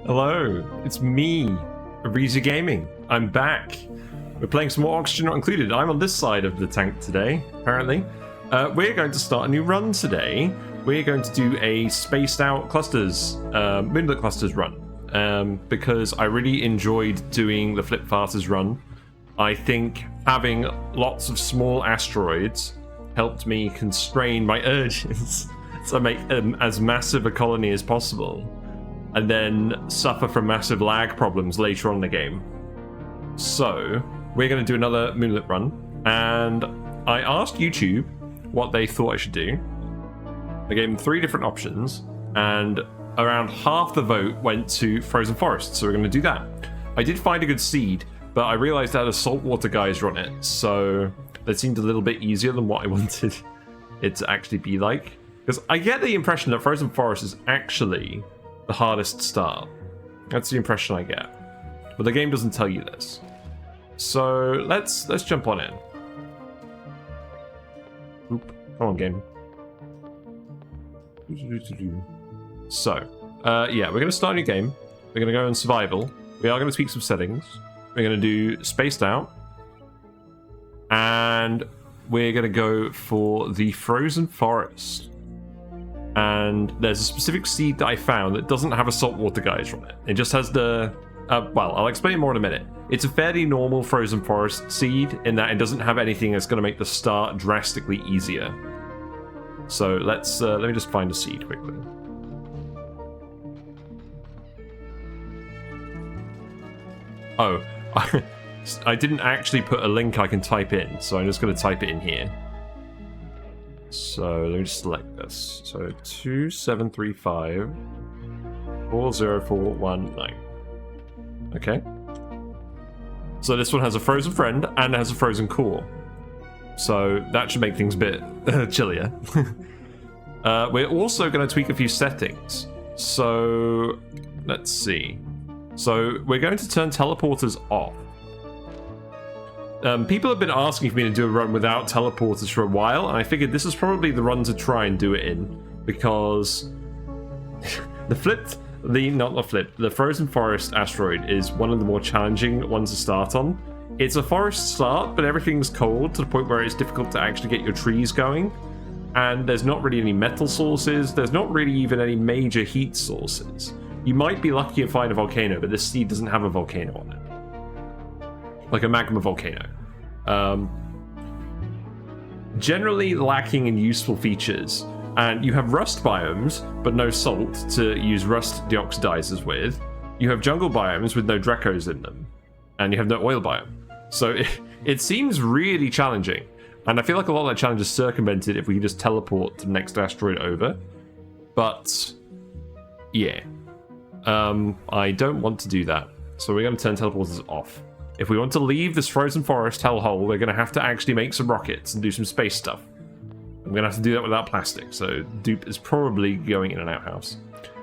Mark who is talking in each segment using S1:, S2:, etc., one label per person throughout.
S1: Hello, it's me, Arisa Gaming. I'm back. We're playing some more Oxygen Not Included. I'm on this side of the tank today, apparently. We're going to start a new run today. We're going to do a spaced out clusters, moonlet clusters run, because I really enjoyed doing the Flip Farters run. I think having lots of small asteroids helped me constrain my urges to make as massive a colony as possible, and then suffer from massive lag problems later on in the game. So we're going to do another moonlet run, and I asked YouTube what they thought I should do. I gave them 3 different options, and around half the vote went to Frozen Forest, so we're going to do that. I did find a good seed, but I realized it had a saltwater geyser on it, so that seemed a little bit easier than what I wanted it to actually be like. Because I get the impression that Frozen Forest is actually the hardest start. That's the impression I get. But the game doesn't tell you this. So let's jump on in. Oop. Come on, game. So, yeah, we're going to start a new game. We're going to go in survival. We are going to tweak some settings. We're going to do spaced out. And we're going to go for the Frozen Forest. And there's a specific seed that I found that doesn't have a saltwater geyser on it. It just has the... well, I'll explain more in a minute. It's a fairly normal Frozen Forest seed in that it doesn't have anything that's going to make the start drastically easier. So let me just find a seed quickly. Oh, I didn't actually put a link I can type in, so I'm just going to type it in here. So let me just select this. So 2735 40419. Okay. So this one has a frozen friend and it has a frozen core. So that should make things a bit chillier. We're also going to tweak a few settings. So let's see. So we're going to turn teleporters off. People have been asking for me to do a run without teleporters for a while, and I figured this is probably the run to try and do it in, because the Frozen Forest asteroid is one of the more challenging ones to start on. It's a forest start, but everything's cold to the point where it's difficult to actually get your trees going, and there's not really any metal sources. There's not really even any major heat sources. You might be lucky to find a volcano, but this seed doesn't have a volcano on it. Like a magma volcano. Generally lacking in useful features. And you have rust biomes, but no salt to use rust deoxidizers with. You have jungle biomes with no Drecos in them. And you have no oil biome. So it seems really challenging. And I feel like a lot of that challenge is circumvented if we can just teleport to the next asteroid over. But, yeah. I don't want to do that. So we're going to turn teleporters off. If we want to leave this Frozen Forest hellhole, we're going to have to actually make some rockets and do some space stuff. I'm going to have to do that without plastic, so Dupe is probably going in an outhouse.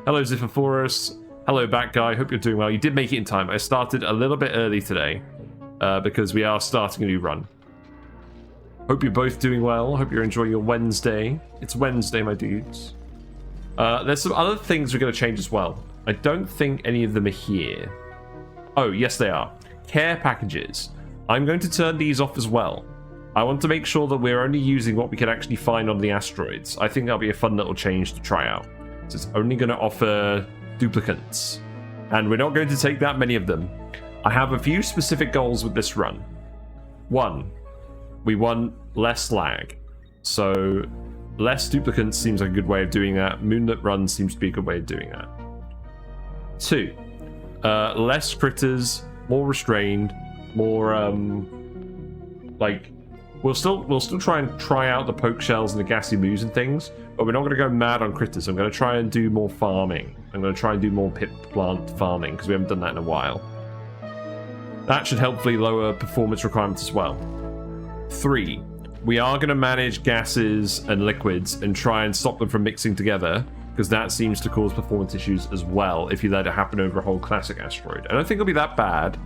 S1: Hello, Ziphophorus. Hello, Bat Guy. Hope you're doing well. You did make it in time. I started a little bit early today, because we are starting a new run. Hope you're both doing well. Hope you're enjoying your Wednesday. It's Wednesday, my dudes. There's some other things we're going to change as well. I don't think any of them are here. Oh, yes, they are. Care packages. I'm going to turn these off as well. I want to make sure that we're only using what we can actually find on the asteroids. I think that'll be a fun little change to try out. So it's only going to offer duplicants. And we're not going to take that many of them. I have a few specific goals with this run. 1, we want less lag. So less duplicants seems like a good way of doing that. Moonlet run seems to be a good way of doing that. 2, less critters, more restrained, more like we'll still try out the poke shells and the gassy moos and things, but we're not going to go mad on critters. I'm going to try and do more farming. I'm going to try and do more pip plant farming because we haven't done that in a while. That should helpfully lower performance requirements as well. 3, we are going to manage gases and liquids and try and stop them from mixing together, because that seems to cause performance issues as well if you let it happen over a whole classic asteroid. I don't think it'll be that bad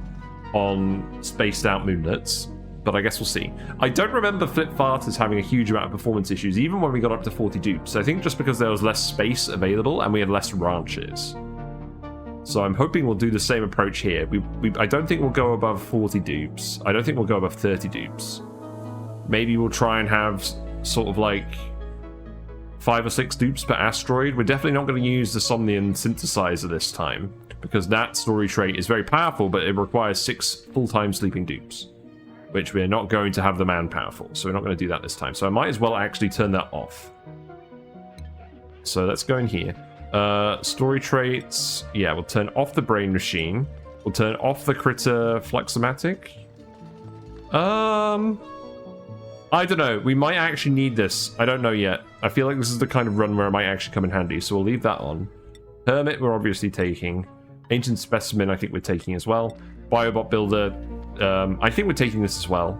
S1: on spaced out moonlets, but I guess we'll see. I don't remember Flip Farters having a huge amount of performance issues, even when we got up to 40 dupes. I think just because there was less space available and we had less ranches. So I'm hoping we'll do the same approach here. I don't think we'll go above 40 dupes. I don't think we'll go above 30 dupes. Maybe we'll try and have sort of like 5 or 6 dupes per asteroid. We're definitely not going to use the Somnian synthesizer this time, because that story trait is very powerful, but it requires 6 full-time sleeping dupes, which we're not going to have the manpower for, so we're not going to do that this time. So I might as well actually turn that off. So let's go in here. Story traits. Yeah, we'll turn off the brain machine. We'll turn off the critter fluxomatic. I don't know. We might actually need this. I don't know yet. I feel like this is the kind of run where it might actually come in handy, so we'll leave that on. Hermit we're obviously taking. Ancient Specimen I think we're taking as well. Biobot Builder, I think we're taking this as well.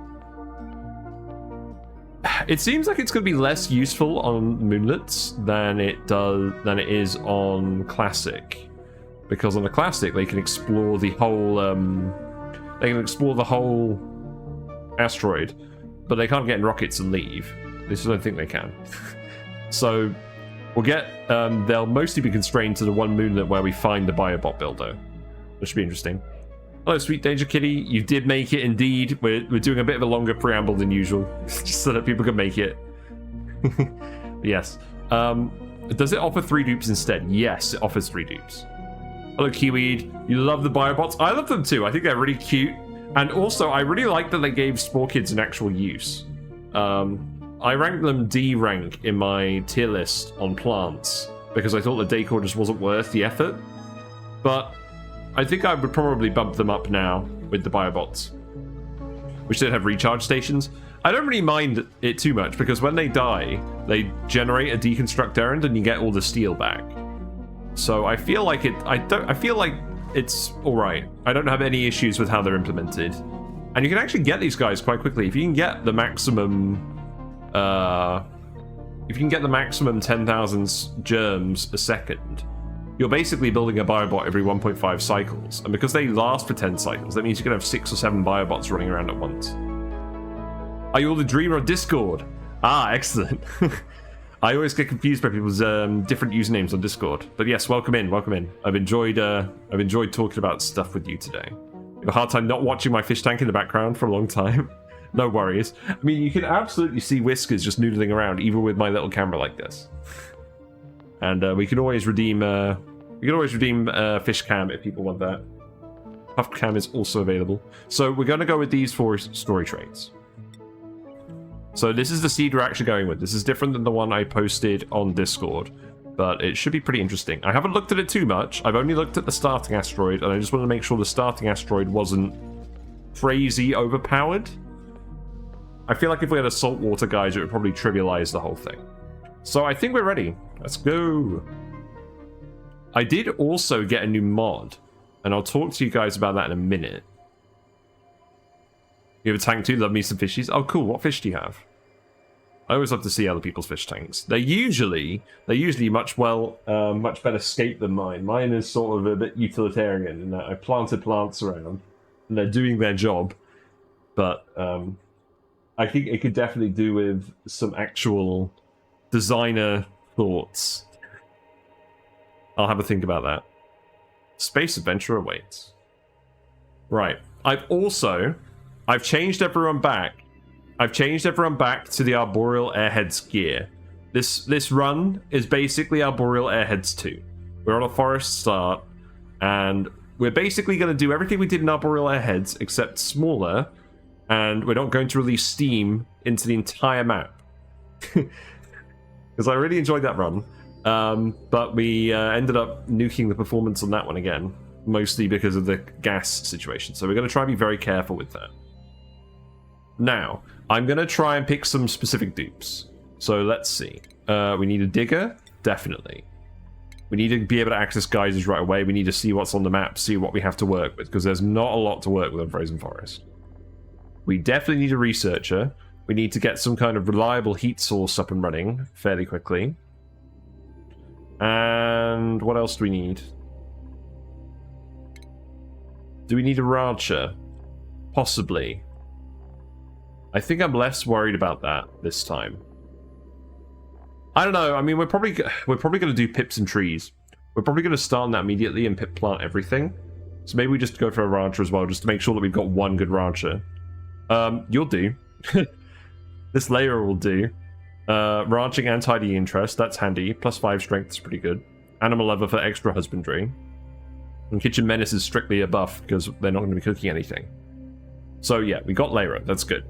S1: It seems like it's going to be less useful on moonlets than it is on classic, because on the classic they can explore the whole asteroid, but they can't get in rockets and leave. At least I don't think they can. So we'll get they'll mostly be constrained to the one moonlet where we find the Biobot Builder, which should be interesting. Hello, Sweet Danger Kitty. You did make it, indeed. We're doing a bit of a longer preamble than usual, just so that people can make it. Yes. Does it offer 3 dupes instead? Yes, it offers 3 dupes. Hello, Kiweed. You love the Biobots? I love them too. I think they're really cute. And also, I really like that they gave Spore Kids an actual use. I ranked them D rank in my tier list on plants, because I thought the decor just wasn't worth the effort. But I think I would probably bump them up now with the Biobots, which don't have recharge stations. I don't really mind it too much, because when they die, they generate a deconstruct errand and you get all the steel back. So I feel like I feel like it's alright. I don't have any issues with how they're implemented. And you can actually get these guys quite quickly. If you can get the maximum 10,000 germs a second, you're basically building a Biobot every 1.5 cycles. And because they last for 10 cycles, that means you can have 6 or 7 Biobots running around at once. Are you all the dreamer of Discord? Ah, excellent. I always get confused by people's different usernames on Discord. But yes, welcome in, welcome in. I've enjoyed talking about stuff with you today. I have a hard time not watching my fish tank in the background for a long time. No worries. I mean, you can absolutely see Whiskers just noodling around, even with my little camera like this. And we can always redeem fish cam if people want that. Puff cam is also available. So we're going to go with these 4 story traits. So this is the seed we're actually going with. This is different than the one I posted on Discord, but it should be pretty interesting. I haven't looked at it too much. I've only looked at the starting asteroid, and I just want to make sure the starting asteroid wasn't crazy overpowered. I feel like if we had a saltwater geyser, it would probably trivialize the whole thing. So I think we're ready. Let's go. I did also get a new mod, and I'll talk to you guys about that in a minute. You have a tank too? Love me some fishies. Oh, cool. What fish do you have? I always love to see other people's fish tanks. They're usually much better scape than mine. Mine is sort of a bit utilitarian in that I planted plants around, and they're doing their job. But I think it could definitely do with some actual designer thoughts. I'll have a think about that. Space adventure awaits. Right. I've changed everyone back. I've changed everyone back to the Arboreal Airheads gear. This run is basically Arboreal Airheads 2. We're on a forest start, and we're basically going to do everything we did in Arboreal Airheads, except smaller, and we're not going to release Steam into the entire map. Because I really enjoyed that run. But we ended up nuking the performance on that one again, mostly because of the gas situation. So we're going to try and be very careful with that. Now, I'm going to try and pick some specific dupes. So let's see. We need a digger, definitely. We need to be able to access geysers right away. We need to see what's on the map, see what we have to work with, because there's not a lot to work with on Frozen Forest. We definitely need a researcher. We need to get some kind of reliable heat source up and running fairly quickly. And what else do we need? Do we need a rancher? Possibly. I think I'm less worried about that this time. I don't know. I mean, we're probably going to do pips and trees. We're probably going to start on that immediately and plant everything. So maybe we just go for a rancher as well, just to make sure that we've got one good rancher. You'll do. This layer will do. Ranching and tidy interest, that's handy. +5 strength is pretty good. Animal lover for extra husbandry. And kitchen menace is strictly a buff because they're not going to be cooking anything. So yeah, we got layer, that's good.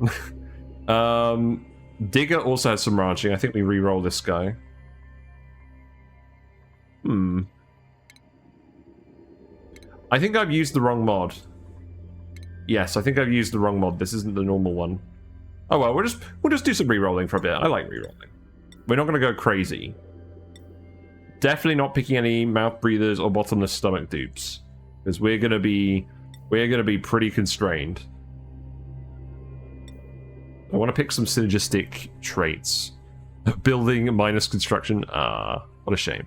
S1: Digger also has some ranching. I think we re-roll this guy. I think I've used the wrong mod. Yes, I think I've used the wrong mod. This isn't the normal one. Oh well, we'll just do some re-rolling for a bit. I like re-rolling. We're not going to go crazy. Definitely not picking any mouth breathers or bottomless stomach dupes, because we're gonna be pretty constrained. I want to pick some synergistic traits. Building minus construction. Ah, what a shame.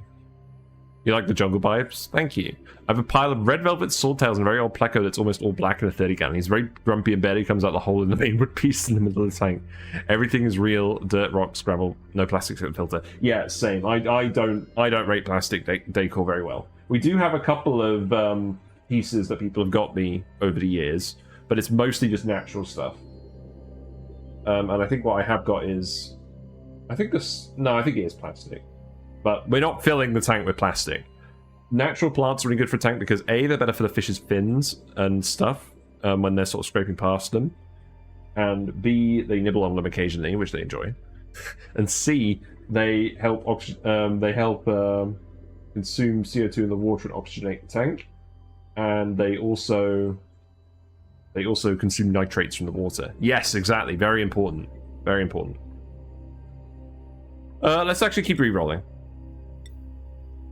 S1: You like the jungle vibes? Thank you. I have a pile of red velvet swordtails and a very old pleco that's almost all black in a 30 gallon. He's very grumpy and barely comes out the hole in the main wood piece in the middle of the tank. Everything is real dirt, rock, scrabble, no plastic filter. Yeah, same. I don't rate plastic decor very well. We do have a couple of pieces that people have got me over the years, but it's mostly just natural stuff. And I think what I have got is, I think it is plastic, but we're not filling the tank with plastic. Natural plants are really good for a tank because A, they're better for the fish's fins and stuff when they're sort of scraping past them, and B, they nibble on them occasionally, which they enjoy, and C, they help consume CO2 in the water and oxygenate the tank, and they also consume nitrates from the water. Yes, exactly. Very important. Very important. Let's actually keep re-rolling.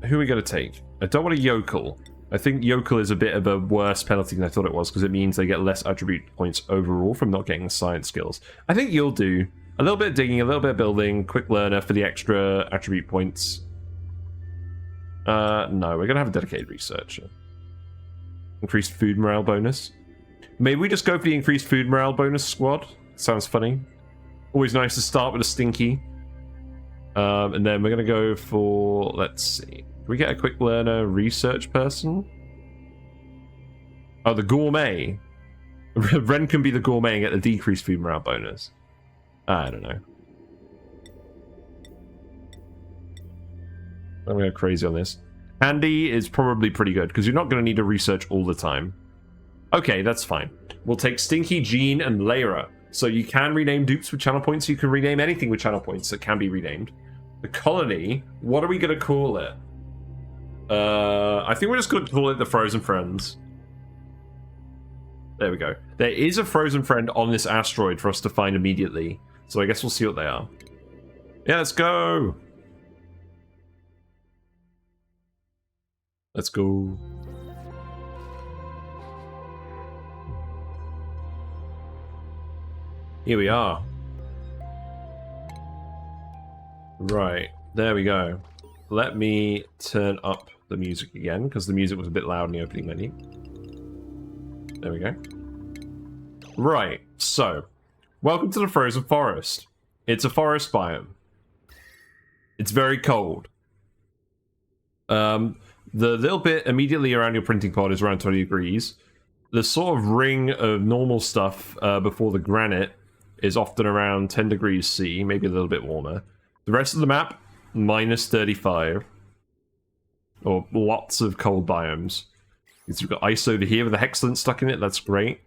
S1: Who are we going to take? I don't want a yokel. I think yokel is a bit of a worse penalty than I thought it was, because it means they get less attribute points overall from not getting the science skills. I think you'll do a little bit of digging, a little bit of building, quick learner for the extra attribute points. No, we're going to have a dedicated researcher. Increased food morale bonus. Maybe we just go for the increased food morale bonus squad. Sounds funny. Always nice to start with a stinky. And then we're going to go for, let's see. Can we get a quick learner research person? Oh, the gourmet. Ren can be the gourmet and get the decreased food morale bonus. I don't know. I'm going to go crazy on this. Handy is probably pretty good, because you're not going to need to research all the time. Okay, that's fine. We'll take Stinky, Jean, and Lyra. So you can rename dupes with channel points. You can rename anything with channel points that can be renamed. The colony, what are we going to call it? I think we're just going to call it the Frozen Friends. There we go. There is a Frozen Friend on this asteroid for us to find immediately. So I guess we'll see what they are. Yeah, let's go! Let's go. Here we are. Right, there we go. Let me turn up the music again, because the music was a bit loud in the opening menu. There we go. Right, so, welcome to the Frozen Forest. It's a forest biome. It's very cold. The little bit immediately around your printing pod is around 20 degrees. The sort of ring of normal stuff before the granite is often around 10 degrees C, maybe a little bit warmer. The rest of the map, minus 35. Or lots of cold biomes. We've got ice over here with a hexlant stuck in it, that's great.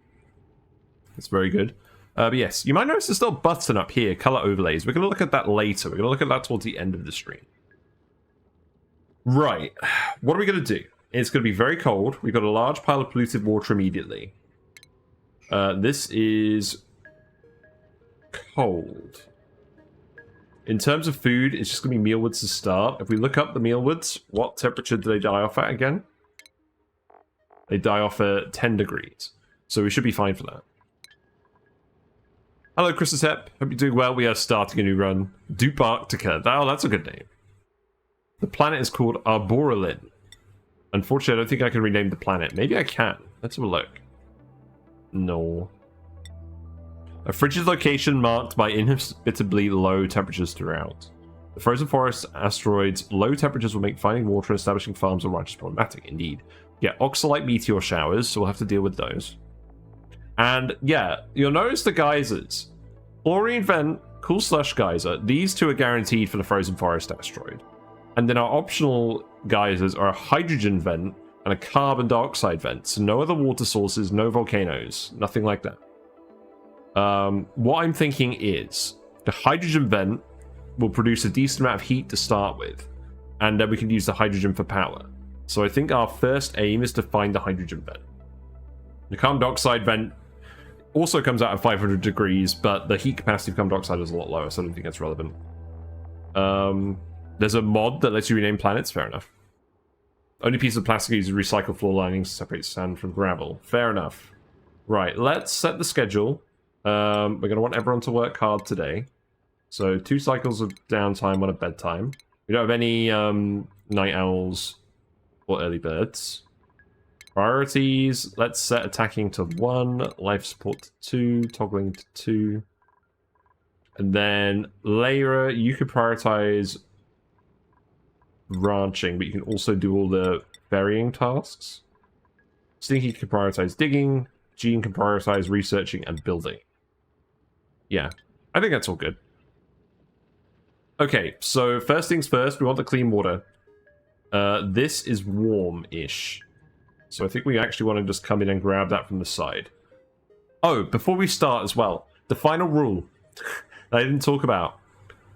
S1: That's very good. But yes, you might notice there's still a button up here, color overlays. We're going to look at that later. We're going to look at that towards the end of the stream. Right, what are we going to do? It's going to be very cold. We've got a large pile of polluted water immediately. This is cold. In terms of food, it's just going to be mealwoods to start. If we look up the mealwoods, what temperature do they die off at again? They die off at 10 degrees. So we should be fine for that. Hello, Christus Hep. Hope you're doing well. We are starting a new run. Duplicant. Oh, that's a good name. The planet is called Arborolin. Unfortunately, I don't think I can rename the planet. Maybe I can. Let's have a look. No. A frigid location marked by inhospitably low temperatures throughout. The frozen forest asteroids' low temperatures will make finding water and establishing farms or ranches problematic. Indeed. Yeah, oxalite meteor showers, so we'll have to deal with those. And yeah, you'll notice the geysers. Chlorine vent, Cool Slush Geyser. These two are guaranteed for the frozen forest asteroid. And then our optional geysers are a hydrogen vent and a carbon dioxide vent. So no other water sources, no volcanoes, nothing like that. What I'm thinking is the hydrogen vent will produce a decent amount of heat to start with, and then we can use the hydrogen for power. So I think our first aim is to find the hydrogen vent. The carbon dioxide vent also comes out at 500 degrees, but the heat capacity of carbon dioxide is a lot lower, so I don't think that's relevant. There's a mod that lets you rename planets, fair enough. Only piece of plastic uses recycled floor linings to separate sand from gravel. Fair enough. Right, let's set the schedule. We're going to want everyone to work hard today. So 2 cycles of downtime, 1 at bedtime. We don't have any night owls or early birds. Priorities, let's set attacking to 1, life support to 2, toggling to 2. And then Lyra, you could prioritize ranching, but you can also do all the ferrying tasks. Stinky can prioritize digging, Jean can prioritize researching and building. Yeah, I think that's all good. Okay, so first things first, we want the clean water. This is warm-ish. So I think we actually want to just come in and grab that from the side. Oh, before we start as well, the final rule that I didn't talk about.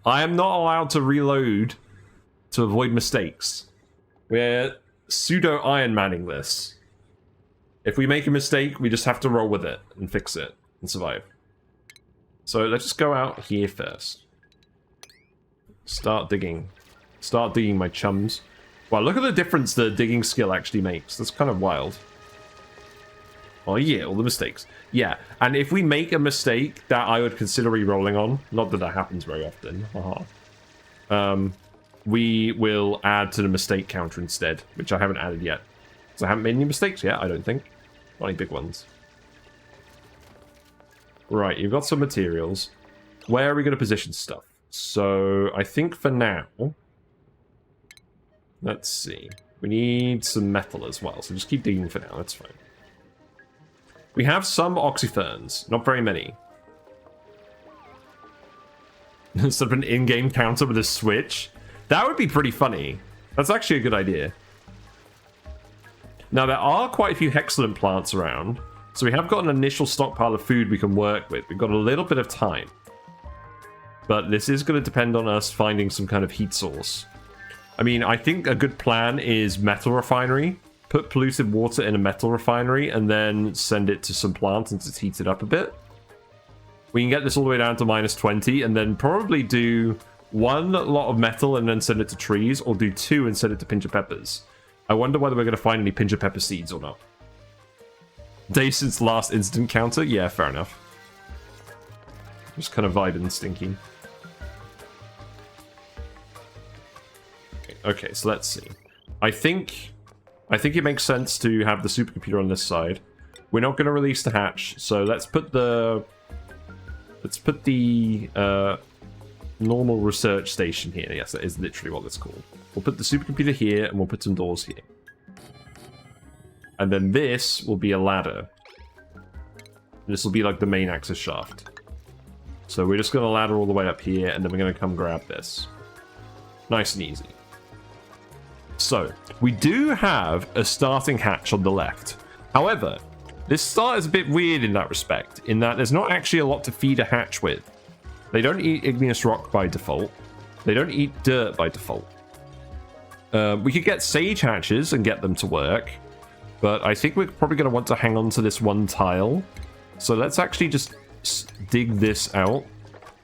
S1: I am not allowed to reload to avoid mistakes. We're pseudo-Iron Manning this. If we make a mistake, we just have to roll with it and fix it and survive. So let's just go out here first. Start digging. Start digging, my chums. Wow, look at the difference the digging skill actually makes. That's kind of wild. Oh yeah, all the mistakes. Yeah, and if we make a mistake that I would consider re-rolling on, not that that happens very often, we will add to the mistake counter instead, which I haven't added yet. So I haven't made any mistakes yet, I don't think. Not any big ones. Right, you've got some materials. Where are we going to position stuff? So I think for now, let's see. We need some metal as well, so just keep digging for now, that's fine. We have some oxyferns, not very many. Instead of an in-game counter with a switch. That would be pretty funny. That's actually a good idea. Now, there are quite a few hexalant plants around, so we have got an initial stockpile of food we can work with. We've got a little bit of time. But this is going to depend on us finding some kind of heat source. I mean, I think a good plan is Metal Refinery. Put polluted water in a metal refinery and then send it to some plants and just heat it up a bit. We can get this all the way down to -20 and then probably do 1 lot of metal and then send it to trees, or do 2 and send it to pincher peppers. I wonder whether we're going to find any pincher pepper seeds or not. Day since last instant counter? Yeah, fair enough. Just kind of vibing stinky. Okay, so let's see. I think it makes sense to have the supercomputer on this side. We're not going to release the hatch, so let's put the normal research station here. Yes, that is literally what it's called. We'll put the supercomputer here, and we'll put some doors here. And then this will be a ladder. This will be like the main access shaft. So we're just going to ladder all the way up here, and then we're going to come grab this. Nice and easy. So, we do have a starting hatch on the left. However, this start is a bit weird in that respect, in that there's not actually a lot to feed a hatch with. They don't eat igneous rock by default. They don't eat dirt by default. We could get sage hatches and get them to work, but I think we're probably going to want to hang on to this 1 tile. So let's actually just dig this out.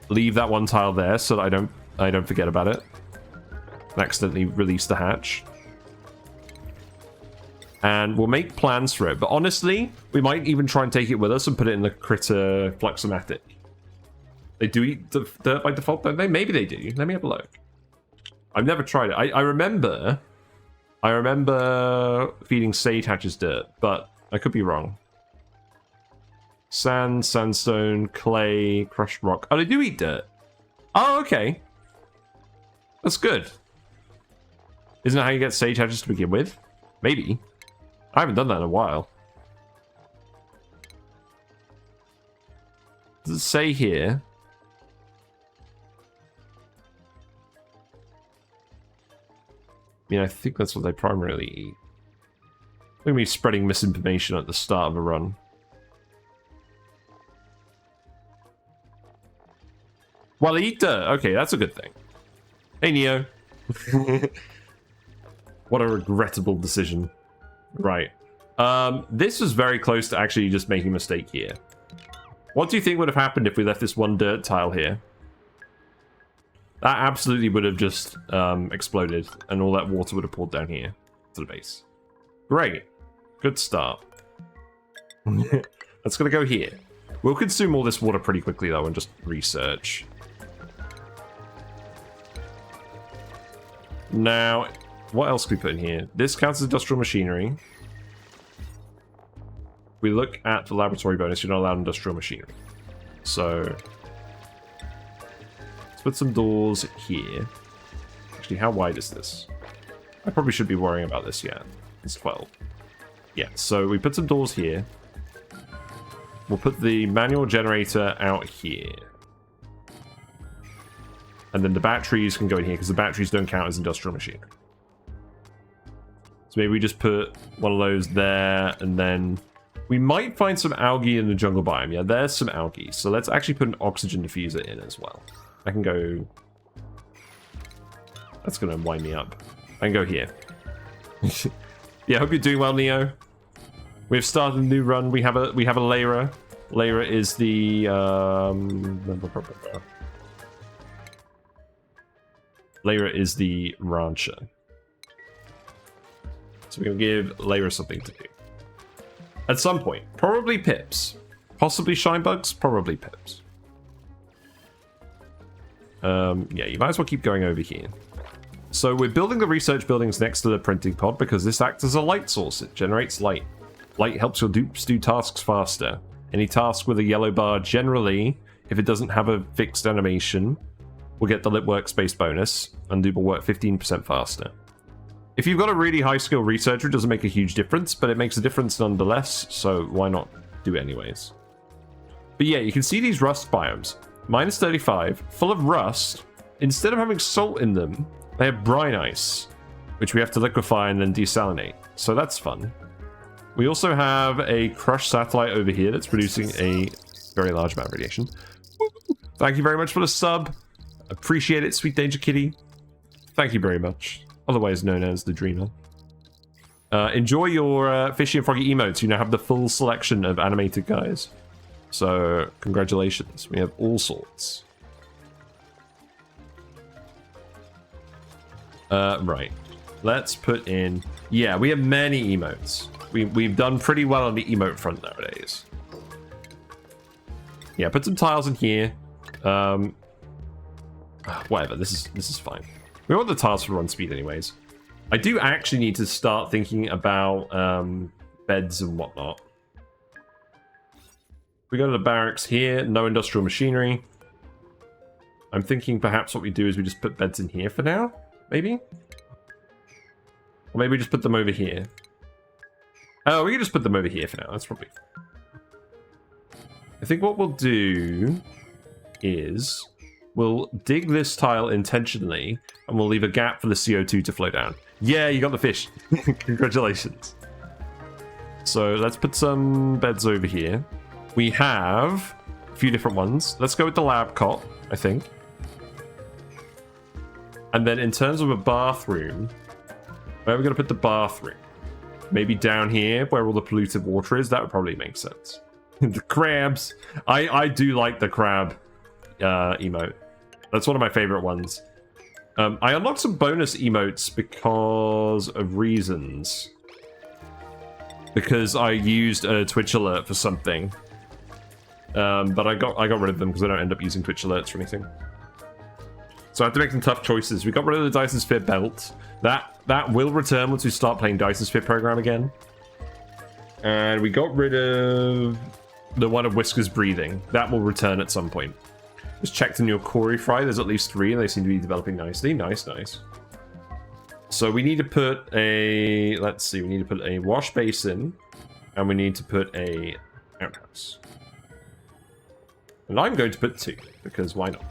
S1: Leave that 1 tile there so that I don't forget about it. Accidentally release the hatch. And we'll make plans for it. But honestly, we might even try and take it with us and put it in the critter Fluxomatic. They do eat dirt by default, don't they? Maybe they do. Let me have a look. I've never tried it. I remember feeding sage hatches dirt, but I could be wrong. Sand, sandstone, clay, crushed rock. Oh, they do eat dirt. Oh, okay. That's good. Isn't that how you get sage hatches to begin with? Maybe. I haven't done that in a while. Does it say here? I mean, I think that's what they primarily eat. We're going to be spreading misinformation at the start of a run. Well, they eat dirt. Okay, that's a good thing. Hey, Neo. What a regrettable decision. Right. This was very close to actually just making a mistake here. What do you think would have happened if we left this one dirt tile here? That absolutely would have just exploded, and all that water would have poured down here to the base. Great. Good start. That's going to go here. We'll consume all this water pretty quickly, though, and just research. Now, what else can we put in here? This counts as industrial machinery. We look at the laboratory bonus, you're not allowed industrial machinery. So, let's put some doors here. Actually, how wide is this? I probably should be worrying about this yet. It's 12. Yeah, so we put some doors here. We'll put the manual generator out here. And then the batteries can go in here, because the batteries don't count as industrial machinery. So maybe we just put one of those there, and then we might find some algae in the jungle biome. Yeah, there's some algae. So let's actually put an oxygen diffuser in as well. I can go... That's going to wind me up. I can go here. Yeah, I hope you're doing well, Neo. We've started a new run. We have a Layra. Layra is the... Layra is the rancher. So we're going to give Layra something to do. At some point. Probably pips. Possibly shine bugs. Probably pips. Yeah, you might as well keep going over here. So we're building the research buildings next to the printing pod because this acts as a light source. It generates light. Light helps your dupes do tasks faster. Any task with a yellow bar, generally, if it doesn't have a fixed animation, will get the lit workspace bonus, and dupe will work 15% faster. If you've got a really high skill researcher, it doesn't make a huge difference, but it makes a difference nonetheless, so why not do it anyways? But yeah, you can see these rust biomes. Minus 35, full of rust. Instead of having salt in them, they have brine ice, which we have to liquefy and then desalinate. So that's fun. We also have a crushed satellite over here that's producing a very large amount of radiation. Thank you very much for the sub. Appreciate it, Sweet Danger Kitty. Thank you very much. Otherwise known as the Dreamer. Enjoy your fishy and froggy emotes. You now have the full selection of animated guys. So, congratulations. We have all sorts. Right. Let's put in... Yeah, we have many emotes. We've done pretty well on the emote front nowadays. Yeah, put some tiles in here. Whatever, this is fine. We want the tiles for run speed anyways. I do actually need to start thinking about beds and whatnot. We go to the barracks here, no industrial machinery. I'm thinking perhaps what we do is we just put beds in here for now, maybe? Or maybe we just put them over here. Oh, we can just put them over here for now, that's probably... I think what we'll do is we'll dig this tile intentionally and we'll leave a gap for the CO2 to flow down. Yeah, you got the fish. Congratulations. So let's put some beds over here. We have a few different ones. Let's go with the lab cot, I think. And then in terms of a bathroom, where are we going to put the bathroom? Maybe down here where all the polluted water is? That would probably make sense. The crabs. I do like the crab emote. That's one of my favorite ones. I unlocked some bonus emotes because of reasons. Because I used a Twitch alert for something. But I got rid of them because I don't end up using Twitch alerts or anything. So I have to make some tough choices. We got rid of the Dyson Sphere belt. That will return once we start playing Dyson Sphere program again. And we got rid of the one of Whiskers breathing. That will return at some point. Just checked in your Corey fry. There's at least 3, and they seem to be developing nicely. Nice, nice. So we need to put a... Let's see. We need to put a wash basin, and we need to put a outhouse. And I'm going to put 2, because why not?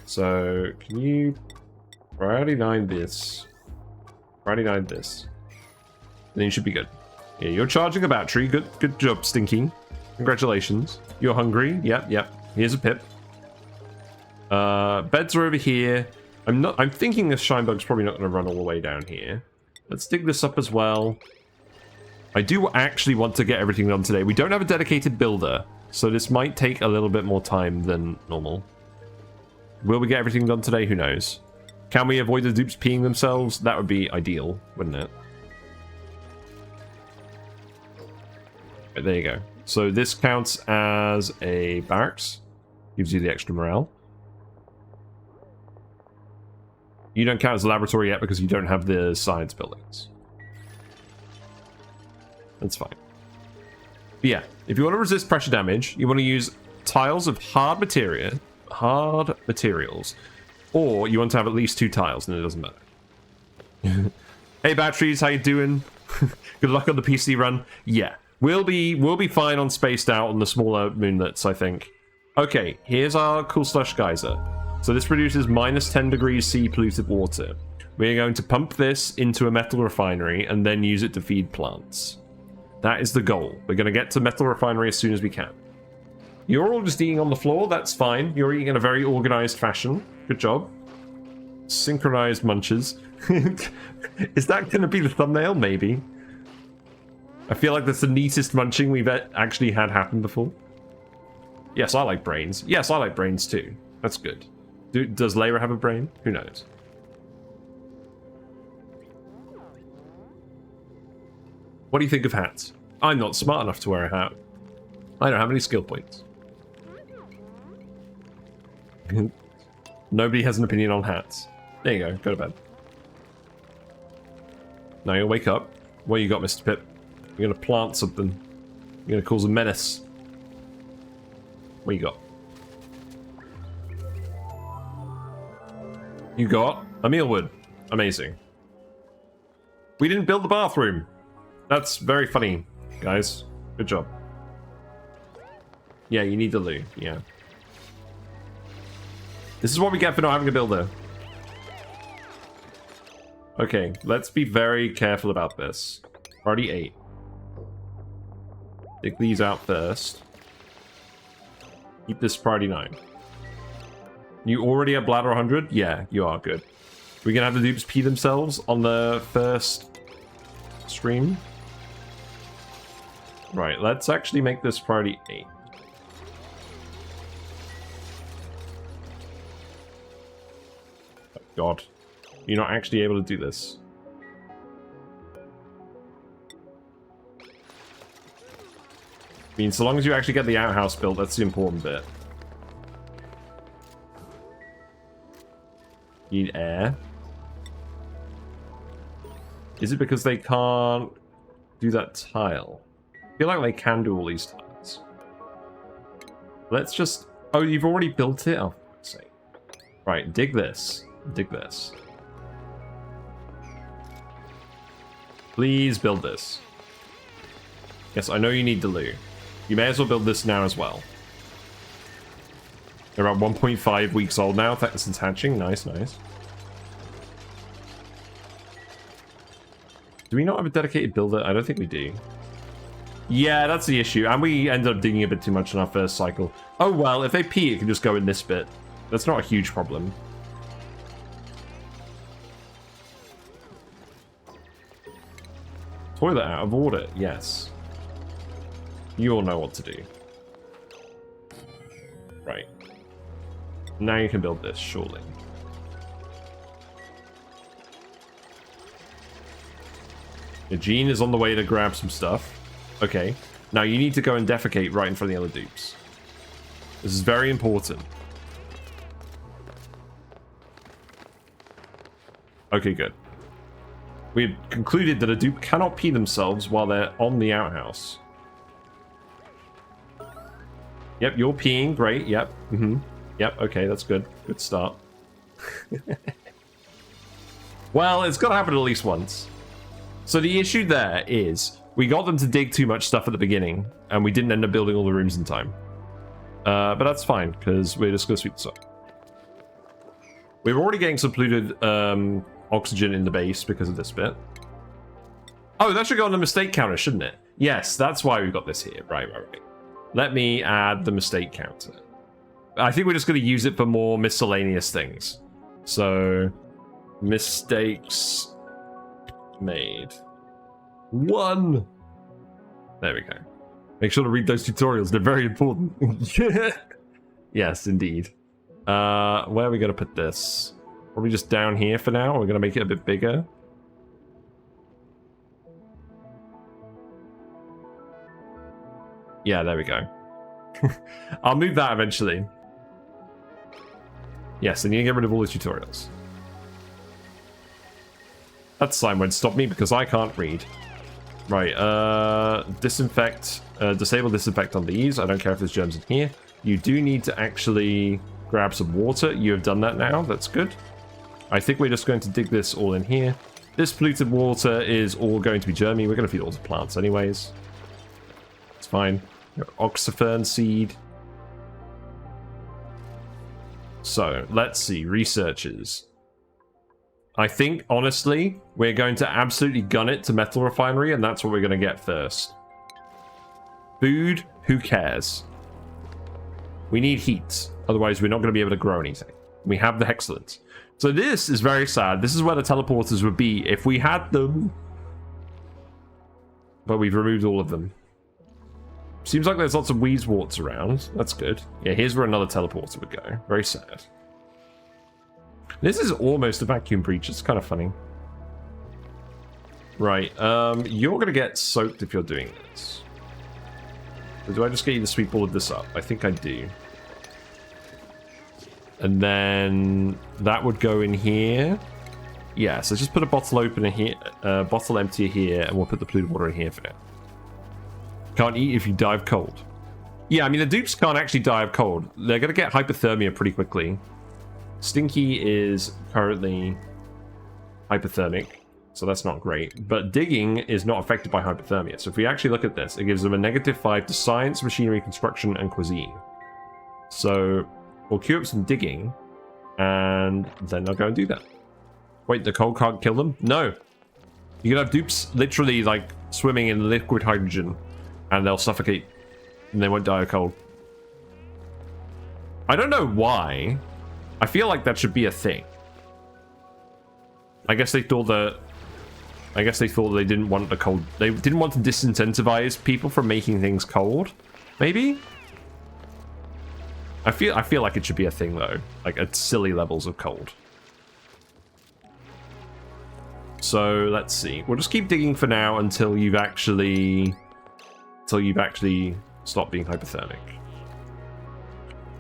S1: So, can you priority 9 this? Priority 9 this. Then you should be good. Yeah, you're charging a battery. Good job, Stinking. Congratulations. You're hungry. Yep. Here's a pip. Beds are over here. I'm thinking this shine bug's probably not going to run all the way down here. Let's dig this up as well. I do actually want to get everything done today. We don't have a dedicated builder, so this might take a little bit more time than normal. Will we get everything done today? Who knows? Can we avoid the dupes peeing themselves? That would be ideal, wouldn't it? Right, there you go. So this counts as a barracks. Gives you the extra morale. You don't count as a laboratory yet because you don't have the science buildings. That's fine. But yeah, if you want to resist pressure damage, you want to use tiles of hard materials, or you want to have at least 2 tiles, and it doesn't matter. Hey batteries, how you doing? Good luck on the PC run. Yeah, we'll be fine on spaced out on the smaller moonlets, I think. Okay, here's our Cool Slush Geyser. So this produces minus 10 degrees C polluted water. We're going to pump this into a metal refinery and then use it to feed plants. That is the goal. We're going to get to Metal Refinery as soon as we can. You're all just eating on the floor. That's fine. You're eating in a very organized fashion. Good job. Synchronized munches. Is that going to be the thumbnail? Maybe. I feel like that's the neatest munching we've actually had happen before. Yes, I like brains. Yes, I like brains too. That's good. Does Layra have a brain? Who knows? What do you think of hats? I'm not smart enough to wear a hat. I don't have any skill points. Nobody has an opinion on hats. There you go. Go to bed. Now you'll wake up. What you got, Mr. Pip? You're going to plant something. You're going to cause a menace. What you got? You got a mealwood. Amazing. We didn't build the bathroom. That's very funny, guys. Good job. Yeah, you need the loo. Yeah. This is what we get for not having a builder. Okay, let's be very careful about this. Already 8. Dig these out first. Keep this priority 9. You already have bladder 100? Yeah, you are. Good. We're gonna have the dupes pee themselves on the first stream. Right, let's actually make this priority 8. Oh, God. You're not actually able to do this. I mean, so long as you actually get the outhouse built, that's the important bit. Need air. Is it because they can't do that tile? I feel like they can do all these tiles. Let's just... Oh, you've already built it? Oh, for fuck's sake. Right, dig this. Dig this. Please build this. Yes, I know you need the loo. You may as well build this now as well. They're about 1.5 weeks old now, since hatching. Nice, nice. Do we not have a dedicated builder? I don't think we do. Yeah, that's the issue. And we ended up digging a bit too much in our first cycle. Oh well, if they pee, it can just go in this bit. That's not a huge problem. Toilet out of order, yes. You all know what to do. Right. Now you can build this, surely. Eugene is on the way to grab some stuff. Okay. Now you need to go and defecate right in front of the other dupes. This is very important. Okay, good. We've concluded that a dupe cannot pee themselves while they're on the outhouse. Yep, you're peeing. Great. Yep. Yep. Okay, that's good. Good start. Well, it's got to happen at least once. So the issue there is we got them to dig too much stuff at the beginning, and we didn't end up building all the rooms in time. But that's fine, because we're just going to sweep this up. We're already getting some polluted oxygen in the base because of this bit. Oh, that should go on the mistake counter, shouldn't it? Yes, that's why we've got this here. Right. Let me add the mistake counter. I think we're just going to use it for more miscellaneous things. So, mistakes made. 1. There we go. Make sure to read those tutorials. They're very important. Yes, indeed. Where are we going to put this? Probably just down here for now. We're going to make it a bit bigger. Yeah, there we go. I'll move that eventually. Yes, and you can get rid of all the tutorials. That sign won't stop me because I can't read. Right, disinfect, disable disinfect on these. I don't care if there's germs in here. You do need to actually grab some water. You have done that now. That's good. I think we're just going to dig this all in here. This polluted water is all going to be germy. We're going to feed all the plants anyways. It's fine. Oxyfern seed. So, let's see. Researchers. I think, honestly, we're going to absolutely gun it to Metal Refinery, and that's what we're going to get first. Food, who cares? We need heat. Otherwise, we're not going to be able to grow anything. We have the Hexcellent. So this is very sad. This is where the teleporters would be if we had them. But we've removed all of them. Seems like there's lots of Weezeworts around. That's good. Yeah, here's where another teleporter would go. Very sad. This is almost a vacuum breach. It's kind of funny. Right, you're going to get soaked if you're doing this. So do I just get you to sweep all of this up? I think I do. And then that would go in here. Yeah, so just put a bottle opener here, bottle emptier here, and we'll put the polluted water in here for now. Can't eat if you die of cold. Yeah, I mean, the dupes can't actually die of cold. They're going to get hypothermia pretty quickly. Stinky is currently hypothermic, so that's not great. But digging is not affected by hypothermia. So if we actually look at this, it gives them a -5 to science, machinery, construction, and cuisine. So we'll queue up some digging, and then they'll go and do that. Wait, the cold can't kill them? No. You can have dupes literally, like, swimming in liquid hydrogen, and they'll suffocate, and they won't die of cold. I don't know why. I feel like that should be a thing. I guess they thought that... they didn't want the cold... They didn't want to disincentivize people from making things cold. Maybe? I feel like it should be a thing, though. Like, at silly levels of cold. So, let's see. We'll just keep digging for now until you've actually... stopped being hypothermic.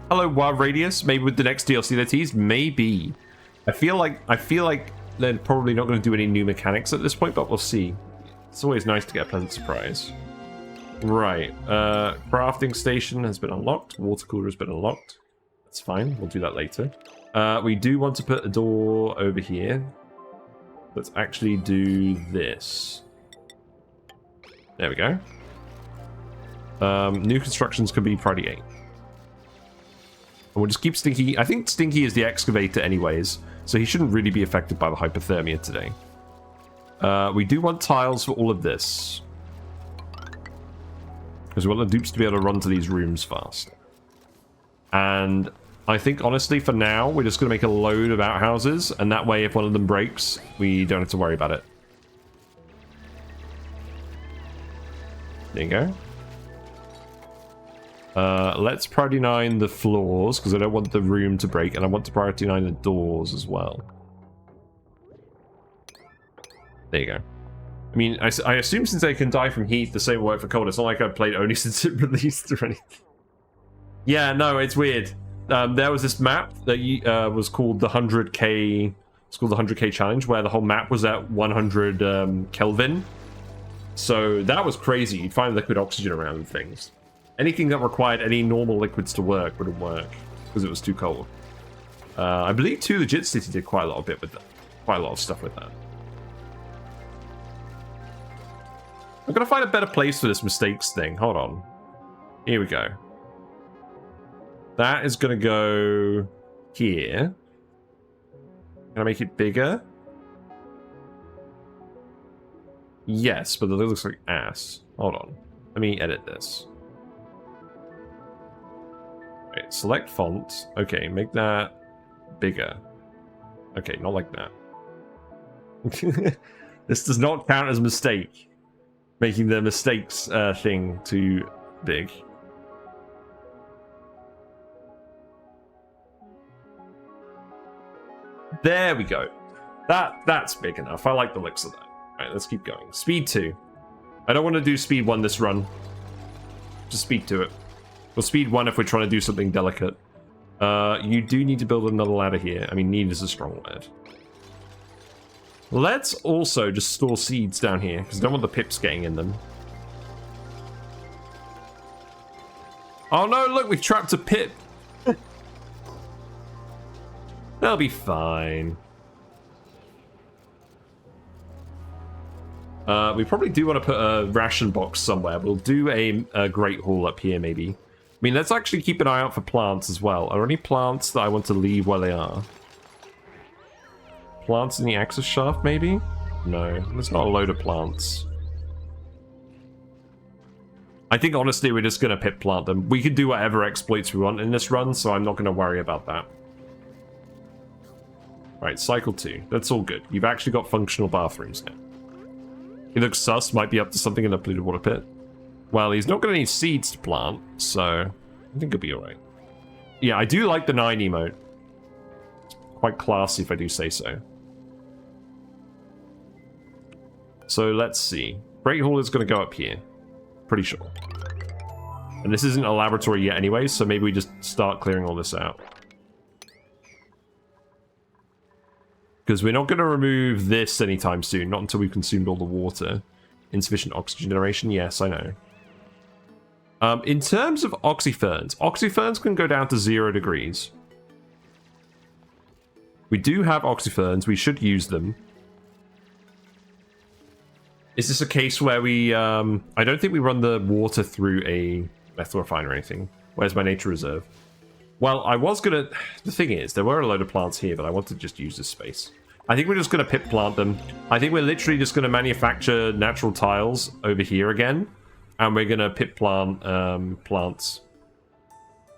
S1: Hello, Wild Radius. Maybe with the next DLC they teased? Maybe. I feel like they're probably not going to do any new mechanics at this point, but we'll see. It's always nice to get a pleasant surprise. Right. Crafting station has been unlocked. Water cooler has been unlocked. That's fine. We'll do that later. We do want to put a door over here. Let's actually do this. There we go. New constructions could be Friday 8. And we'll just keep Stinky. I think Stinky is the excavator anyways, so he shouldn't really be affected by the hypothermia today. We do want tiles for all of this. Because we want the dupes to be able to run to these rooms fast. And I think, honestly, for now, we're just going to make a load of outhouses, and that way, if one of them breaks, we don't have to worry about it. There you go. Let's priority 9 the floors, because I don't want the room to break, and I want to priority 9 the doors as well. There you go. I mean, I assume since they can die from heat, the same will work for cold. It's not like I've played ONI since it released or anything. Yeah, no, it's weird. There was this map that was called the 100k... It's called the 100k challenge, where the whole map was at 100 Kelvin. So that was crazy. You'd find liquid oxygen around and things. Anything that required any normal liquids to work wouldn't work because it was too cold. I believe 2 Legit City did quite a lot of stuff with that. I'm gonna find a better place for this mistakes thing. Hold on. Here we go. That is gonna go here. Can I make it bigger? Yes, but it looks like ass. Hold on. Let me edit this. Right, select font. Okay, make that bigger. Okay, not like that. This does not count as a mistake. Making the mistakes thing too big. There we go. That's big enough. I like the looks of that. Alright, let's keep going. Speed 2. I don't want to do speed 1 this run. Just speed 2 it. Well, speed 1 if we're trying to do something delicate. You do need to build another ladder here. I mean, need is a strong word. Let's also just store seeds down here, because I don't want the pips getting in them. Oh no, look, we've trapped a pip. That'll be fine. We probably do want to put a ration box somewhere. We'll do a Great Hall up here, maybe. I mean, let's actually keep an eye out for plants as well. Are there any plants that I want to leave where they are? Plants in the access shaft, maybe? No, there's not a load of plants. I think, honestly, we're just going to pip plant them. We can do whatever exploits we want in this run, so I'm not going to worry about that. Right, cycle 2. That's all good. You've actually got functional bathrooms now. He looks sus, might be up to something in the polluted water pit. Well, he's not going to need seeds to plant, so I think he'll be alright. Yeah, I do like the 9 emote. It's quite classy, if I do say so. So let's see. Great Hall is going to go up here. Pretty sure. And this isn't a laboratory yet anyway, so maybe we just start clearing all this out. Because we're not going to remove this anytime soon, not until we've consumed all the water. Insufficient oxygen generation, yes, I know. In terms of oxyferns can go down to 0 degrees. We do have oxyferns, we should use them. Is this a case where we, I don't think we run the water through a metal refinery or anything. Where's my nature reserve? Well, I was gonna, the thing is, there were a load of plants here, but I wanted to just use this space. I think we're just gonna pip plant them. I think we're literally just gonna manufacture natural tiles over here again. And we're gonna pip plant plants.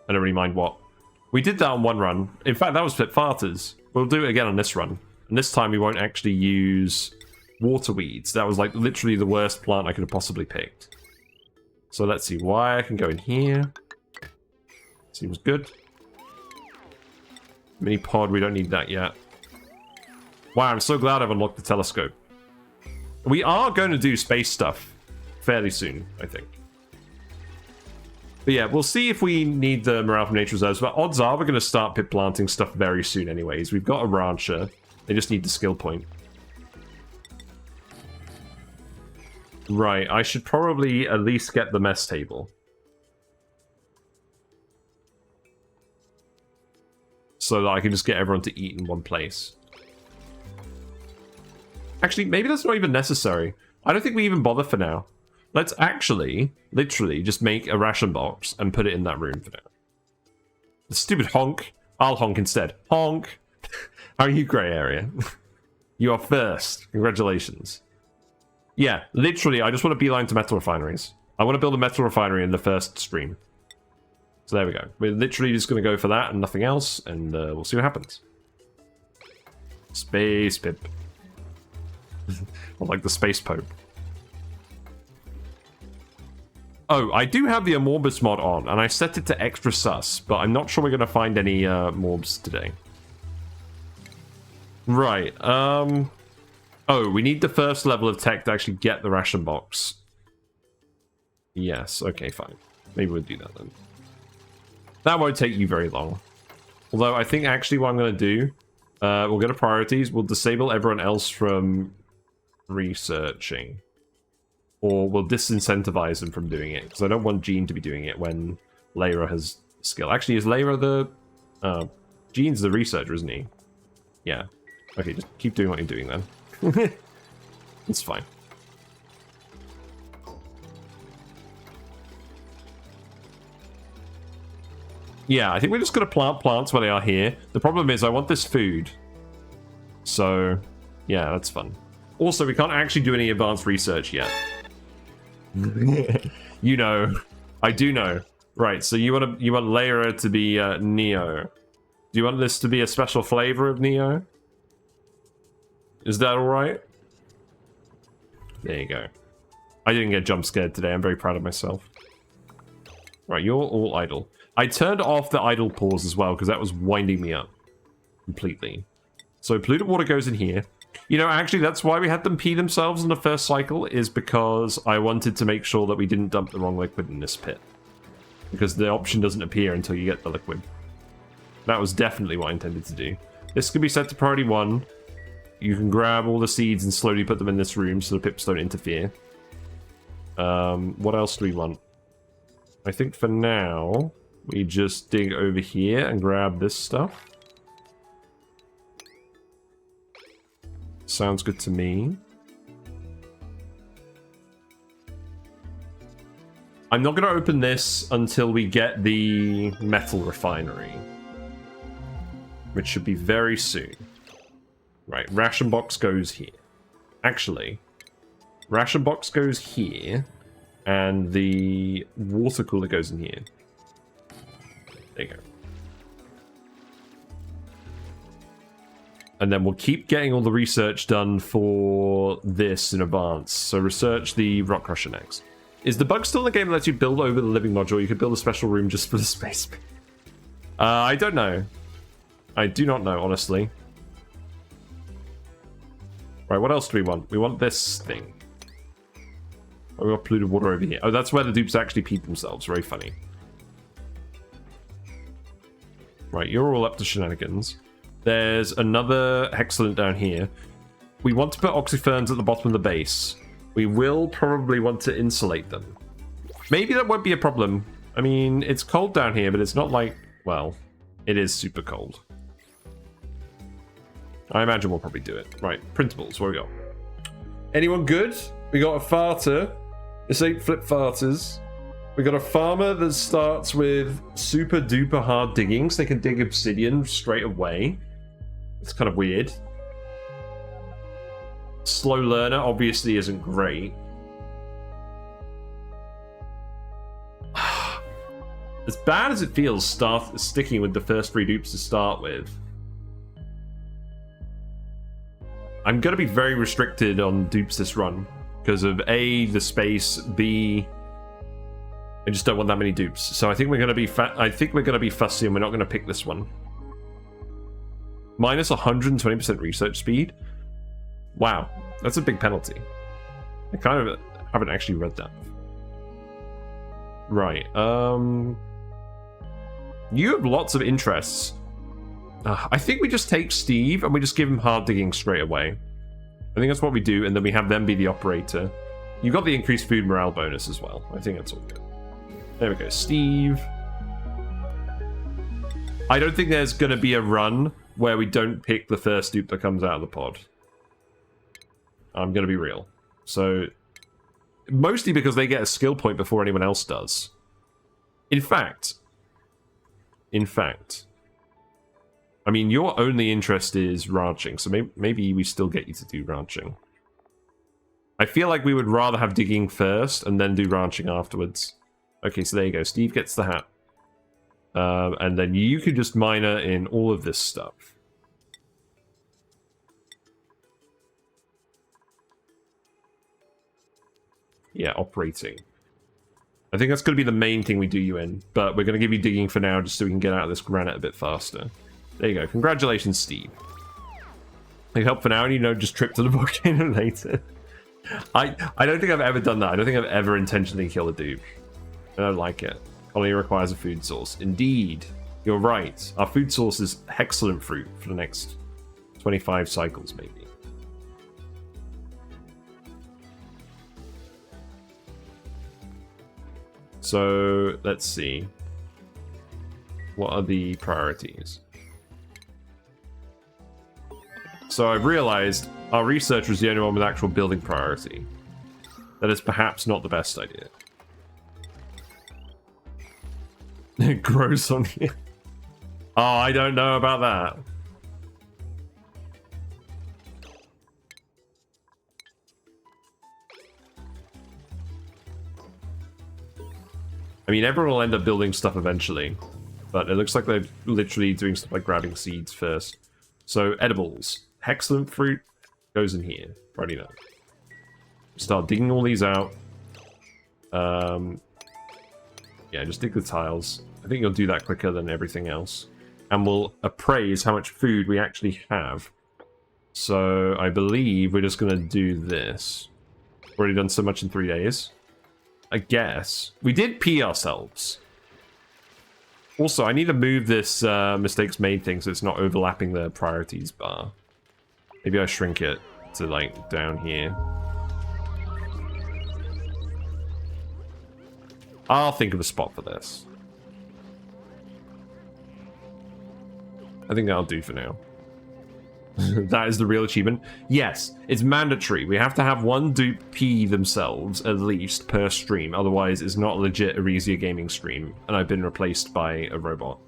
S1: I don't really mind what. We did that on one run. In fact, that was pip farters. We'll do it again on this run. And this time we won't actually use water weeds. That was like literally the worst plant I could have possibly picked. So let's see why I can go in here. Seems good. Mini pod, we don't need that yet. Wow, I'm so glad I've unlocked the telescope. We are going to do space stuff fairly soon, I think. But yeah, we'll see if we need the morale from nature reserves, but odds are we're going to start pit planting stuff very soon anyways. We've got a rancher. They just need the skill point. Right, I should probably at least get the mess table. So that I can just get everyone to eat in one place. Actually, maybe that's not even necessary. I don't think we even bother for now. Let's actually, literally, just make a ration box and put it in that room for now. The stupid honk. I'll honk instead. Honk! How are you, grey area? You are first. Congratulations. Yeah, literally, I just want to beeline to metal refineries. I want to build a metal refinery in the first stream. So there we go. We're literally just going to go for that and nothing else, and we'll see what happens. Space pip. I like the space pope. Oh, I do have the Amorbus mod on, and I set it to extra sus, but I'm not sure we're going to find any morbs today. Right, oh, we need the first level of tech to actually get the ration box. Yes, okay, fine. Maybe we'll do that then. That won't take you very long. Although, I think actually what I'm going to do, we'll go to priorities, we'll disable everyone else from researching. or we'll disincentivize them from doing it, because I don't want Gene to be doing it when Lyra has skill. Actually, is Lyra the... Gene's the researcher, isn't he? Yeah. Okay, just keep doing what you're doing then. It's fine. Yeah, I think we're just going to plant plants where they are here. The problem is I want this food. So, yeah, that's fun. Also, we can't actually do any advanced research yet. You know. I do know. Right, so you want Lyra to be Neo. Do you want this to be a special flavor of Neo? Is that alright? There you go. I didn't get jump scared today. I'm very proud of myself. Right, you're all idle. I turned off the idle pause as well, because that was winding me up completely. So polluted water goes in here. You know, actually, that's why we had them pee themselves in the first cycle, is because I wanted to make sure that we didn't dump the wrong liquid in this pit. Because the option doesn't appear until you get the liquid. That was definitely what I intended to do. This can be set to priority 1. You can grab all the seeds and slowly put them in this room so the pips don't interfere. What else do we want? I think for now, we just dig over here and grab this stuff. Sounds good to me. I'm not going to open this until we get the Metal Refinery, which should be very soon. Right, ration box goes here. Actually, ration box goes here, and the water cooler goes in here. There you go. And then we'll keep getting all the research done for this in advance. So research the rock crusher next. Is the bug still in the game that lets you build over the living module? You could build a special room just for the space. I don't know. I do not know, honestly. Right, what else do we want? We want this thing. Oh, we got polluted water over here. Oh, that's where the dupes actually peed themselves. Very funny. Right, you're all up to shenanigans. There's another hexalant down here. We want to put oxyferns at the bottom of the base. We will probably want to insulate them. Maybe that won't be a problem. I mean, it's cold down here, but it's not like... Well, it is super cold. I imagine we'll probably do it. Right, printables, where we go? Anyone good? We got a farter. This ain't flip farters. We got a farmer that starts with super duper hard digging, so they can dig obsidian straight away. It's kind of weird. Slow learner obviously isn't great. As bad as it feels sticking with the first 3 dupes to start with, I'm going to be very restricted on dupes this run because of A, the space, B, I just don't want that many dupes. So I think we're going to be fussy and we're not going to pick this one. Minus 120% research speed. Wow, that's a big penalty. I kind of haven't actually read that. Right, you have lots of interests. I think we just take Steve and we just give him hard digging straight away. I think that's what we do, and then we have them be the operator. You got the increased food morale bonus as well. I think that's all good. There we go, Steve. I don't think there's going to be a run where we don't pick the first dupe that comes out of the pod. I'm going to be real. So, mostly because they get a skill point before anyone else does. In fact, I mean, your only interest is ranching, so maybe we still get you to do ranching. I feel like we would rather have digging first and then do ranching afterwards. Okay, so there you go. Steve gets the hat. And then you could just miner in all of this stuff. Yeah, operating. I think that's going to be the main thing we do you in, but we're going to give you digging for now just so we can get out of this granite a bit faster. There you go. Congratulations, Steve. You help for now, and just trip to the volcano later. I don't think I've ever done that. I don't think I've ever intentionally killed a dupe. I don't like it. Colony requires a food source. Indeed. You're right. Our food source is hexalant fruit for the next 25 cycles, maybe. So let's see. What are the priorities? So I've realized our research was the only one with actual building priority. That is perhaps not the best idea. It grows on here. Oh, I don't know about that. I mean, everyone will end up building stuff eventually. But it looks like they're literally doing stuff like grabbing seeds first. So, edibles. Excellent fruit goes in here. Already know. Start digging all these out. Yeah, just dig the tiles. I think you'll do that quicker than everything else. And we'll appraise how much food we actually have. So, I believe we're just going to do this. We've already done so much in 3 days. I guess. We did pee ourselves. Also, I need to move this mistakes made thing so it's not overlapping the priorities bar. Maybe I shrink it to, like, down here. I'll think of a spot for this. I think that'll do for now. That is the real achievement. Yes, it's mandatory. We have to have one dupe pee themselves, at least, per stream. Otherwise, it's not legit Arisia Gaming stream, and I've been replaced by a robot.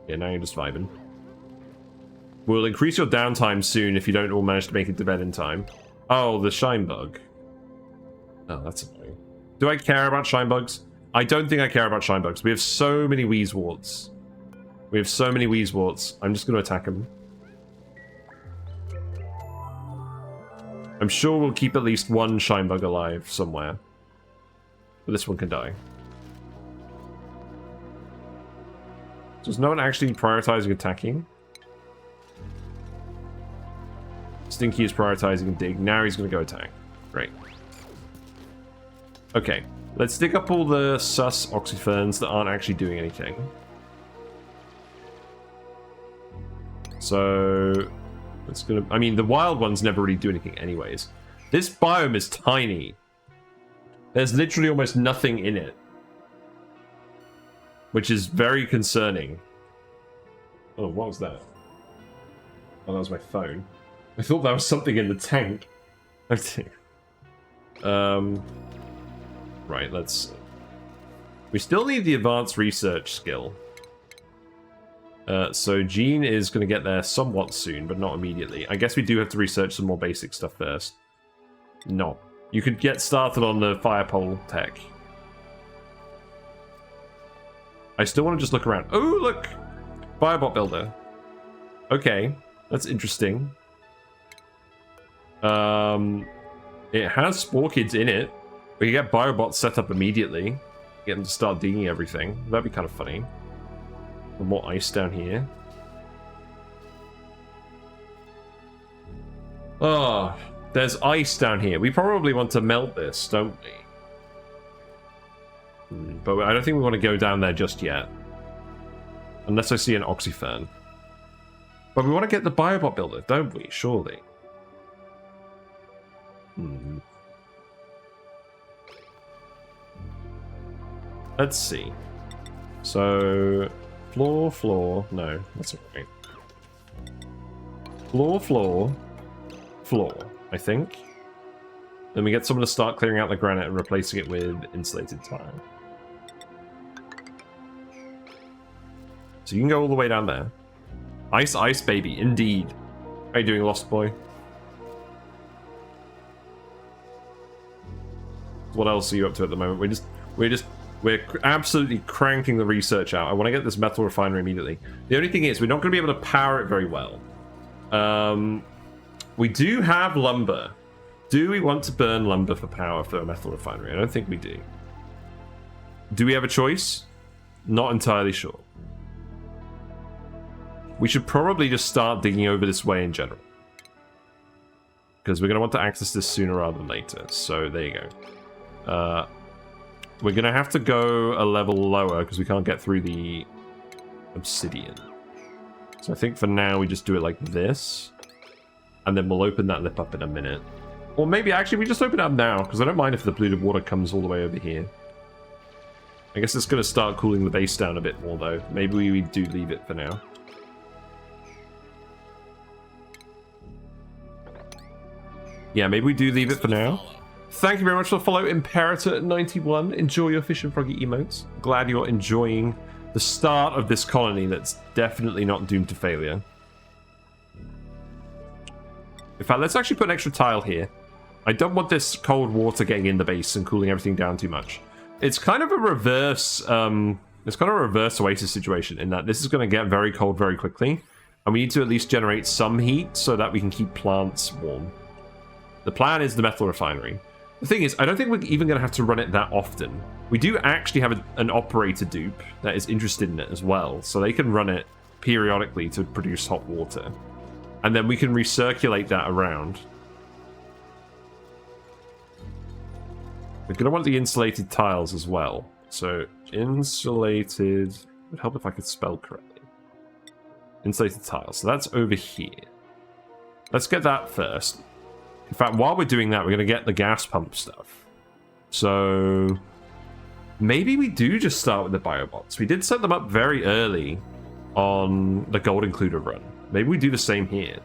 S1: Yeah, now you're just vibing. We'll increase your downtime soon if you don't all manage to make it to bed in time. Oh, the shine bug. Oh, that's annoying. Do I care about shine bugs? I don't think I care about shine bugs. We have so many Wheezeworts. We have so many Wheezeworts. I'm just going to attack them. I'm sure we'll keep at least one shine bug alive somewhere. But this one can die. So is no one actually prioritizing attacking? Stinky is prioritizing dig. Now he's going to go attack. Great. Okay. Let's dig up all the sus oxyferns that aren't actually doing anything. So, it's gonna... I mean, the wild ones never really do anything anyways. This biome is tiny. There's literally almost nothing in it. Which is very concerning. Oh, what was that? Oh, that was my phone. I thought that was something in the tank. Right, let's... We still need the advanced research skill. So Jean is going to get there somewhat soon, but not immediately. I guess we do have to research some more basic stuff first. No. You could get started on the fire pole tech. I still want to just look around. Oh, look! Firebot builder. Okay, that's interesting. It has spore kids in it. We can get biobots set up immediately. Get them to start digging everything. That'd be kind of funny. And more ice down here. Oh, there's ice down here. We probably want to melt this, don't we? But I don't think we want to go down there just yet. Unless I see an oxyfern. But we want to get the biobot builder, don't we? Surely. Let's see. So... Floor, no, that's alright. Floor, I think. Then we get someone to start clearing out the granite and replacing it with insulated tile. So you can go all the way down there. Ice, baby, indeed. How you doing, Lost Boy? What else are you up to at the moment? We're absolutely cranking the research out. I want to get this metal refinery immediately. The only thing is, we're not going to be able to power it very well. We do have lumber. Do we want to burn lumber for power for a metal refinery? I don't think we do. Do we have a choice? Not entirely sure. We should probably just start digging over this way in general. Because we're going to want to access this sooner rather than later. So, there you go. We're going to have to go a level lower because we can't get through the obsidian. So I think for now we just do it like this. And then we'll open that lip up in a minute. Or maybe, actually, we just open it up now, because I don't mind if the polluted water comes all the way over here. I guess it's going to start cooling the base down a bit more, though. Maybe we do leave it for now. Yeah, maybe we do leave it for now. Thank you very much for the follow, Imperator91. Enjoy your fish and froggy emotes. Glad you're enjoying the start of this colony that's definitely not doomed to failure. In fact, let's actually put an extra tile here. I don't want this cold water getting in the base and cooling everything down too much. It's kind of a reverse, Oasis situation in that this is going to get very cold very quickly, and we need to at least generate some heat so that we can keep plants warm. The plan is the Metal Refinery. The thing is, I don't think we're even going to have to run it that often. We do actually have an operator dupe that is interested in it as well, so they can run it periodically to produce hot water. And then we can recirculate that around. We're going to want the insulated tiles as well. So, insulated... It would help if I could spell correctly. Insulated tiles. So that's over here. Let's get that first. In fact, while we're doing that, we're going to get the gas pump stuff. So... maybe we do just start with the biobots. We did set them up very early on the Gold Includer run. Maybe we do the same here.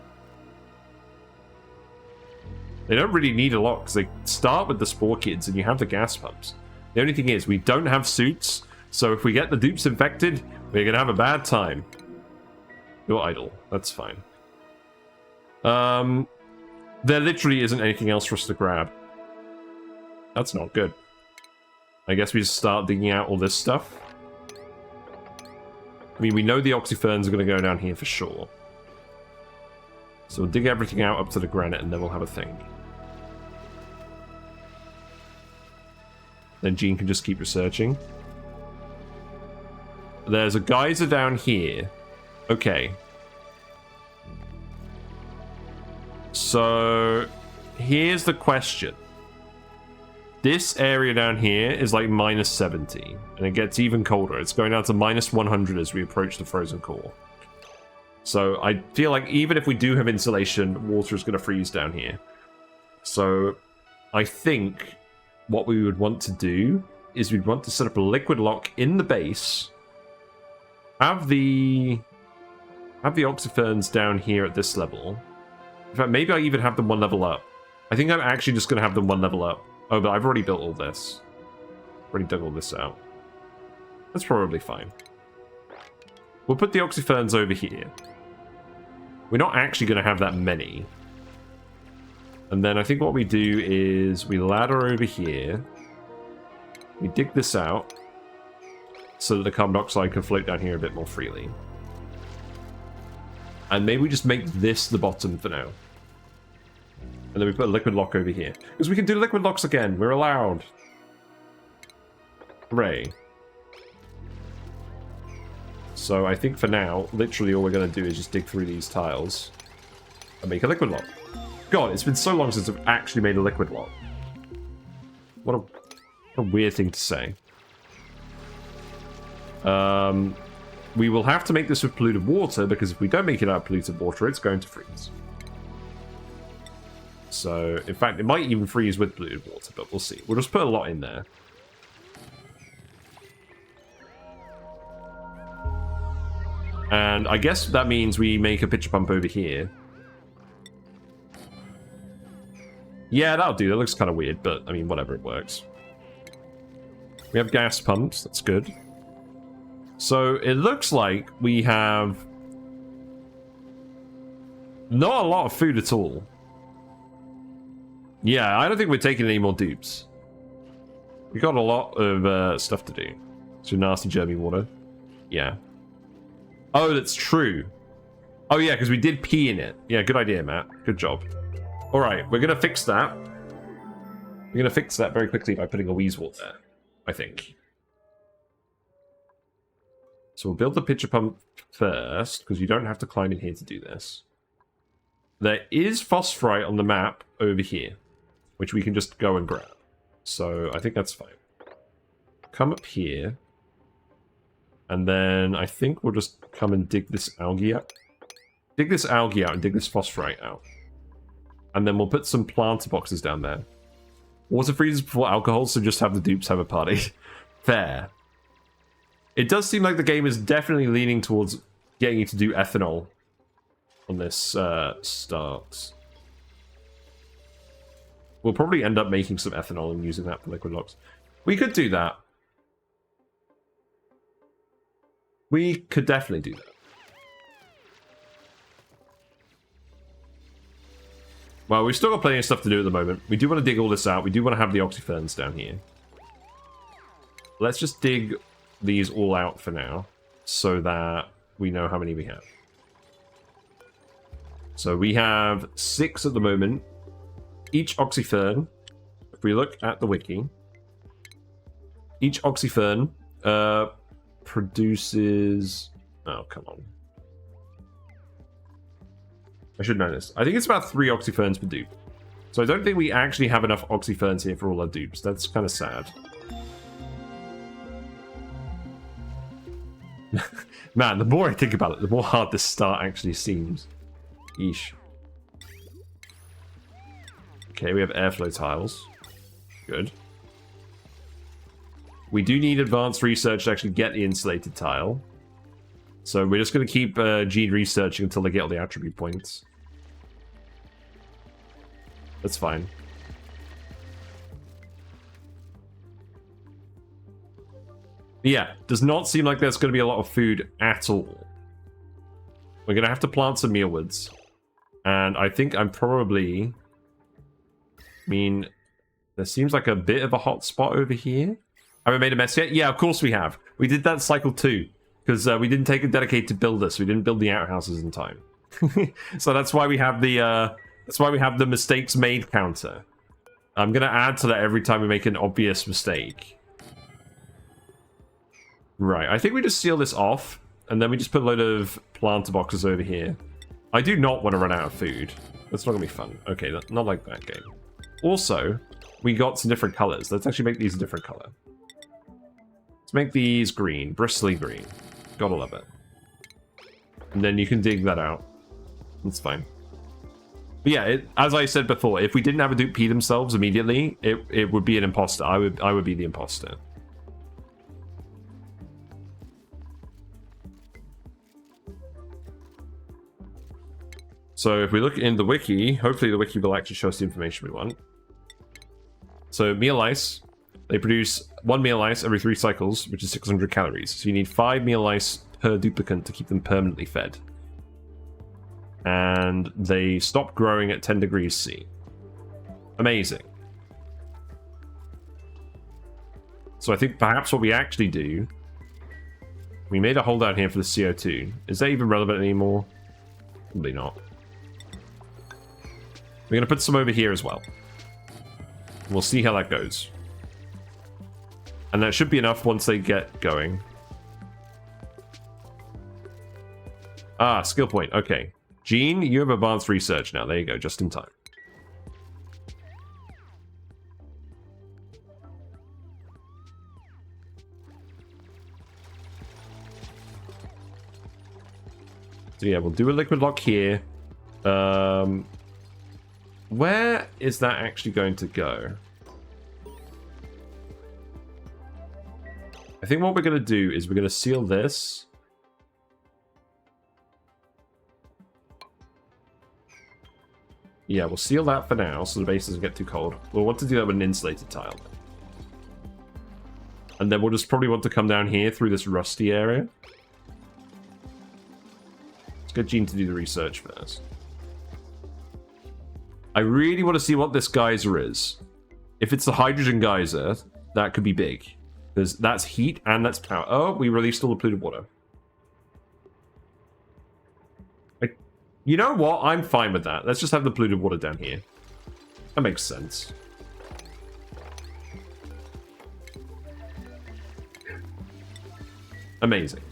S1: They don't really need a lot, because they start with the Spore Kids and you have the gas pumps. The only thing is, we don't have suits, so if we get the dupes infected, we're going to have a bad time. You're idle. That's fine. There literally isn't anything else for us to grab. That's not good. I guess we just start digging out all this stuff. I mean, we know the oxyferns are going to go down here for sure. So we'll dig everything out up to the granite and then we'll have a thing. Then Gene can just keep researching. There's a geyser down here. Okay. So, here's the question. This area down here is like minus 70, and it gets even colder. It's going down to minus 100 as we approach the frozen core. So, I feel like even if we do have insulation, water is going to freeze down here. So, I think what we would want to do is we'd want to set up a liquid lock in the base. Have the oxyferns down here at this level. In fact, maybe I even have them one level up. I think I'm actually just going to have them one level up. Oh, but I've already built all this. Already dug all this out. That's probably fine. We'll put the oxyferns over here. We're not actually going to have that many. And then I think what we do is we ladder over here. We dig this out so that the carbon dioxide can float down here a bit more freely. And maybe we just make this the bottom for now. And then we put a liquid lock over here. Because we can do liquid locks again. We're allowed. Hooray. So I think for now, literally all we're going to do is just dig through these tiles and make a liquid lock. God, it's been so long since I've actually made a liquid lock. What a weird thing to say. We will have to make this with polluted water, because if we don't make it out of polluted water, it's going to freeze. So, in fact, it might even freeze with polluted water, but we'll see. We'll just put a lot in there. And I guess that means we make a pitcher pump over here. Yeah, that'll do. That looks kind of weird, but, I mean, whatever, it works. We have gas pumps. That's good. So, it looks like we have not a lot of food at all. Yeah, I don't think we're taking any more dupes. We got a lot of stuff to do. So, nasty germy water. Yeah. Oh, that's true. Oh, yeah, because we did pee in it. Yeah, good idea, Matt. Good job. Alright, we're going to fix that. We're going to fix that very quickly by putting a Weasewort there, I think. So we'll build the pitcher pump first, because you don't have to climb in here to do this. There is phosphorite on the map over here, which we can just go and grab. So I think that's fine. Come up here. And then I think we'll just come and dig this algae out. Dig this algae out and dig this phosphorite out. And then we'll put some planter boxes down there. Water freezes before alcohol, so just have the dupes have a party. Fair. It does seem like the game is definitely leaning towards getting you to do ethanol on this start. We'll probably end up making some ethanol and using that for liquid locks. We could do that. We could definitely do that. Well, we've still got plenty of stuff to do at the moment. We do want to dig all this out. We do want to have the oxyferns down here. Let's just dig these all out for now, so that we know how many we have. So we have 6 at the moment. Each oxyfern, if we look at the wiki, each oxyfern produces... Oh, come on. I should know this. I think it's about 3 oxyferns per dupe. So I don't think we actually have enough oxyferns here for all our dupes. That's kind of sad. Man, the more I think about it, the more hard this start actually seems. Yeesh. Okay, we have airflow tiles. Good. We do need advanced research to actually get the insulated tile. So we're just going to keep Gene researching until they get all the attribute points. That's fine. Yeah, does not seem like there's going to be a lot of food at all. We're going to have to plant some mealwoods. And I think I'm probably... I mean, there seems like a bit of a hot spot over here. Have I made a mess yet? Yeah, of course we have. We did that cycle 2. Because we didn't take a dedicated builder, so we didn't build the outhouses in time. So that's why we have the mistakes made counter. I'm gonna add to that every time we make an obvious mistake. Right, I think we just seal this off, and then we just put a load of planter boxes over here. I do not want to run out of food. That's not gonna be fun. Okay, not like that game. Also, we got some different colors. Let's actually make these a different color. Let's make these green, bristly green. Gotta love it. And then you can dig that out. That's fine. But yeah, as I said before, if we didn't have a dupe pee themselves immediately, it would be an imposter. I would be the imposter. So if we look in the wiki, hopefully the wiki will actually show us the information we want. So meal ice, they produce 1 meal ice every 3 cycles, which is 600 calories. So you need 5 meal ice per duplicant to keep them permanently fed. And they stop growing at 10 degrees C. Amazing. So I think perhaps what we actually do... We made a hole down here for the CO2. Is that even relevant anymore? Probably not. We're going to put some over here as well. We'll see how that goes. And that should be enough once they get going. Ah, skill point. Okay. Gene, you have advanced research now. There you go, just in time. So yeah, we'll do a liquid lock here. Where is that actually going to go? I think what we're going to do is we're going to seal this. Yeah, we'll seal that for now so the base doesn't get too cold. We'll want to do that with an insulated tile. And then we'll just probably want to come down here through this rusty area. Let's get Gene to do the research first. I really want to see what this geyser is. If it's the hydrogen geyser, that could be big. Because that's heat and that's power. Oh, we released all the polluted water. You know what? I'm fine with that. Let's just have the polluted water down here. That makes sense. Amazing.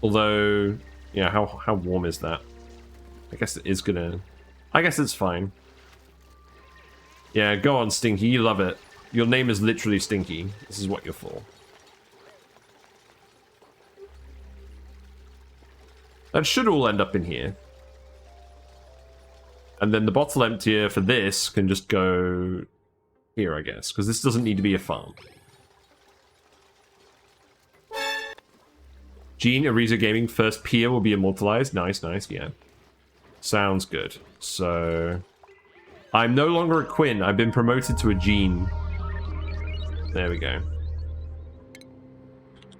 S1: Although, yeah, how warm is that? I guess it is gonna... I guess it's fine. Yeah, go on, Stinky. You love it. Your name is literally Stinky. This is what you're for. That should all end up in here. And then the bottle emptier for this can just go here, I guess, because this doesn't need to be a farm. Gene, Ariza Gaming, first peer will be immortalized. Nice, nice, yeah. Sounds good. So, I'm no longer a Quinn. I've been promoted to a Gene. There we go.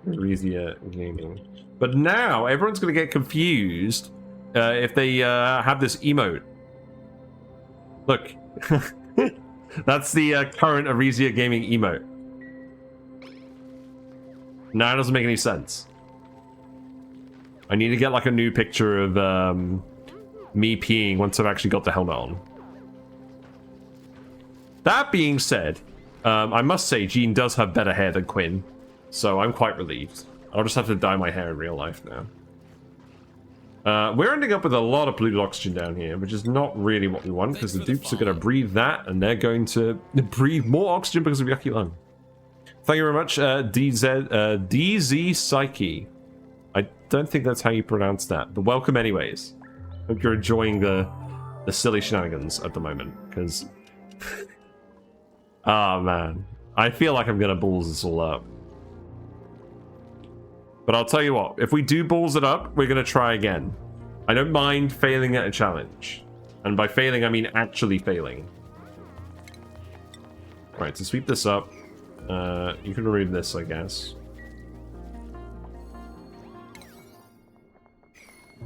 S1: Ariza Gaming. But now, everyone's going to get confused if they have this emote. Look. That's the current Ariza Gaming emote. Now it doesn't make any sense. I need to get like a new picture of me peeing once I've actually got the helmet on. That being said, I must say Gene does have better hair than Quinn, so I'm quite relieved. I'll just have to dye my hair in real life now. We're ending up with a lot of polluted oxygen down here, which is not really what we want, because the dupes are going to breathe that, and they're going to breathe more oxygen because of Yucky Lung. Thank you very much, DZ Psyche. I don't think that's how you pronounce that, but welcome anyways. Hope you're enjoying the silly shenanigans at the moment, because... oh man, I feel like I'm going to balls this all up. But I'll tell you what, if we do balls it up, we're going to try again. I don't mind failing at a challenge. And by failing, I mean actually failing. Right, to sweep this up, you can remove this, I guess.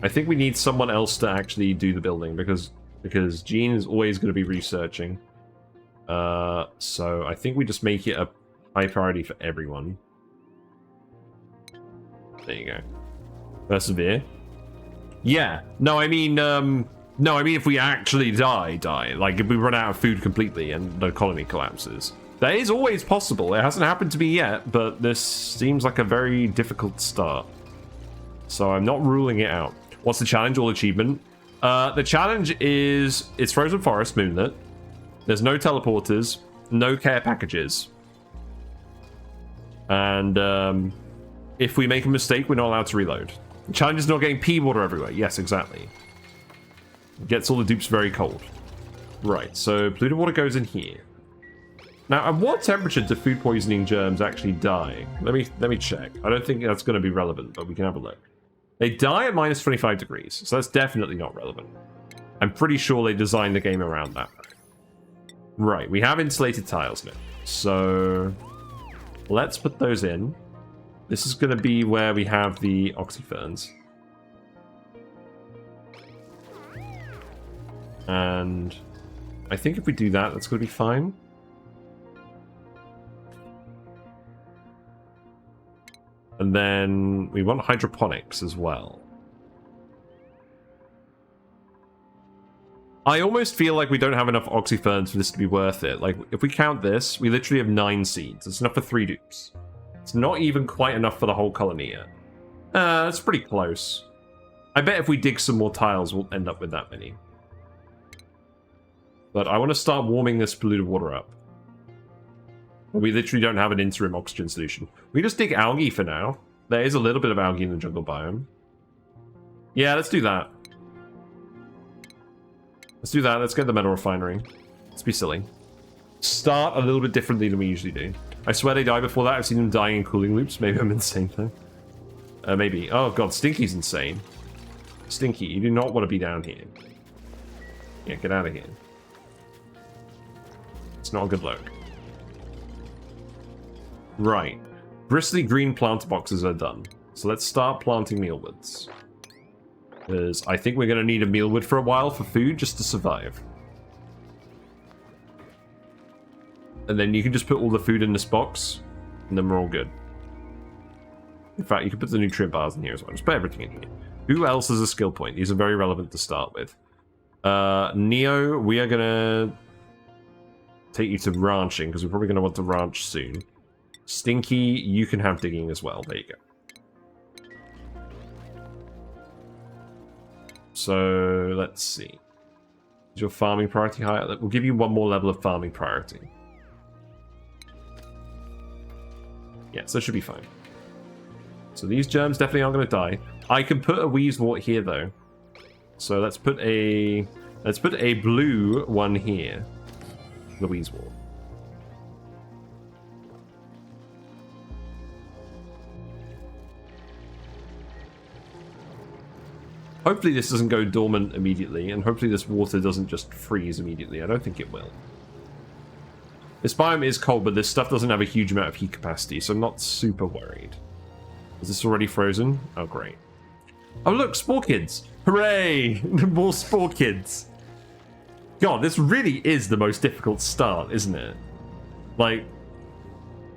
S1: I think we need someone else to actually do the building, because Gene is always going to be researching. So I think we just make it a high priority for everyone. There you go. Persevere. Yeah. No, I mean, if we actually die. Like, if we run out of food completely and the colony collapses. That is always possible. It hasn't happened to me yet, but this seems like a very difficult start. So I'm not ruling it out. What's the challenge or achievement? The challenge is, it's Frozen Forest, Moonlet. There's no teleporters, no care packages. And, if we make a mistake, we're not allowed to reload. The challenge is not getting pea water everywhere. Yes, exactly. It gets all the dupes very cold. Right, so polluted water goes in here. Now, at what temperature do food poisoning germs actually die? Let me check. I don't think that's going to be relevant, but we can have a look. They die at minus 25 degrees, so that's definitely not relevant. I'm pretty sure they designed the game around that. Right, we have insulated tiles now. So, let's put those in. This is going to be where we have the oxyferns. And I think if we do that, that's going to be fine. And then we want hydroponics as well. I almost feel like we don't have enough oxyferns for this to be worth it. Like, if we count this, we literally have 9 seeds. It's enough for 3 dupes. It's not even quite enough for the whole colony yet. That's pretty close. I bet if we dig some more tiles, we'll end up with that many. But I want to start warming this polluted water up. We literally don't have an interim oxygen solution. We just dig algae for now. There is a little bit of algae in the jungle biome. Yeah, let's do that. Let's do that. Let's get the Metal Refinery. Let's be silly. Start a little bit differently than we usually do. I swear they die before that. I've seen them dying in cooling loops. Maybe I'm insane, though. Maybe. Oh, God. Stinky's insane. Stinky, you do not want to be down here. Yeah, get out of here. It's not a good look. Right. Bristly green plant boxes are done. So let's start planting mealwoods. Because I think we're going to need a mealwood for a while for food just to survive. And then you can just put all the food in this box, and then we're all good. In fact, you can put the nutrient bars in here as well. Just put everything in here. Who else has a skill point? These are very relevant to start with. Neo, we are going to take you to ranching, because we're probably going to want to ranch soon. Stinky, you can have digging as well. There you go. So, let's see. Is your farming priority higher? We'll give you one more level of farming priority. Yeah, so it should be fine. So these germs definitely aren't going to die. I can put a Wheezewort here, though. So let's put a Let's put a blue one here. Louise Wall. Hopefully this doesn't go dormant immediately, and hopefully this water doesn't just freeze immediately. I don't think it will. This biome is cold, but this stuff doesn't have a huge amount of heat capacity, so I'm not super worried. Is this already frozen? Oh, great. Oh, look, Spore Kids! Hooray! More Spore Kids! God, this really is the most difficult start, isn't it? Like,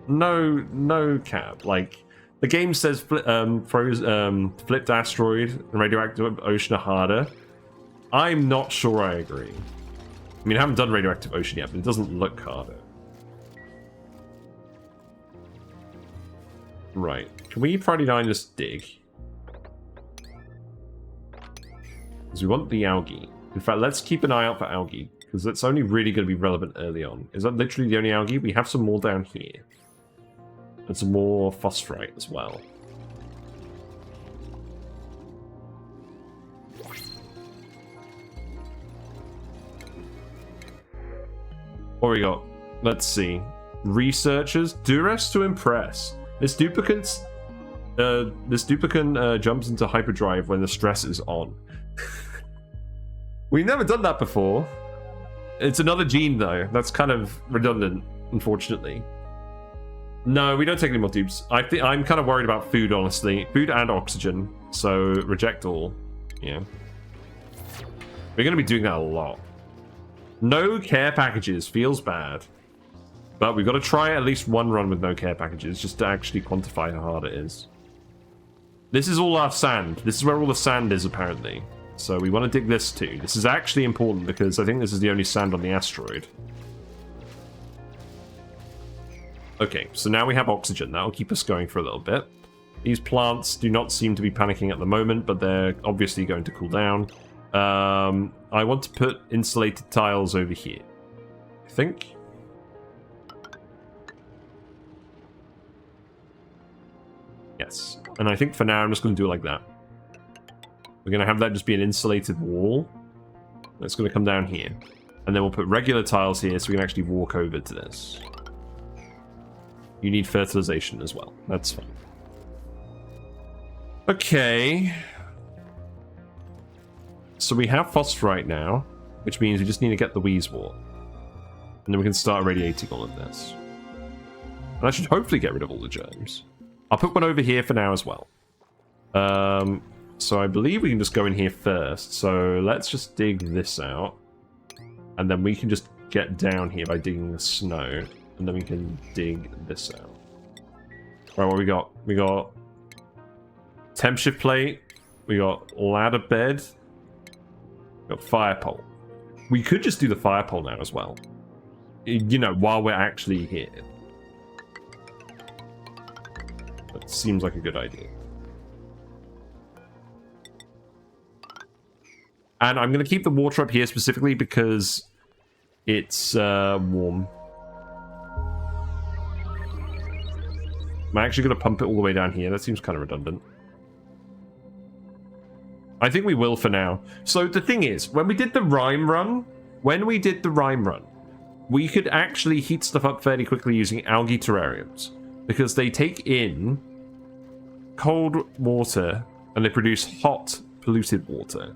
S1: no cap. Like, the game says flipped asteroid and radioactive ocean are harder. I'm not sure I agree. I mean, I haven't done radioactive ocean yet, but it doesn't look harder. Right. Can we Friday night just dig? Because we want the algae. In fact, let's keep an eye out for algae, because it's only really going to be relevant early on. Is that literally the only algae? We have some more down here. And some more phosphorite as well. What we got? Let's see. Researchers. Duress to impress. This duplicant jumps into hyperdrive when the stress is on. We've never done that before. It's another gene though. That's kind of redundant, unfortunately. No, we don't take any more dupes. I'm kind of worried about food, honestly. Food and oxygen. So reject all. Yeah. We're going to be doing that a lot. No care packages. Feels bad. But we've got to try at least one run with no care packages just to actually quantify how hard it is. This is all our sand. This is where all the sand is, apparently. So we want to dig this too. This is actually important because I think this is the only sand on the asteroid. Okay, so now we have oxygen. That'll keep us going for a little bit. These plants do not seem to be panicking at the moment, but they're obviously going to cool down. I want to put insulated tiles over here, I think. Yes, and I think for now I'm just going to do it like that. We're going to have that just be an insulated wall. That's going to come down here. And then we'll put regular tiles here so we can actually walk over to this. You need fertilization as well. That's fine. Okay. So we have phosphorite now, which means we just need to get the Wheezewort. And then we can start irradiating all of this. And I should hopefully get rid of all the germs. I'll put one over here for now as well. So I believe we can just go in here first. So let's just dig this out. And then we can just get down here by digging the snow. And then we can dig this out. Right, what we got? We got temp shift plate. We got ladder bed. We got fire pole. We could just do the fire pole now as well. You know, while we're actually here. That seems like a good idea. And I'm going to keep the water up here specifically because it's warm. I'm actually going to pump it all the way down here. That seems kind of redundant. I think we will for now. So the thing is, when we did the rhyme run, we could actually heat stuff up fairly quickly using algae terrariums. Because they take in cold water and they produce hot, polluted water.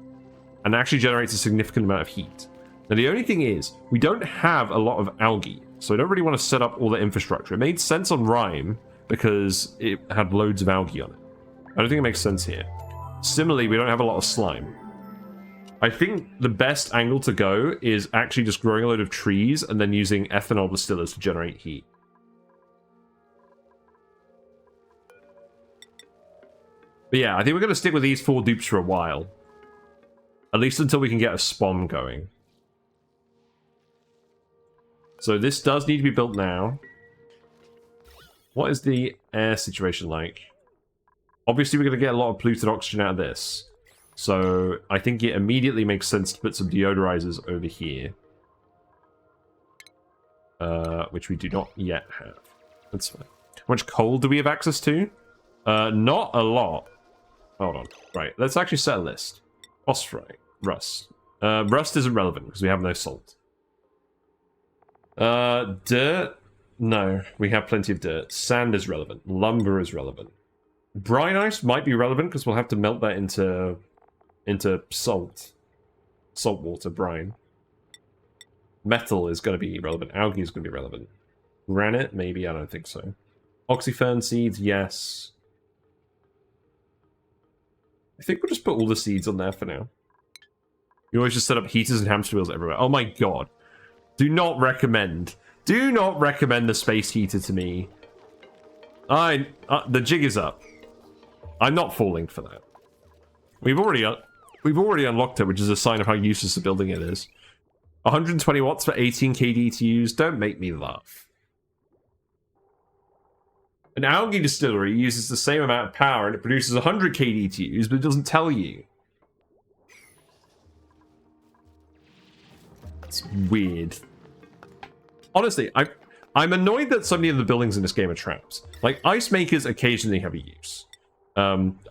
S1: And actually generates a significant amount of heat. Now the only thing is, we don't have a lot of algae. So I don't really want to set up all the infrastructure. It made sense on Rhyme because it had loads of algae on it. I don't think it makes sense here. Similarly, we don't have a lot of slime. I think the best angle to go is actually just growing a load of trees and then using ethanol distillers to generate heat. But yeah, I think we're going to stick with these 4 dupes for a while. At least until we can get a spawn going. So this does need to be built now. What is the air situation like? Obviously, we're going to get a lot of polluted oxygen out of this. So I think it immediately makes sense to put some deodorizers over here. Which we do not yet have. That's fine. How much coal do we have access to? Not a lot. Hold on. Right, let's actually set a list. Phosphorite, rust, Rust isn't relevant because we have no salt. Dirt? No, we have plenty of dirt. Sand is relevant. Lumber is relevant. Brine ice might be relevant because we'll have to melt that into salt. Salt water, brine. Metal is going to be relevant. Algae is going to be relevant. Granite? Maybe. I don't think so. Oxyfern seeds? Yes. I think we'll just put all the seeds on there for now. You always just set up heaters and hamster wheels everywhere. Oh my god. Do not recommend. Do not recommend the space heater to me. The jig is up. I'm not falling for that. We've already unlocked it, which is a sign of how useless the building it is. 120 watts for 18 KD to use. Don't make me laugh. An algae distillery uses the same amount of power and it produces 100 KD to use, but it doesn't tell you. It's weird. Honestly, I'm annoyed that so many of the buildings in this game are traps. Like, ice makers occasionally have a use.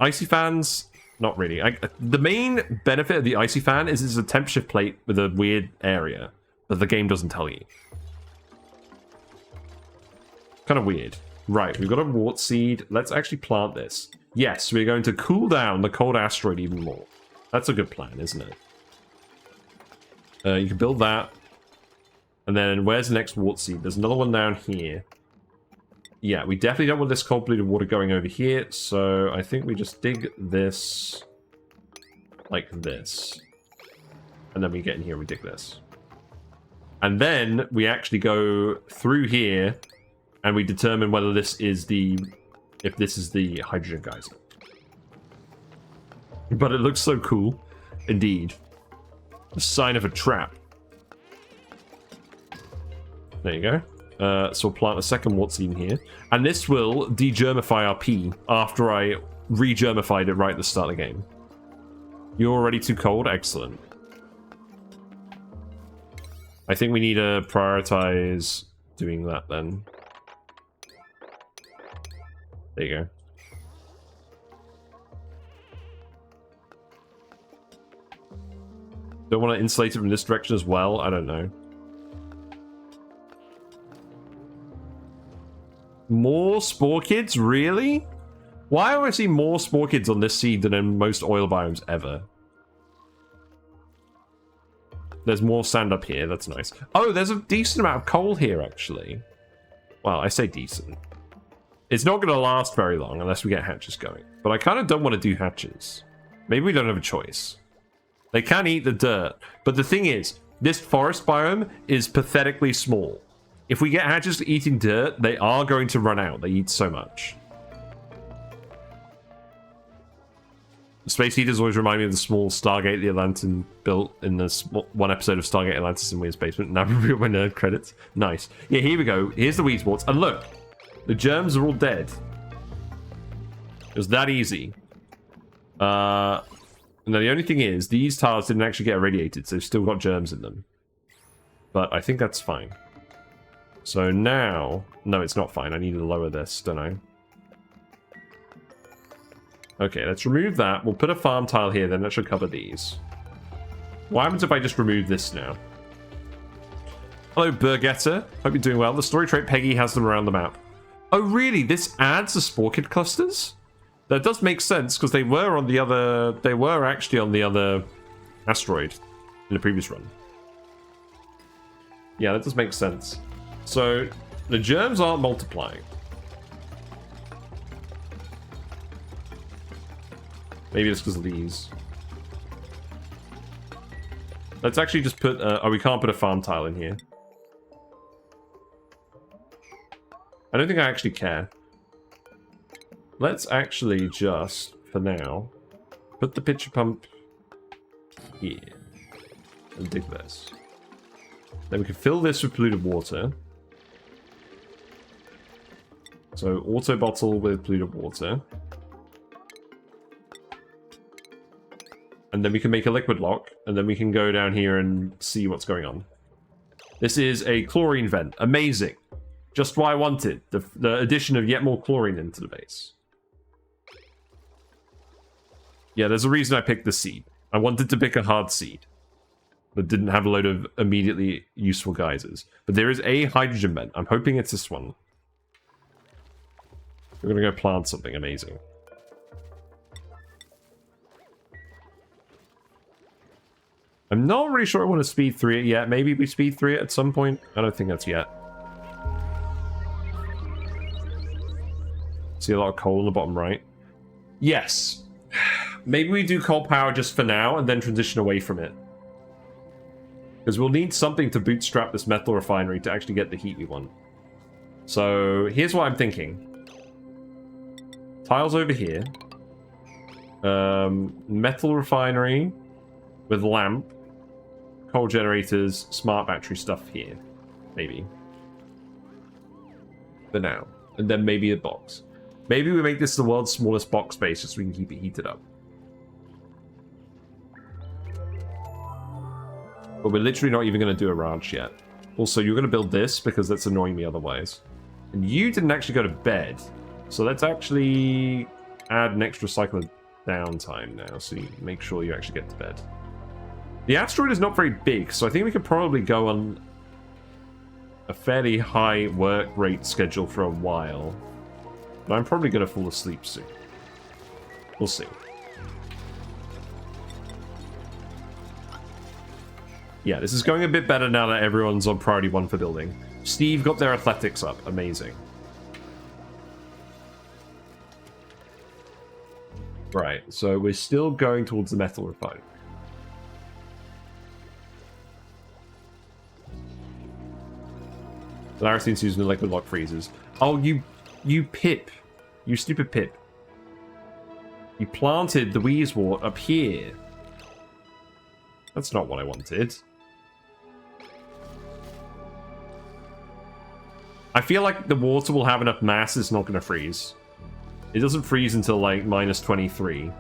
S1: Icy fans, not really. The main benefit of the icy fan is it's a temp shift plate with a weird area that the game doesn't tell you. Kind of weird. Right, we've got a wart seed. Let's actually plant this. Yes, we're going to cool down the cold asteroid even more. That's a good plan, isn't it? You can build that. And then where's the next wart seed? There's another one down here. Yeah, we definitely don't want this cold polluted water going over here. So I think we just dig this like this. And then we get in here and we dig this. And then we actually go through here and we determine whether this is if this is the hydrogen geyser. But it looks so cool. Indeed. A sign of a trap. There you go. So we'll plant a second wart seed in here. And this will degermify our pea after I re-germified it right at the start of the game. You're already too cold? Excellent. I think we need to prioritize doing that then. There you go. Don't want to insulate it from this direction as well? I don't know. More spore kids? Really? Why do I see more spore kids on this seed than in most oil biomes ever? There's more sand up here. That's nice. Oh, there's a decent amount of coal here, actually. Well, I say decent. It's not going to last very long unless we get hatches going. But I kind of don't want to do hatches. Maybe we don't have a choice. They can eat the dirt. But the thing is, this forest biome is pathetically small. If we get hatches eating dirt, they are going to run out. They eat so much. The space heaters always remind me of the small Stargate the Atlantean built in this one episode of Stargate Atlantis in Weir's Basement. Now we my nerd credits. Nice. Yeah, here we go. Here's the weed sports. And look, the germs are all dead. It was that easy. Now the only thing is, these tiles didn't actually get irradiated, so they've still got germs in them. But I think that's fine. So now... No, it's not fine. I need to lower this, don't I? Okay, let's remove that. We'll put a farm tile here, then that should cover these. What happens if I just remove this now? Hello, Burgetter. Hope you're doing well. The story trait Peggy has them around the map. Oh, really? This adds the spore kid clusters? That does make sense, because they were on the other... They were actually on the other asteroid in the previous run. Yeah, that does make sense. So, the germs aren't multiplying. Maybe it's because of these. Let's actually just put... oh, we can't put a farm tile in here. I don't think I actually care. Let's actually just, for now, put the pitcher pump here. And dig this. Then we can fill this with polluted water. So, auto bottle with polluted water. And then we can make a liquid lock, and then we can go down here and see what's going on. This is a chlorine vent. Amazing. Just what I wanted. The addition of yet more chlorine into the base. Yeah, there's a reason I picked the seed. I wanted to pick a hard seed. that didn't have a load of immediately useful geysers. But there is a hydrogen vent. I'm hoping it's this one. We're going to go plant something amazing. I'm not really sure I want to speed 3 it yet. Maybe we speed 3 it at some point. I don't think that's yet. See a lot of coal in the bottom right. Yes. Maybe we do coal power just for now and then transition away from it. Because we'll need something to bootstrap this metal refinery to actually get the heat we want. So here's what I'm thinking. Tiles over here. Metal refinery with lamp. Coal generators, smart battery stuff here. Maybe. For now. And then maybe a box. Maybe we make this the world's smallest box space just so we can keep it heated up. But we're literally not even going to do a ranch yet. Also, you're going to build this because that's annoying me otherwise. And you didn't actually go to bed. So let's actually add an extra cycle of downtime now so you make sure you actually get to bed. The asteroid is not very big, so I think we could probably go on a fairly high work rate schedule for a while. But I'm probably going to fall asleep soon. We'll see. Yeah, this is going a bit better now that everyone's on priority 1 for building. Steve got their athletics up. Amazing. Right, so we're still going towards the metal refinery. Laristine using the liquid lock freezers. Oh, you Pip. You stupid Pip. You planted the Wheezewort up here. That's not what I wanted. I feel like the water will have enough mass, it's not going to freeze. It doesn't freeze until like -23.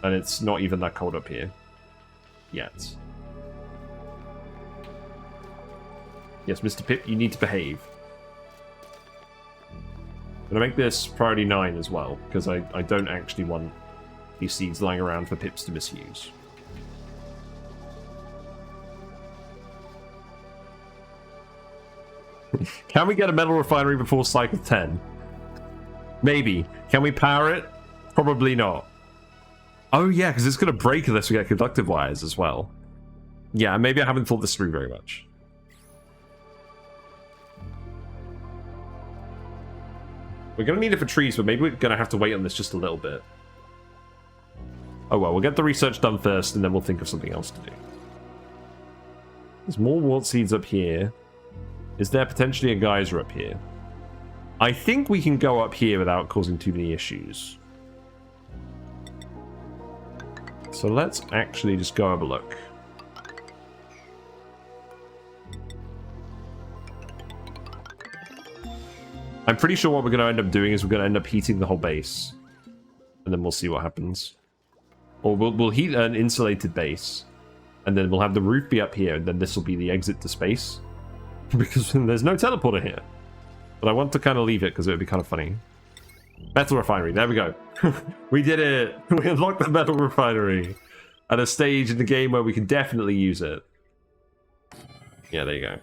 S1: And it's not even that cold up here. Yet. Yes, Mr. Pip, you need to behave. I'm going to make this priority 9 as well, because I don't actually want these seeds lying around for Pips to misuse. Can we get a metal refinery before cycle 10? Maybe. Can we power it? Probably not. Oh yeah, because it's going to break unless we get conductive wires as well. Yeah, maybe I haven't thought this through very much. We're going to need it for trees, but maybe we're going to have to wait on this just a little bit. Oh well, we'll get the research done first, and then we'll think of something else to do. There's more wart seeds up here. Is there potentially a geyser up here? I think we can go up here without causing too many issues. So let's actually just go have a look. I'm pretty sure what we're going to end up doing is we're going to end up heating the whole base. And then we'll see what happens. Or we'll heat an insulated base. And then we'll have the roof be up here. And then this will be the exit to space. Because there's no teleporter here. But I want to kind of leave it because it would be kind of funny. Metal refinery. There we go. We did it. We unlocked the metal refinery. At a stage in the game where we can definitely use it. Yeah, there you go.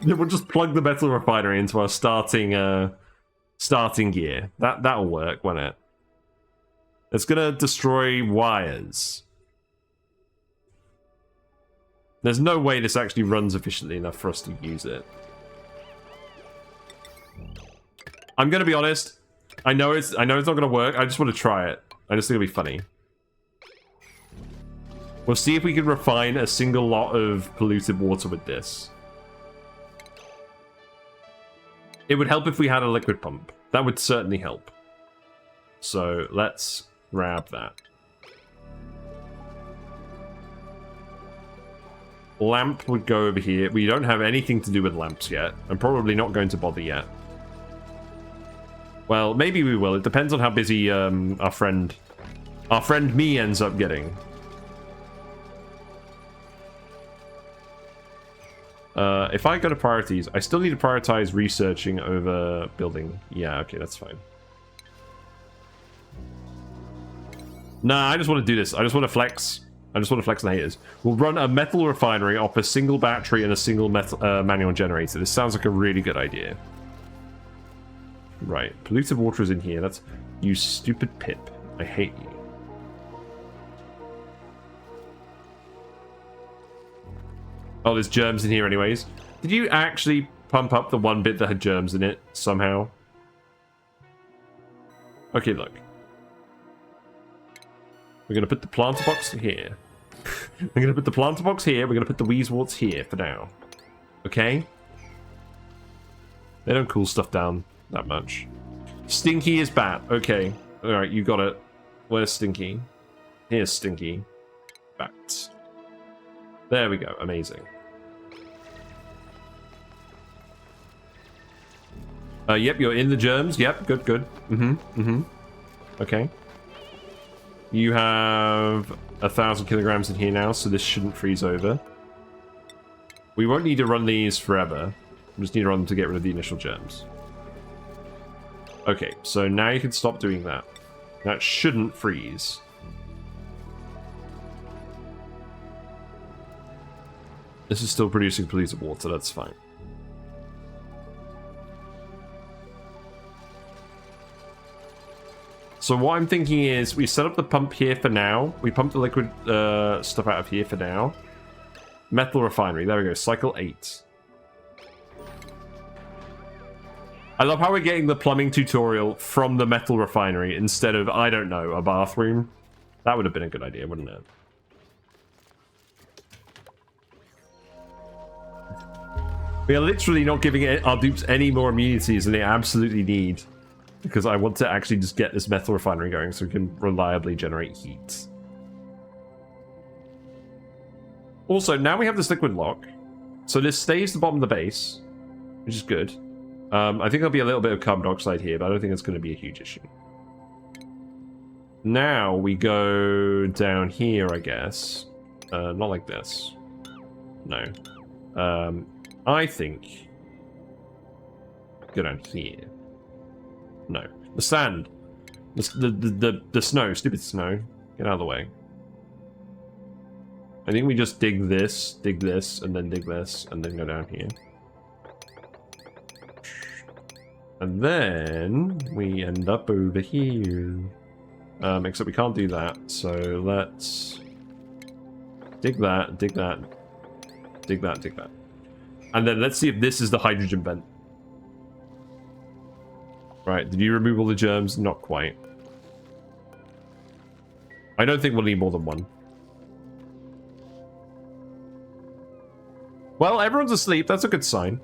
S1: We'll just plug the metal refinery into our starting gear. That'll work, won't it? It's gonna destroy wires. There's no way this actually runs efficiently enough for us to use it. I'm gonna be honest. I know it's not gonna work. I just want to try it. I just think it'll be funny. We'll see if we can refine a single lot of polluted water with this. It would help if we had a liquid pump. That would certainly help. So let's grab that. Lamp would go over here. We don't have anything to do with lamps yet. I'm probably not going to bother yet. Well, maybe we will. It depends on how busy our friend me ends up getting. If I go to priorities, I still need to prioritize researching over building. Yeah, okay, that's fine. Nah, I just want to do this. I just want to flex. I just want to flex the haters. We'll run a metal refinery off a single battery and a single metal manual generator. This sounds like a really good idea. Right, polluted water is in here. That's you stupid pip. I hate you. Oh, there's germs in here anyways. Did you actually pump up the one bit that had germs in it somehow? Okay, look. We're going to put the planter box here. We're going to put the planter box here. We're going to put the Weezeworts here for now. Okay? They don't cool stuff down that much. Stinky is bat. Okay. Alright, you got it. Where's Stinky? Here's Stinky. Bats. There we go. Amazing. Yep, you're in the germs. Yep, good, good. Okay. You have 1,000 kilograms in here now, so this shouldn't freeze over. We won't need to run these forever. We just need to run them to get rid of the initial germs. Okay, so now you can stop doing that. That shouldn't freeze. This is still producing polluted water, that's fine. So what I'm thinking is we set up the pump here for now. We pump the liquid stuff out of here for now. Metal Refinery. There we go. Cycle 8. I love how we're getting the plumbing tutorial from the Metal Refinery instead of, I don't know, a bathroom. That would have been a good idea, wouldn't it? We are literally not giving our dupes any more immunities than they absolutely need. Because I want to actually just get this Metal Refinery going so we can reliably generate heat. Also, now we have this liquid lock. So this stays the bottom of the base, which is good. I think there'll be a little bit of carbon dioxide here, but I don't think it's going to be a huge issue. Now we go down here, I guess. Not like this. No. I think... go down here. No. The sand. The snow. Stupid snow. Get out of the way. I think we just dig this, and then dig this, and then go down here. And then we end up over here. Except we can't do that, so let's dig that, dig that, dig that, dig that. And then let's see if this is the hydrogen vent. Right, did you remove all the germs? Not quite. I don't think we'll need more than one. Well, everyone's asleep. That's a good sign.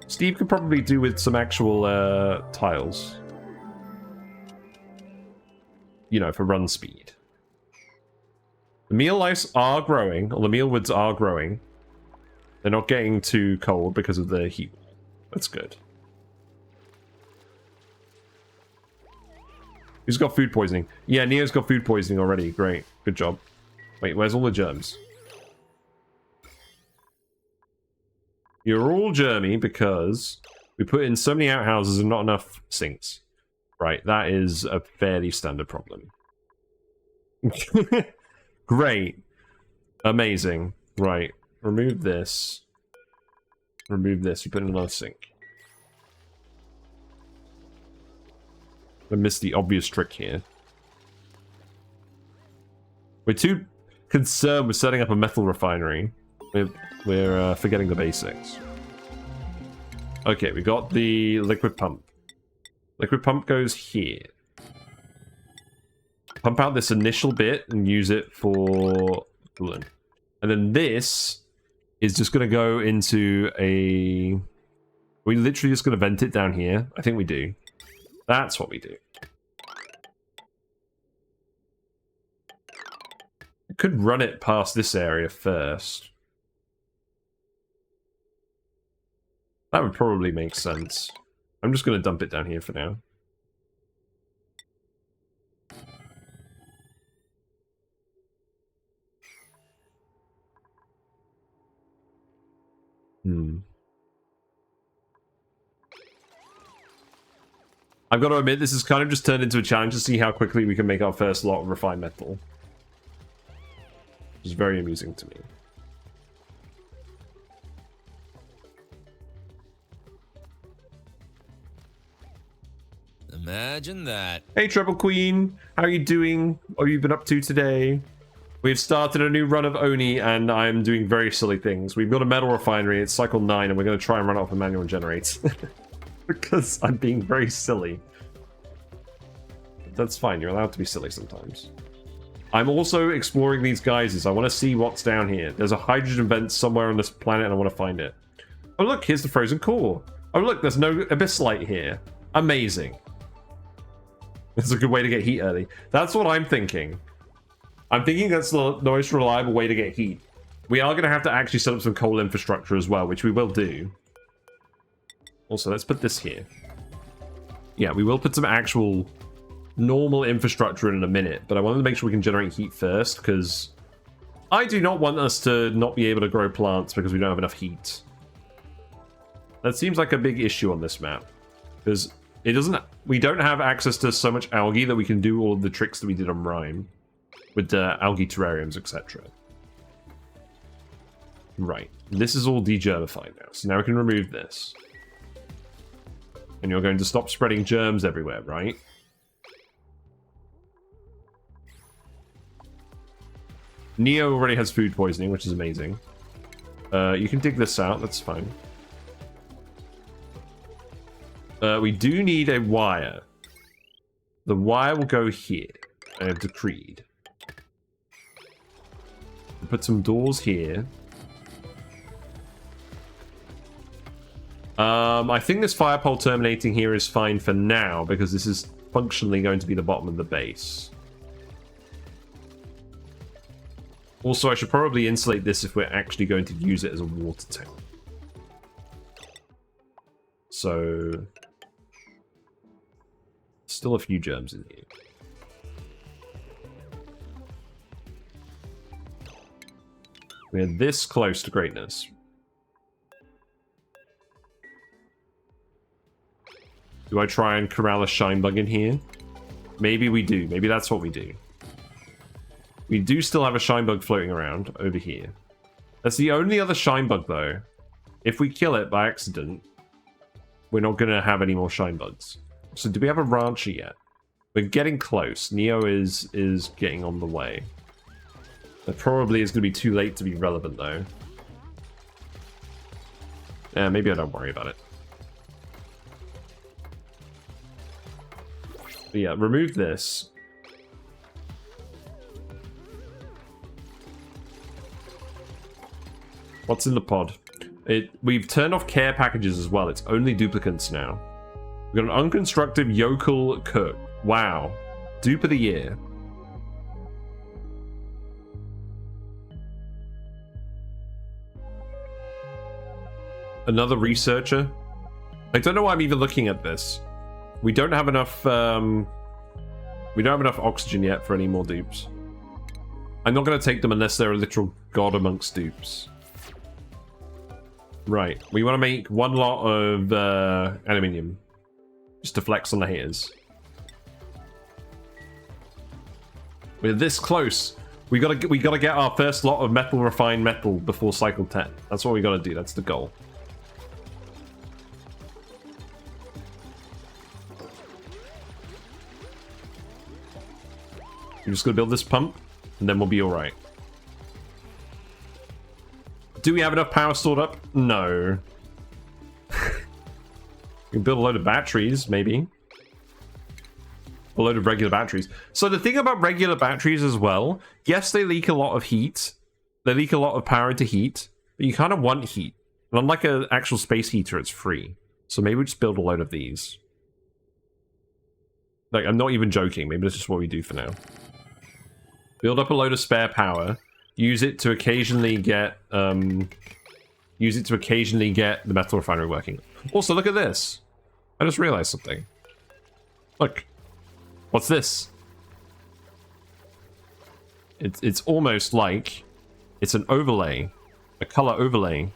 S1: Steve could probably do with some actual tiles. You know, for run speed. The meal lice are growing, or the mealwoods are growing. They're not getting too cold because of the heat. That's good. Who's got food poisoning? Yeah, Neo's got food poisoning already. Great. Good job. Wait, where's all the germs? You're all germy because we put in so many outhouses and not enough sinks. Right, that is a fairly standard problem. Great. Amazing. Right, remove this. Remove this. You put in another sink. I missed the obvious trick here. We're too concerned with setting up a metal refinery. We're forgetting the basics. Okay, we got the liquid pump. Liquid pump goes here. Pump out this initial bit and use it for cooling. And then this is just going to go into a... Are we literally just going to vent it down here? I think we do. That's what we do. I could run it past this area first. That would probably make sense. I'm just going to dump it down here for now. I've got to admit, this has kind of just turned into a challenge to see how quickly we can make our first lot of refined metal. which is very amusing to me.
S2: Imagine that.
S1: Hey, Treble Queen, how are you doing? What have you been up to today? We've started a new run of ONI, and I'm doing very silly things. We've got a Metal Refinery, it's cycle 9, and we're going to try and run it off a manual generate. Because I'm being very silly. That's fine, you're allowed to be silly sometimes. I'm also exploring these geysers. I want to see what's down here. There's a hydrogen vent somewhere on this planet, and I want to find it. Oh look, here's the frozen core. Oh look, there's no abyss light here. Amazing. It's a good way to get heat early. That's what I'm thinking. I'm thinking that's the most reliable way to get heat. We are going to have to actually set up some coal infrastructure as well, which we will do. Also, let's put this here. Yeah, we will put some actual normal infrastructure in a minute, but I wanted to make sure we can generate heat first, because I do not want us to not be able to grow plants because we don't have enough heat. That seems like a big issue on this map, because we don't have access to so much algae that we can do all of the tricks that we did on Rime with the algae terrariums, etc. Right, this is all degermified now, so now we can remove this. And you're going to stop spreading germs everywhere, right? Neo already has food poisoning, which is amazing. You can dig this out, that's fine. We do need a wire. The wire will go here. I have decreed. We'll put some doors here. I think this fire pole terminating here is fine for now, because this is functionally going to be the bottom of the base. Also, I should probably insulate this if we're actually going to use it as a water tank. So, still a few germs in here. We're this close to greatness. Do I try and corral a shine bug in here? Maybe we do. Maybe that's what we do. We do still have a shine bug floating around over here. That's the only other shine bug, though. If we kill it by accident, we're not going to have any more shine bugs. So do we have a rancher yet? We're getting close. Neo is getting on the way. That probably is going to be too late to be relevant, though. Yeah, maybe I don't worry about it. But yeah, remove this. What's in the pod? We've turned off care packages as well. It's only duplicants now. We've got an unconstructive yokel cook. Wow. Dupe of the year. Another researcher? I don't know why I'm even looking at this. We don't have enough oxygen yet for any more dupes. I'm not going to take them unless they're a literal god amongst dupes. Right, we want to make one lot of aluminium, just to flex on the haters. We're this close. We gotta get our first lot of metal refined metal before cycle 10. That's what we gotta do. That's the goal. We're just gonna build this pump, and then we'll be all right. Do we have enough power stored up? No. We can build a load of batteries, maybe. A load of regular batteries. So the thing about regular batteries as well, yes, they leak a lot of heat. They leak a lot of power into heat, but you kind of want heat. And unlike an actual space heater, it's free. So maybe we just build a load of these. Like, I'm not even joking. Maybe that's just what we do for now. Build up a load of spare power. Use it to occasionally get the metal refinery working. Also, look at this. I just realized something. Look. What's this? It's almost like it's an overlay, a color overlay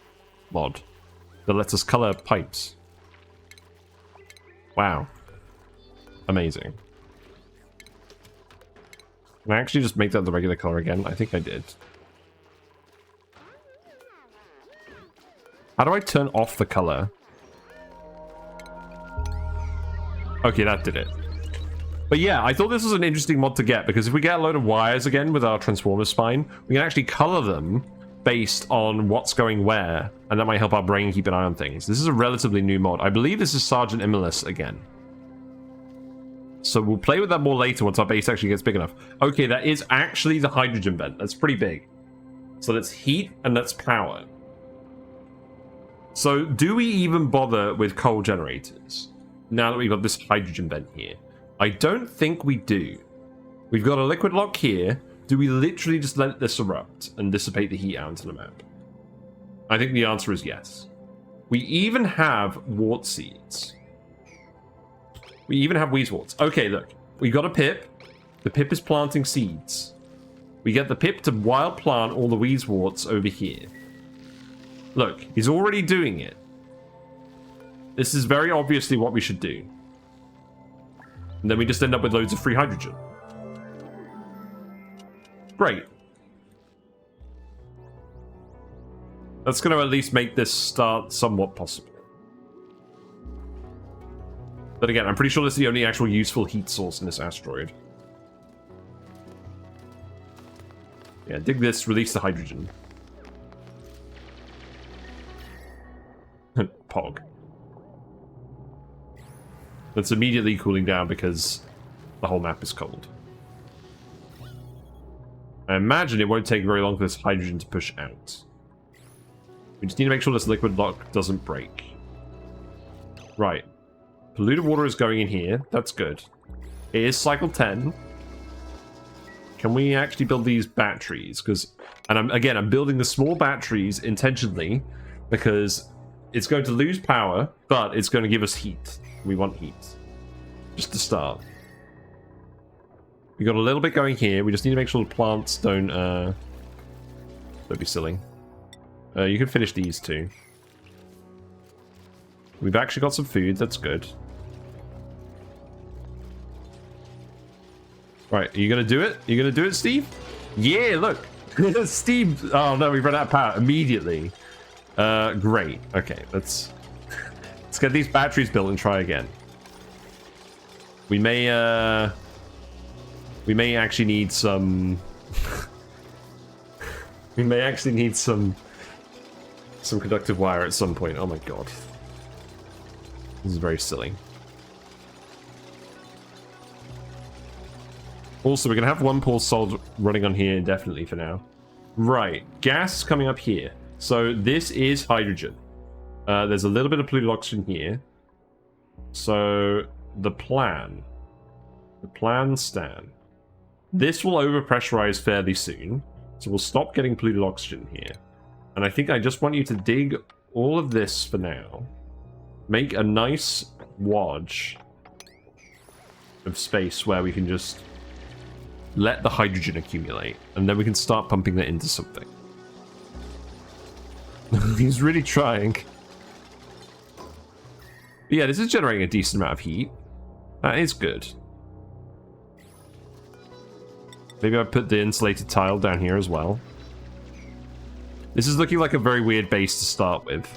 S1: mod that lets us color pipes. Wow. Amazing. Can I actually just make that the regular color again? I think I did. How do I turn off the color? Okay, that did it. But yeah, I thought this was an interesting mod to get, because if we get a load of wires again with our transformer spine, we can actually color them based on what's going where, and that might help our brain keep an eye on things. This is a relatively new mod. I believe this is Sergeant Immolus again. So we'll play with that more later once our base actually gets big enough. Okay, that is actually the hydrogen vent. That's pretty big. So that's heat and that's power. So do we even bother with coal generators now that we've got this hydrogen vent here? I don't think we do. We've got a liquid lock here. Do we literally just let this erupt and dissipate the heat out into the map? I think the answer is yes. We even have wart seeds. We even have wheezeworts. Okay, look. We got a pip. The pip is planting seeds. We get the pip to wild plant all the wheezeworts over here. Look, he's already doing it. This is very obviously what we should do. And then we just end up with loads of free hydrogen. Great. That's going to at least make this start somewhat possible. But again, I'm pretty sure this is the only actual useful heat source in this asteroid. Yeah, dig this, release the hydrogen. Pog. That's immediately cooling down because the whole map is cold. I imagine it won't take very long for this hydrogen to push out. We just need to make sure this liquid lock doesn't break. Right. Polluted water is going in here. That's good. It is cycle 10. Can we actually build these batteries? And I'm building the small batteries intentionally because it's going to lose power, but it's going to give us heat. We want heat. Just to start. We got a little bit going here. We just need to make sure the plants don't be silly. You can finish these too. We've actually got some food. That's good. Right, are you going to do it? Are you going to do it, Steve? Yeah, look. Steve. Oh, no, we ran out of power immediately. Great. Okay, let's get these batteries built and try again. We may actually need some... we may actually need some conductive wire at some point. Oh my god. This is very silly. Also, we're going to have one pole solid running on here indefinitely for now. Right. Gas is coming up here. So this is hydrogen. There's a little bit of polluted oxygen here. So the plan Stan. This will overpressurize fairly soon. So we'll stop getting polluted oxygen here. And I think I just want you to dig all of this for now. Make a nice wodge of space where we can just let the hydrogen accumulate. And then we can start pumping that into something. He's really trying. But yeah, this is generating a decent amount of heat. That is good. Maybe I put the insulated tile down here as well. This is looking like a very weird base to start with.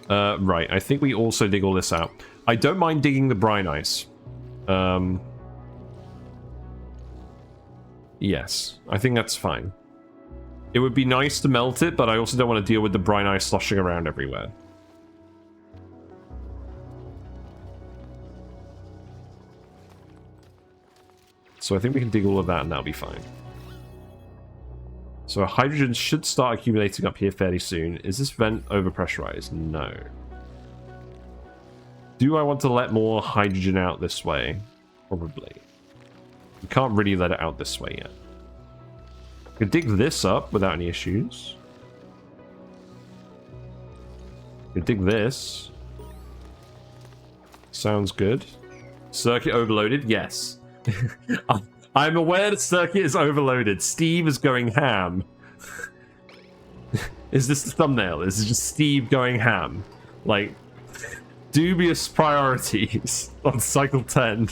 S1: Right, I think we also dig all this out. I don't mind digging the brine ice. Yes, I think that's fine. It would be nice to melt it, but I also don't want to deal with the brine ice sloshing around everywhere. So I think we can dig all of that and that'll be fine. So hydrogen should start accumulating up here fairly soon. Is this vent overpressurized? No. Do I want to let more hydrogen out this way? Probably. We can't really let it out this way yet. I could dig this up without any issues. I could dig this. Sounds good. Circuit overloaded? Yes. I'm aware the circuit is overloaded. Steve is going ham. Is this the thumbnail? Is it just Steve going ham? Like, dubious priorities on cycle 10.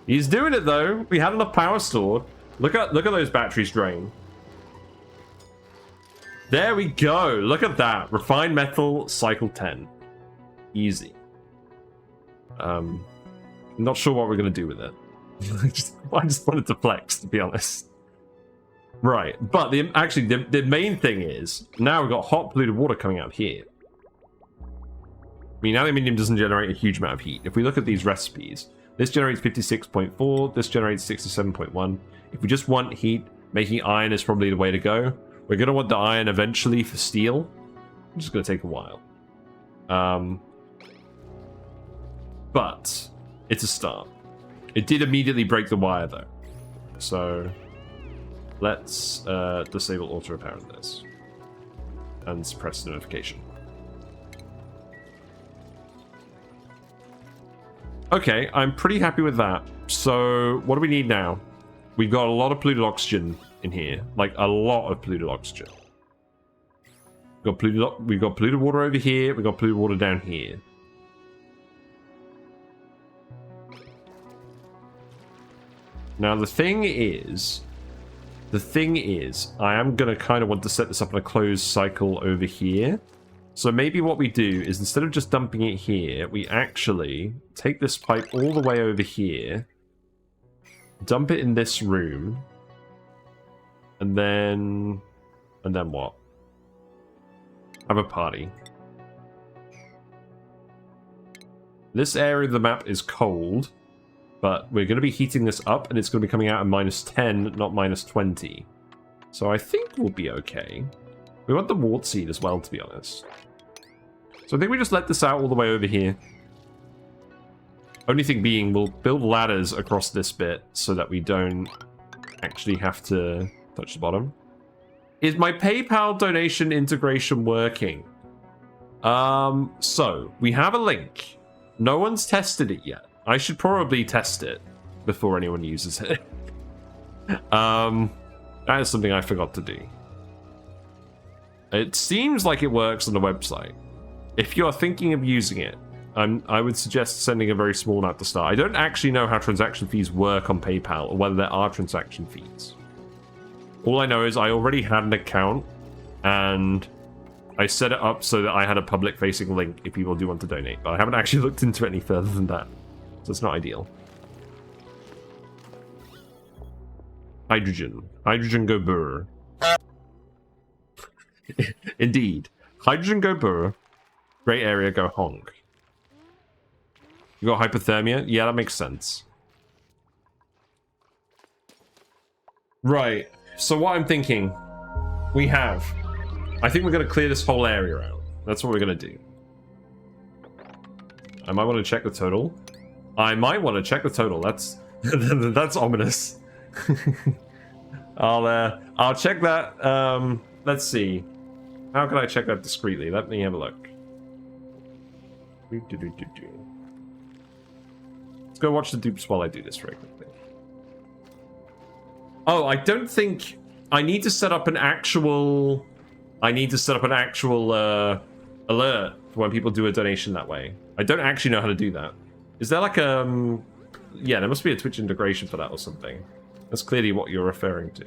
S1: He's doing it though. We had enough power stored. Look at those batteries drain. There we go. Look at that. Refined metal, cycle 10. Easy. Not sure what we're going to do with it. I just wanted to flex, to be honest. Right, but the main thing is, now we've got hot polluted water coming out here. I mean, aluminium doesn't generate a huge amount of heat. If we look at these recipes, this generates 56.4, this generates 67.1. If we just want heat, making iron is probably the way to go. We're going to want the iron eventually for steel. It's just going to take a while. But it's a start. It did immediately break the wire, though. So let's disable auto repair on this. And suppress the notification. Okay, I'm pretty happy with that. So what do we need now? We've got a lot of polluted oxygen in here. Like, a lot of polluted oxygen. We've got polluted water over here. We've got polluted water down here. Now, the thing is, I am going to kind of want to set this up in a closed cycle over here. So maybe what we do is, instead of just dumping it here, we actually take this pipe all the way over here, dump it in this room, and then what? Have a party. This area of the map is cold, but we're going to be heating this up, and it's going to be coming out at -10, not -20. So I think we'll be okay. We want the wart seed as well, to be honest. So I think we just let this out all the way over here. Only thing being, we'll build ladders across this bit so that we don't actually have to touch the bottom. Is my PayPal donation integration working? So we have a link. No one's tested it yet. I should probably test it before anyone uses it. That is something I forgot to do. It seems like it works on the website. If you're thinking of using it, I would suggest sending a very small amount to start. I don't actually know how transaction fees work on PayPal, or whether there are transaction fees. All I know is I already had an account, and I set it up so that I had a public-facing link if people do want to donate, but I haven't actually looked into it any further than that, so it's not ideal. Hydrogen. Hydrogen go Brrr. Indeed. Hydrogen go Brrr. Grey area go honk. You got hypothermia? Yeah, that makes sense. Right. So what I'm thinking, I think we're going to clear this whole area out. That's what we're going to do. I might want to check the total. That's that's ominous. I'll check that. Let's see. How can I check that discreetly? Let me have a look. Let's go watch the dupes while I do this very quickly. Oh, I don't think I need to set up an actual. Alert for when people do a donation that way. I don't actually know how to do that. Is there like yeah, there must be a Twitch integration for that or something. That's clearly what you're referring to.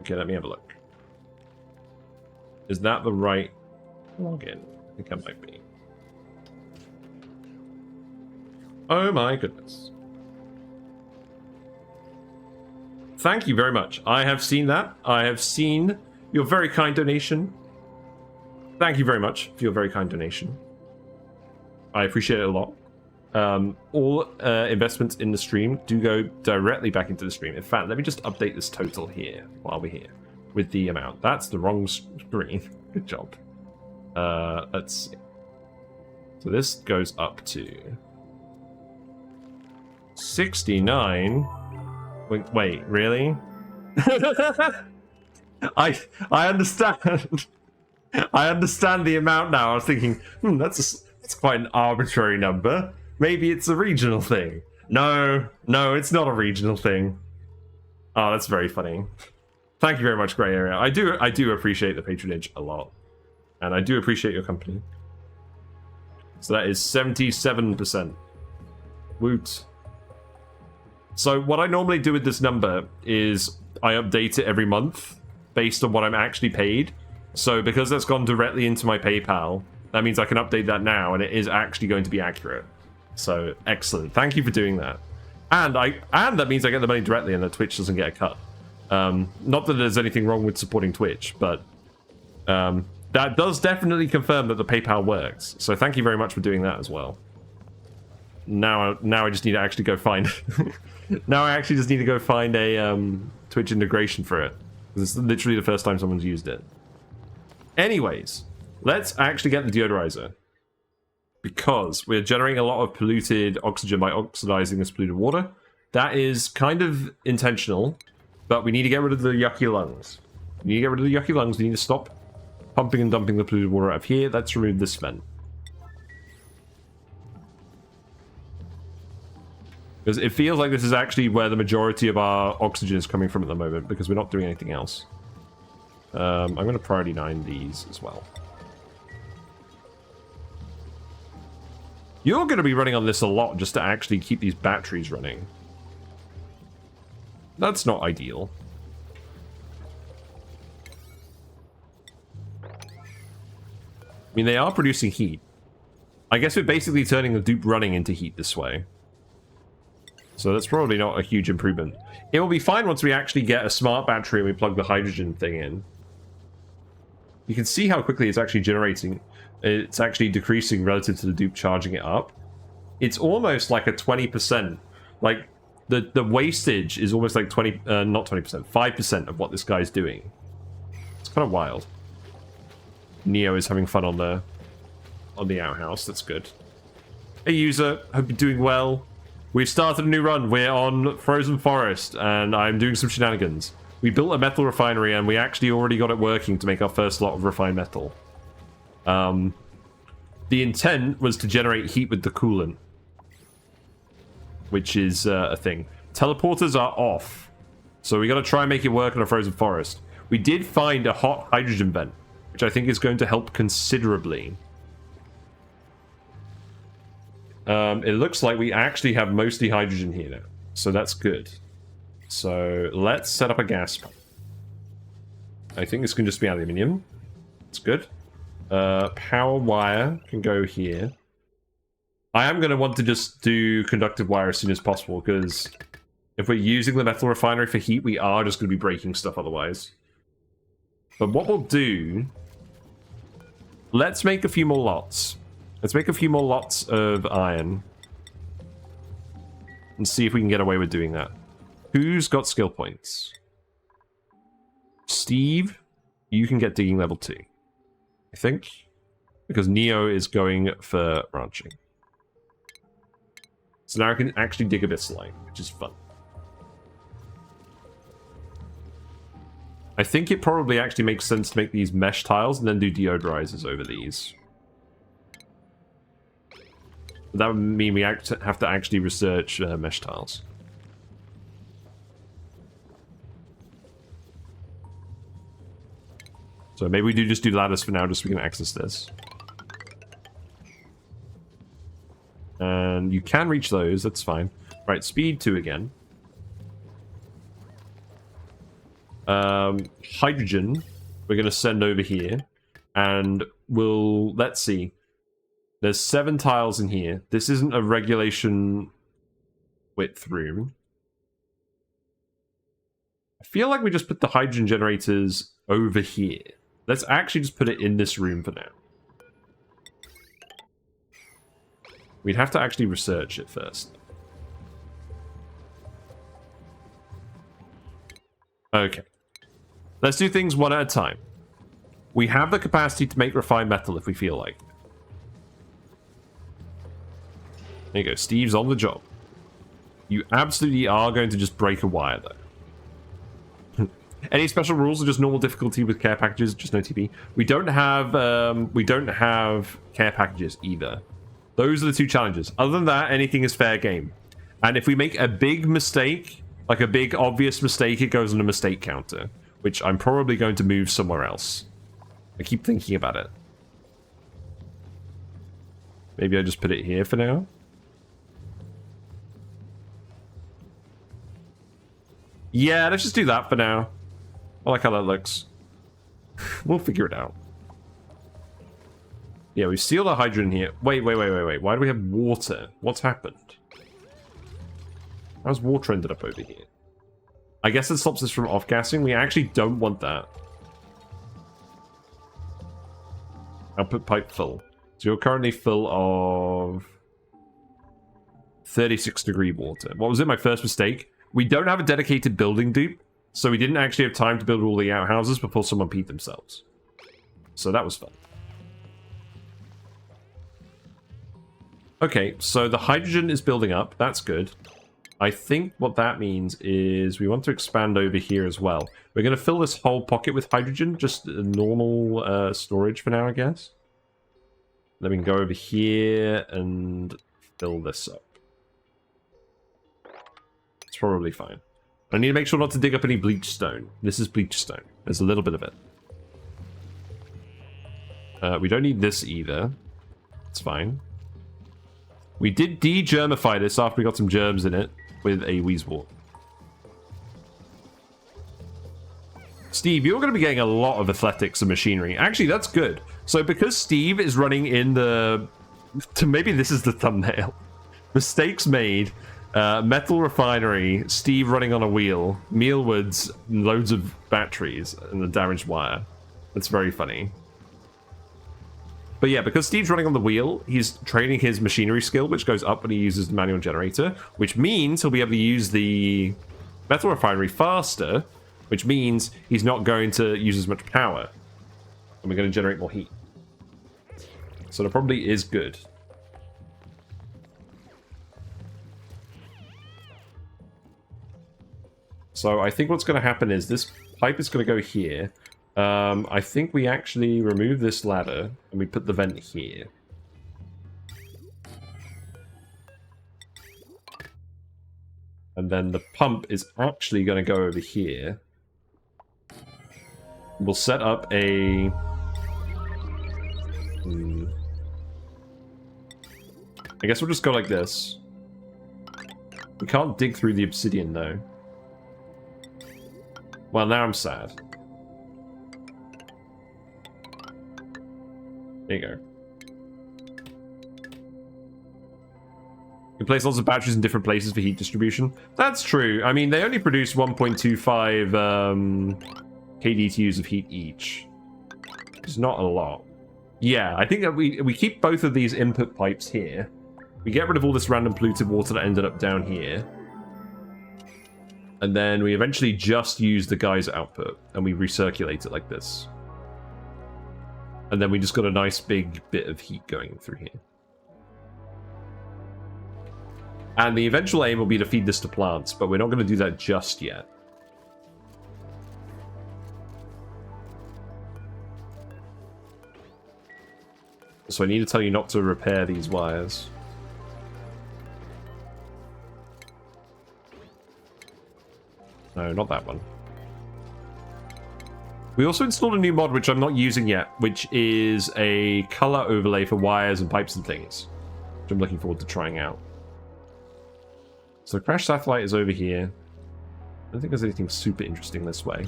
S1: Okay, let me have a look. Is that the right login? I think that might be. Oh my goodness. Thank you very much. I have seen that. I have seen your very kind donation. Thank you very much for your very kind donation. I appreciate it a lot. All investments in the stream do go directly back into the stream. In fact, let me just update this total here while we're here with the amount. That's the wrong screen. Good job. Let's see. So this goes up to 69. Wait, really? I understand. I understand the amount now. I was thinking, that's quite an arbitrary number. Maybe it's a regional thing. No, it's not a regional thing. Oh, that's very funny. Thank you very much, Grey Area. I do appreciate the patronage a lot. And I do appreciate your company. So that is 77%. Woot. So what I normally do with this number is I update it every month based on what I'm actually paid. So because that's gone directly into my PayPal, that means I can update that now, and it is actually going to be accurate. So excellent. Thank you for doing that. And that means I get the money directly and the Twitch doesn't get a cut. Not that there's anything wrong with supporting Twitch, but that does definitely confirm that the PayPal works. So thank you very much for doing that as well. Now I just need to actually go find... now I actually just need to go find a Twitch integration for it. This is literally the first time someone's used it. Anyways, let's actually get the deodorizer. Because we're generating a lot of polluted oxygen by oxidizing this polluted water. That is kind of intentional, but we need to get rid of the yucky lungs. We need to get rid of the yucky lungs. We need to stop pumping and dumping the polluted water out of here. Let's remove this vent. Because it feels like this is actually where the majority of our oxygen is coming from at the moment, because we're not doing anything else. I'm going to priority 9 these as well. You're going to be running on this a lot just to actually keep these batteries running. That's not ideal. I mean, they are producing heat. I guess we're basically turning the dupe running into heat this way. So that's probably not a huge improvement. It will be fine once we actually get a smart battery and we plug the hydrogen thing in. You can see how quickly it's actually generating. It's actually decreasing relative to the dupe charging it up. It's almost like a 20%. Like, the wastage is almost like not 20%, 5% of what this guy's doing. It's kind of wild. Neo is having fun on the outhouse. That's good. Hey, user. Hope you're doing well. We've started a new run. We're on Frozen Forest, and I'm doing some shenanigans. We built a metal refinery, and we actually already got it working to make our first lot of refined metal. The intent was to generate heat with the coolant, which is a thing. Teleporters are off, so we got to try and make it work on a frozen forest. We did find a hot hydrogen vent, which I think is going to help considerably. It looks like we actually have mostly hydrogen here now, so that's good. So let's set up a gas pump. I think this can just be aluminium. It's good. Power wire can go here. I am going to want to just do conductive wire as soon as possible, because if we're using the metal refinery for heat, we are just going to be breaking stuff otherwise. But what we'll do... Let's make a few more lots. Let's make a few more lots of iron. And see if we can get away with doing that. Who's got skill points? Steve, you can get digging level 2. I think. Because Neo is going for ranching. So now I can actually dig a bit slime, which is fun. I think it probably actually makes sense to make these mesh tiles and then do deodorizers over these. That would mean we have to actually research mesh tiles. So maybe we do just do ladders for now, just so we can access this. And you can reach those, that's fine. Right, speed 2 again. Hydrogen, we're going to send over here. And we'll, let's see. There's 7 tiles in here. This isn't a regulation width room. I feel like we just put the hydrogen generators over here. Let's actually just put it in this room for now. We'd have to actually research it first. Okay. Let's do things one at a time. We have the capacity to make refined metal if we feel like. There you go. Steve's on the job. You absolutely are going to just break a wire, though. Any special rules or just normal difficulty with care packages? Just no TP. We don't have care packages either. Those are the 2 challenges. Other than that, anything is fair game. And if we make a big mistake, like a big obvious mistake, it goes on a mistake counter, which I'm probably going to move somewhere else. I keep thinking about it. Maybe I just put it here for now. Yeah, let's just do that for now. I like how that looks. We'll figure it out. Yeah, we've sealed our hydrogen here. Wait. Why do we have water? What's happened? How's water ended up over here? I guess it stops us from off-gassing. We actually don't want that. Output pipe full. So you're currently full of 36-degree water. What was it? My first mistake? We don't have a dedicated building dupe, so we didn't actually have time to build all the outhouses before someone peed themselves. So that was fun. Okay, so the hydrogen is building up. That's good. I think what that means is we want to expand over here as well. We're going to fill this whole pocket with hydrogen, just normal storage for now, I guess. Then we can go over here and fill this up. It's probably fine. I need to make sure not to dig up any bleach stone. This is bleach stone. There's a little bit of it. We don't need this either. It's fine. We did de-germify this after we got some germs in it with a Weezewort. Steve, you're going to be getting a lot of athletics and machinery. Actually, that's good. So because Steve is running in the... Maybe this is the thumbnail. Mistakes made. Metal Refinery. Steve running on a wheel. Mealwoods. Loads of batteries. And the damaged wire. That's very funny. But yeah, because Steve's running on the wheel, he's training his machinery skill, which goes up when he uses the manual generator, which means he'll be able to use the Metal Refinery faster, which means he's not going to use as much power. And we're going to generate more heat. So that probably is good. So I think what's going to happen is this pipe is going to go here. I think we actually remove this ladder and we put the vent here. And then the pump is actually going to go over here. We'll set up a... I guess we'll just go like this. We can't dig through the obsidian though. Well, now I'm sad. There you go. You can place lots of batteries in different places for heat distribution. That's true. I mean, they only produce 1.25 kDTUs of heat each. It's not a lot. Yeah, I think that we keep both of these input pipes here. We get rid of all this random polluted water that ended up down here. And then we eventually just use the geyser output, and we recirculate it like this. And then we just got a nice big bit of heat going through here. And the eventual aim will be to feed this to plants, but we're not going to do that just yet. So I need to tell you not to repair these wires. No, not that one. We also installed a new mod, which I'm not using yet, which is a color overlay for wires and pipes and things, which I'm looking forward to trying out. So the crash satellite is over here. I don't think there's anything super interesting this way.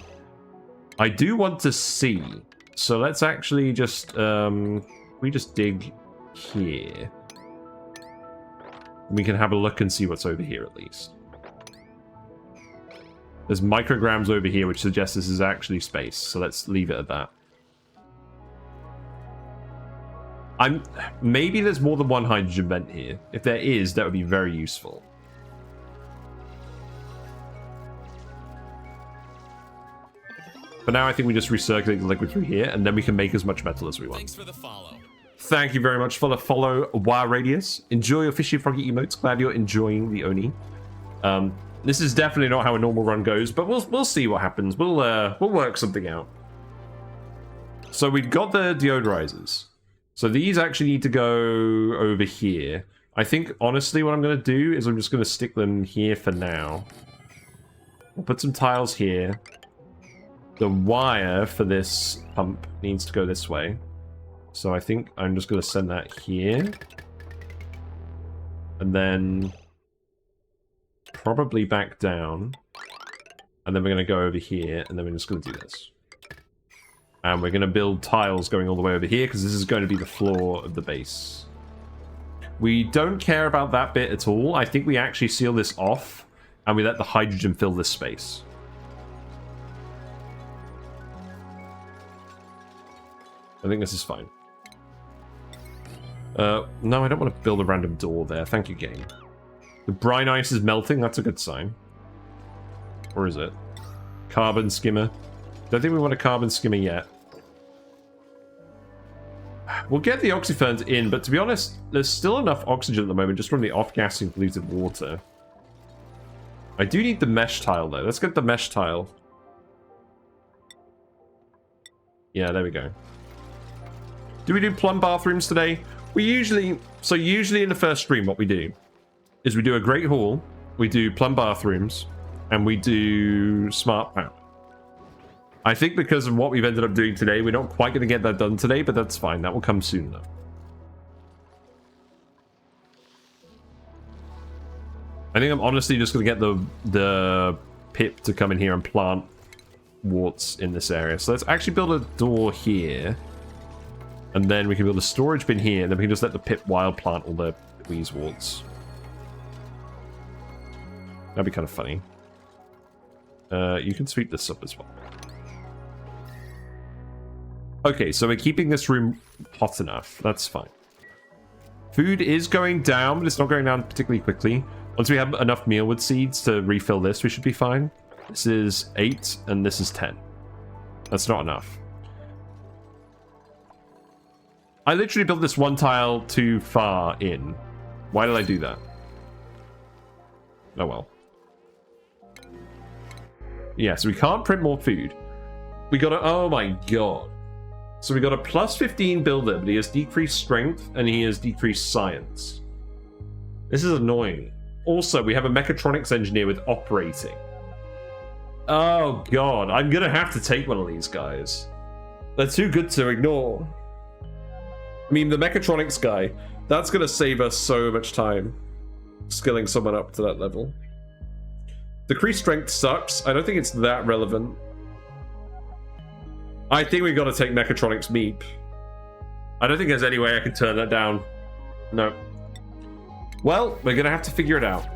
S1: I do want to see. So let's actually just, we just dig here. We can have a look and see what's over here at least. There's micrograms over here, which suggests this is actually space. So let's leave it at that. Maybe there's more than one hydrogen vent here. If there is, that would be very useful. For now, I think we just recirculate the liquid through here, and then we can make as much metal as we want.
S2: Thanks for the follow.
S1: Thank you very much for the follow, Wire Radius. Enjoy your fishy froggy emotes. Glad you're enjoying the Oni. This is definitely not how a normal run goes, but we'll see what happens. We'll work something out. So we've got the deodorizers. So these actually need to go over here. I think honestly what I'm going to do is I'm just going to stick them here for now. We'll put some tiles here. The wire for this pump needs to go this way. So I think I'm just going to send that here. And then probably back down. And then we're going to go over here, and then we're just going to do this. And we're going to build tiles going all the way over here, because this is going to be the floor of the base. We don't care about that bit at all. I think we actually seal this off, and we let the hydrogen fill this space. I think this is fine. No, I don't want to build a random door there. Thank you, game. The brine ice is melting. That's a good sign. Or is it? Carbon skimmer. Don't think we want a carbon skimmer yet. We'll get the oxyferns in, but to be honest, there's still enough oxygen at the moment just from the off-gassing polluted water. I do need the mesh tile, though. Let's get the mesh tile. Yeah, there we go. Do we do plum bathrooms today? We usually... So usually in the first stream, what we do is we do a great hall, we do plum bathrooms, and we do smart power. I think because of what we've ended up doing today, we're not quite going to get that done today, but that's fine. That will come soon enough. I think I'm honestly just going to get the pip to come in here and plant warts in this area. So let's actually build a door here. And then we can build a storage bin here, and then we can just let the pip wild plant all the Weezeworts. That'd be kind of funny. You can sweep this up as well. Okay, so we're keeping this room hot enough. That's fine. Food is going down, but it's not going down particularly quickly. Once we have enough mealwood seeds to refill this, we should be fine. This is 8, and this is 10. That's not enough. I literally built this one tile too far in. Why did I do that? Oh well. Yeah, so we can't print more food. We got a... Oh my god. So we got a plus 15 builder, but he has decreased strength and he has decreased science. This is annoying. Also, we have a mechatronics engineer with operating. Oh god, I'm gonna have to take one of these guys. They're too good to ignore. I mean, the mechatronics guy, that's going to save us so much time skilling someone up to that level. Decreased strength sucks. I don't think it's that relevant. I think we've got to take mechatronics meep. I don't think there's any way I can turn that down. No. Well, we're going to have to figure it out.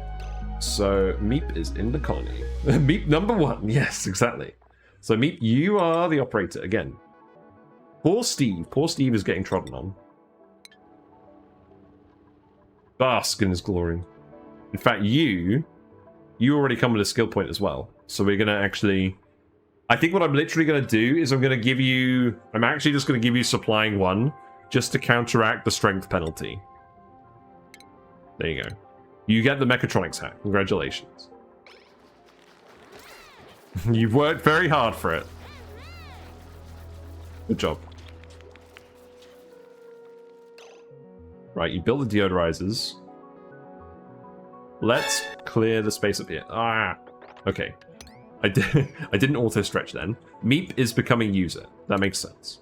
S1: So, Meep is in the colony. Meep number 1. Yes, exactly. So, Meep, you are the operator again. Poor Steve. Poor Steve is getting trodden on. Bask in his glory. In fact, you already come with a skill point as well. So we're going to actually... I think what I'm literally going to do is I'm going to give you... I'm actually just going to give you supplying 1 just to counteract the strength penalty. There you go. You get the mechatronics hat. Congratulations. You've worked very hard for it. Good job. Right, you build the deodorizers. Let's clear the space up here. Ah, okay. I didn't auto-stretch then. Meep is becoming user. That makes sense.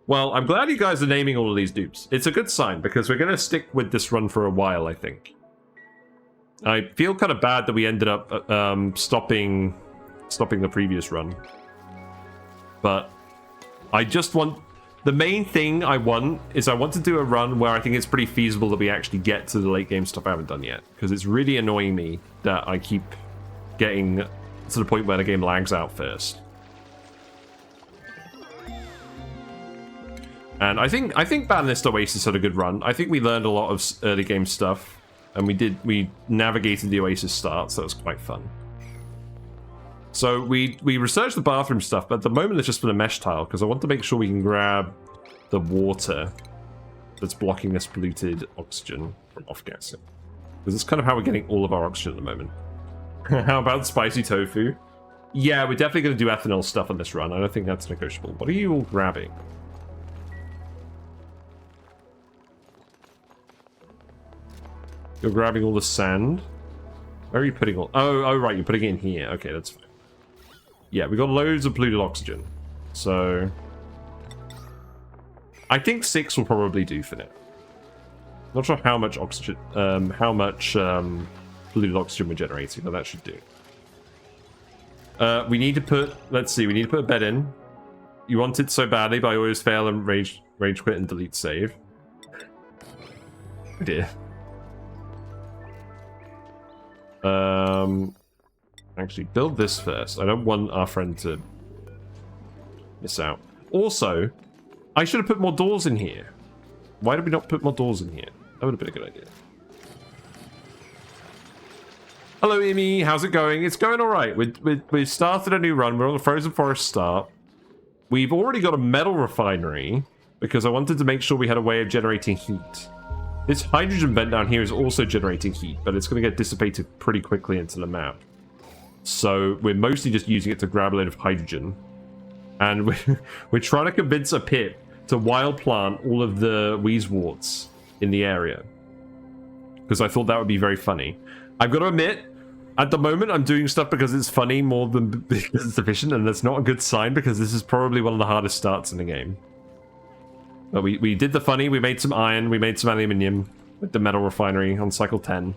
S1: Well, I'm glad you guys are naming all of these dupes. It's a good sign, because we're going to stick with this run for a while, I think. I feel kind of bad that we ended up stopping the previous run. But I just want... The main thing I want is I want to do a run where I think it's pretty feasible that we actually get to the late game stuff I haven't done yet. Because it's really annoying me that I keep getting to the point where the game lags out first. And I think Batanist Oasis had a good run. I think we learned a lot of early game stuff. And we navigated the Oasis start, so that was quite fun. So we researched the bathroom stuff, but at the moment it's just for the mesh tile, because I want to make sure we can grab the water that's blocking this polluted oxygen from off-gassing. Because it's kind of how we're getting all of our oxygen at the moment. How about spicy tofu? Yeah, we're definitely going to do ethanol stuff on this run. I don't think that's negotiable. What are you all grabbing? You're grabbing all the sand? Where are you putting all... Oh, right, you're putting it in here. Okay, that's fine. Yeah, we got loads of polluted oxygen. So... I think 6 will probably do for now. Not sure how much oxygen... polluted oxygen we're generating, but that should do. We need to put, let's see, we need to put a bed in. You want it so badly, but I always fail and rage quit and delete save. Oh dear. Actually, build this first. I don't want our friend to miss out. Also, I should have put more doors in here. Why did we not put more doors in here? That would have been a good idea. Hello, Amy. How's it going? It's going all right. We started a new run. We're on the Frozen Forest start. We've already got a metal refinery because I wanted to make sure we had a way of generating heat. This hydrogen vent down here is also generating heat, but it's going to get dissipated pretty quickly into the map. So we're mostly just using it to grab a load of hydrogen. And we're trying to convince a pip to wild plant all of the wheezeworts in the area. Because I thought that would be very funny. I've got to admit, at the moment I'm doing stuff because it's funny more than because it's efficient, and that's not a good sign because this is probably one of the hardest starts in the game. But we did the funny, we made some iron, we made some aluminium with the metal refinery on cycle 10.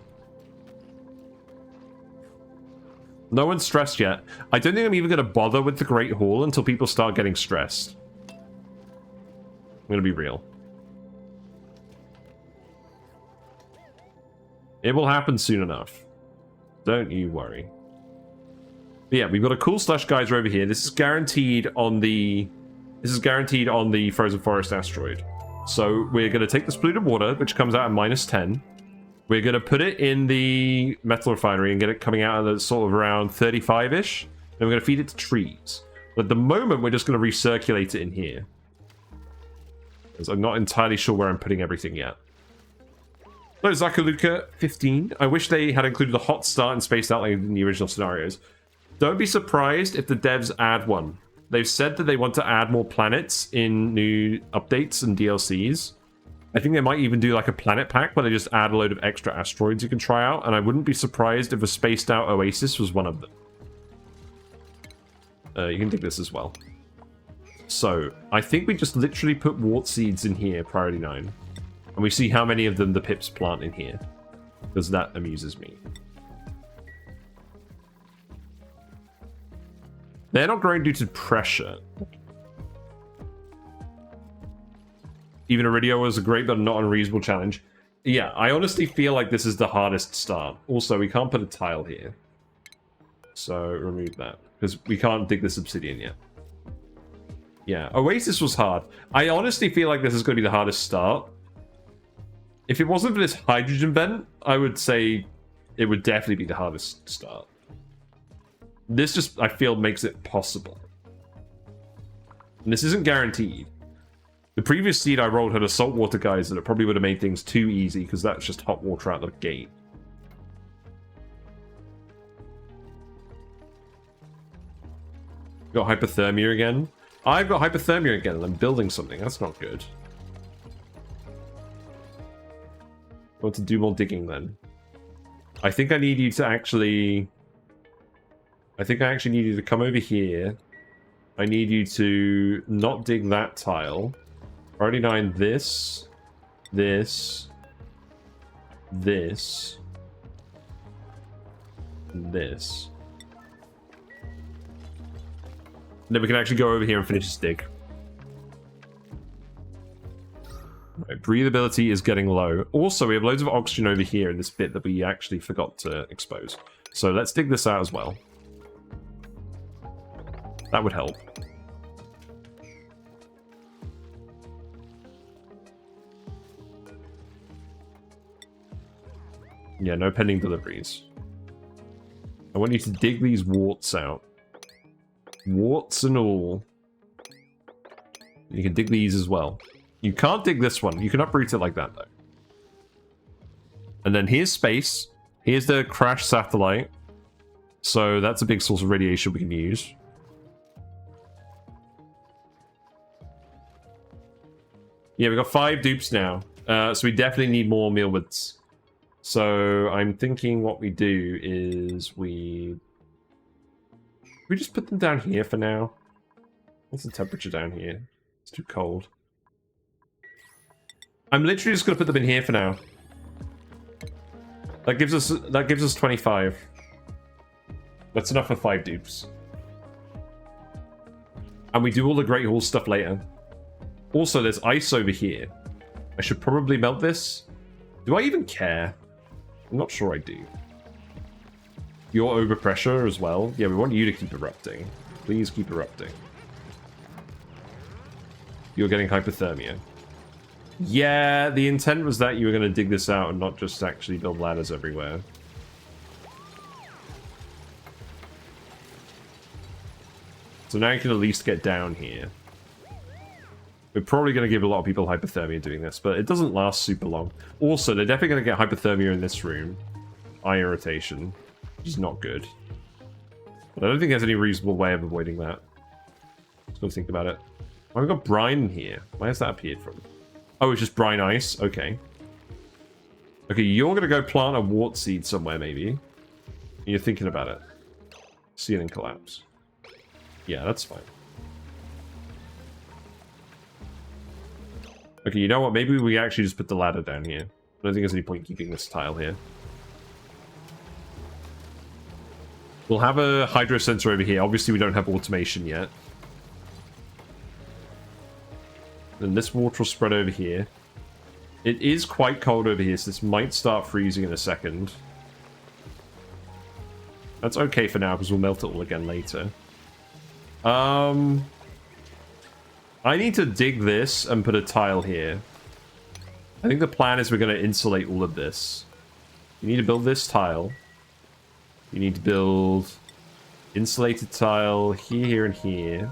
S1: No one's stressed yet. I don't think I'm even going to bother with the Great Hall until people start getting stressed. I'm going to be real. It will happen soon enough. Don't you worry. But yeah, we've got a Cool Slush Geyser over here. This is guaranteed on the... Frozen Forest asteroid. So we're going to take this polluted water, which comes out at -10. We're going to put it in the metal refinery and get it coming out at sort of around 35-ish. And we're going to feed it to trees. But at the moment, we're just going to recirculate it in here. Because I'm not entirely sure where I'm putting everything yet. Hello, Zakaluka 15. I wish they had included a hot start and spaced out like in the original scenarios. Don't be surprised if the devs add one. They've said that they want to add more planets in new updates and DLCs. I think they might even do like a planet pack where they just add a load of extra asteroids you can try out, and I wouldn't be surprised if a spaced out oasis was one of them. You can dig this as well. So, I think we just literally put wart seeds in here, priority 9. And we see how many of them the pips plant in here. Because that amuses me. They're not growing due to pressure. Even Iridio was a great but not unreasonable challenge. Yeah, I honestly feel like this is the hardest start. Also, we can't put a tile here. So, remove that. Because we can't dig this obsidian yet. Yeah, Oasis was hard. I honestly feel like this is going to be the hardest start. If it wasn't for this hydrogen vent, I would say it would definitely be the hardest start. This just, I feel, makes it possible. And this isn't guaranteed. The previous seed I rolled had a saltwater geyser that probably would have made things too easy because that's just hot water out the gate. Got hypothermia again? I've got hypothermia again and I'm building something. That's not good. I want to do more digging then. I think I need you to actually... I think I actually need you to come over here. I need you to not dig that tile. Priority 9, this, this, this, this. And then we can actually go over here and finish this dig. Right, breathability is getting low. Also, we have loads of oxygen over here in this bit that we actually forgot to expose. So let's dig this out as well. That would help. Yeah, no pending deliveries. I want you to dig these warts out. Warts and all. You can dig these as well. You can't dig this one. You can uproot it like that, though. And then here's space. Here's the crash satellite. So that's a big source of radiation we can use. Yeah, we've got 5 dupes now. So we definitely need more mealwoods. So I'm thinking what we do is we just put them down here for now. What's the temperature down here? It's too cold. I'm literally just gonna put them in here for now. That gives us 25. That's enough for 5 dupes. And we do all the Great Hall stuff later. Also, there's ice over here. I should probably melt this. Do I even care? I'm not sure I do. You're overpressure as well. Yeah, we want you to keep erupting. Please keep erupting. You're getting hypothermia. Yeah, the intent was that you were going to dig this out and not just actually build ladders everywhere. So now you can at least get down here. We're probably going to give a lot of people hypothermia doing this, but it doesn't last super long. Also, they're definitely going to get hypothermia in this room. Eye irritation, which is not good. But I don't think there's any reasonable way of avoiding that. Let's go think about it. Oh, we've got brine here. Where has that appeared from? Oh, it's just brine ice. Okay. Okay, you're going to go plant a wart seed somewhere, maybe. You're thinking about it. Ceiling collapse. Yeah, that's fine. Okay, you know what? Maybe we actually just put the ladder down here. I don't think there's any point keeping this tile here. We'll have a hydro sensor over here. Obviously, we don't have automation yet. Then this water will spread over here. It is quite cold over here, so this might start freezing in a second. That's okay for now, because we'll melt it all again later. I need to dig this and put a tile here. I think the plan is we're going to insulate all of this. You need to build this tile. You need to build insulated tile here, here, and here.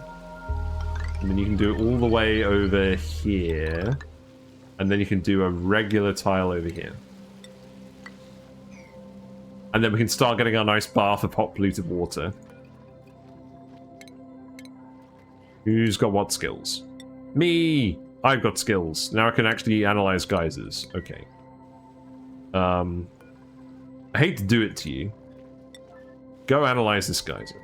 S1: And then you can do it all the way over here. And then you can do a regular tile over here. And then we can start getting our nice bath of hot polluted water. Who's got what skills? Me! I've got skills. Now I can actually analyze geysers. Okay. I hate to do it to you. Go analyze this geyser.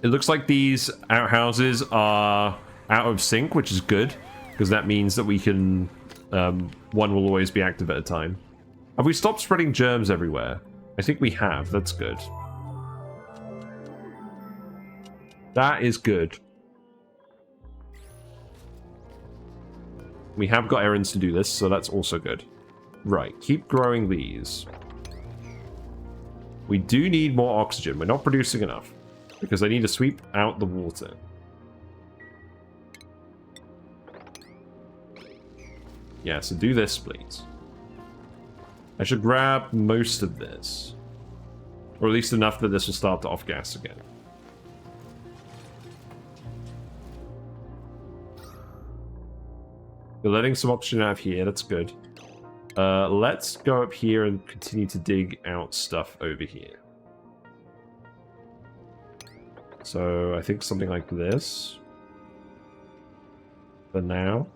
S1: It looks like these outhouses are out of sync, which is good, because that means that we can... one will always be active at a time. Have we stopped spreading germs everywhere? I think we have. That's good. That is good. We have got errands to do this, so that's also good. Right, keep growing these. We do need more oxygen. We're not producing enough, because I need to sweep out the water. Yeah, so do this, please. I should grab most of this. Or at least enough that this will start to off-gas again. We're letting some oxygen out of here, that's good. Let's go up here and continue to dig out stuff over here. So, I think something like this. For now.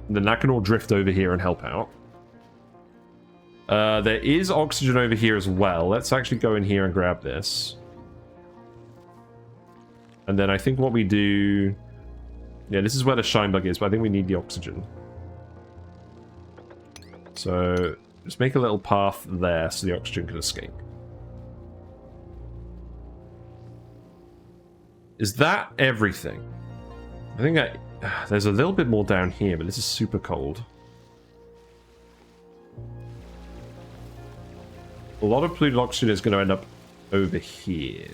S1: And then that can all drift over here and help out. There is oxygen over here as well. Let's actually go in here and grab this. And then I think what we do... Yeah, this is where the shine bug is, but I think we need the oxygen. So, just make a little path there so the oxygen can escape. Is that everything? I think there's a little bit more down here, but this is super cold. A lot of polluted oxygen is going to end up over here.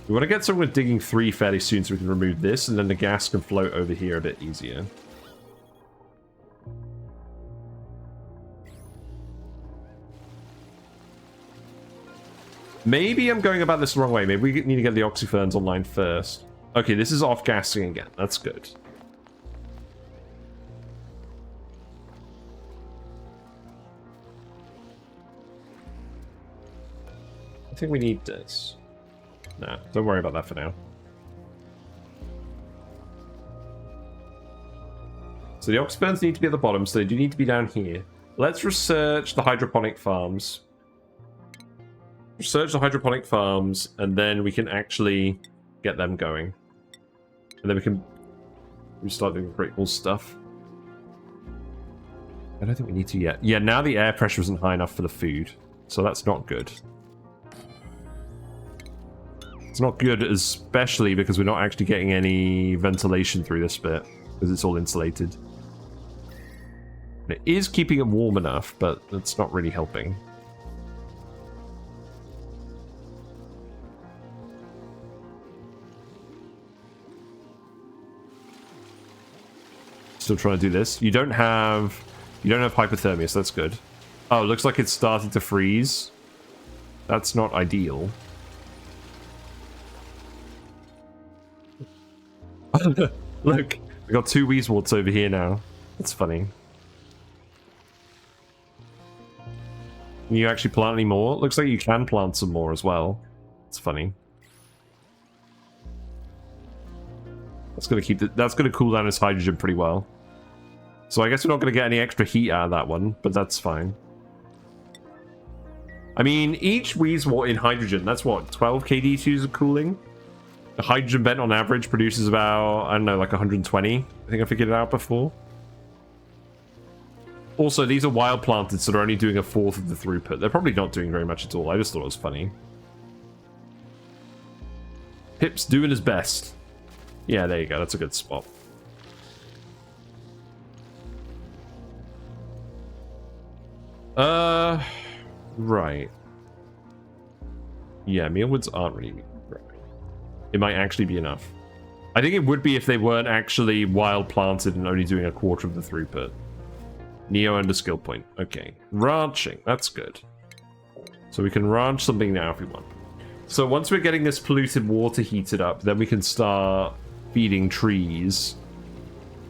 S1: We want to get someone with digging 3 fairly soon so we can remove this, and then the gas can float over here a bit easier. Maybe I'm going about this the wrong way. Maybe we need to get the oxyferns online first. Okay, this is off-gassing again. That's good. I think we need this. Nah, don't worry about that for now. So the oxyferns need to be at the bottom, so they do need to be down here. Let's research the hydroponic farms. Research the hydroponic farms, and then we can actually get them going. And then we can start doing pretty cool stuff. I don't think we need to yet. Yeah, now the air pressure isn't high enough for the food. So that's not good. It's not good, especially because we're not actually getting any ventilation through this bit. Because it's all insulated. It is keeping it warm enough, but it's not really helping. Still trying to do this. You don't have hypothermia, so that's good. Oh, it looks like it's starting to freeze. That's not ideal. Look, we got 2 Weezeworts over here now. That's funny. Can you actually plant any more? Looks like you can plant some more as well. It's funny. That's gonna cool down its hydrogen pretty well. So I guess we're not gonna get any extra heat out of that one, but that's fine. I mean, each Weezewort in hydrogen, that's what, 12 kD2s of cooling? The hydrogen vent on average produces about, I don't know, like 120. I think I figured it out before. Also, these are wild planted, so they're only doing 1/4 of the throughput. They're probably not doing very much at all. I just thought it was funny. Pip's doing his best. Yeah, there you go. That's a good spot. Right. Yeah, mealwoods aren't really right. It might actually be enough. I think it would be if they weren't actually wild planted and only doing 1/4 of the throughput. Neo under skill point. Okay. Ranching. That's good. So we can ranch something now if we want. So once we're getting this polluted water heated up, then we can start feeding trees.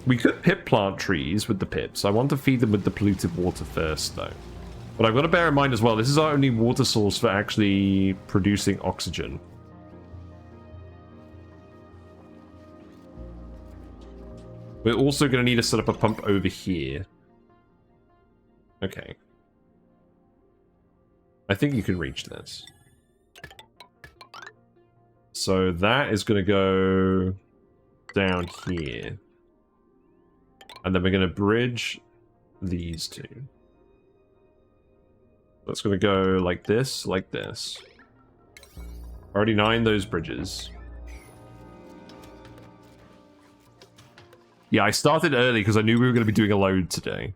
S1: We could pip plant trees with the pips. I want to feed them with the polluted water first, though. But I've got to bear in mind as well, this is our only water source for actually producing oxygen. We're also going to need to set up a pump over here. Okay. I think you can reach this. So that is going to go down here. And then we're going to bridge these two. That's going to go like this, like this. Already 9 those bridges. Yeah, I started early because I knew we were going to be doing a load today.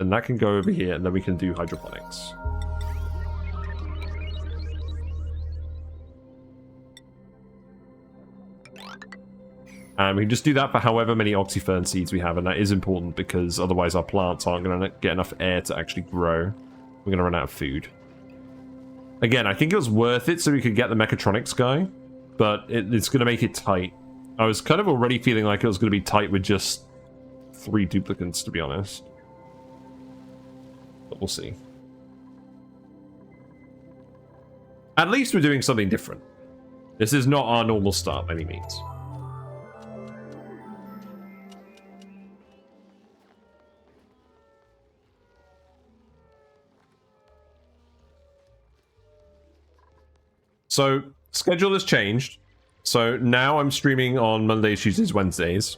S1: And that can go over here, and then we can do hydroponics. And we can just do that for however many oxyfern seeds we have, and that is important because otherwise our plants aren't going to get enough air to actually grow. We're going to run out of food. Again, I think it was worth it so we could get the mechatronics guy, but it's going to make it tight. I was kind of already feeling like it was going to be tight with just 3 duplicants, to be honest. But we'll see. At least we're doing something different. This is not our normal start by any means. So, schedule has changed. So now I'm streaming on Mondays, Tuesdays, Wednesdays.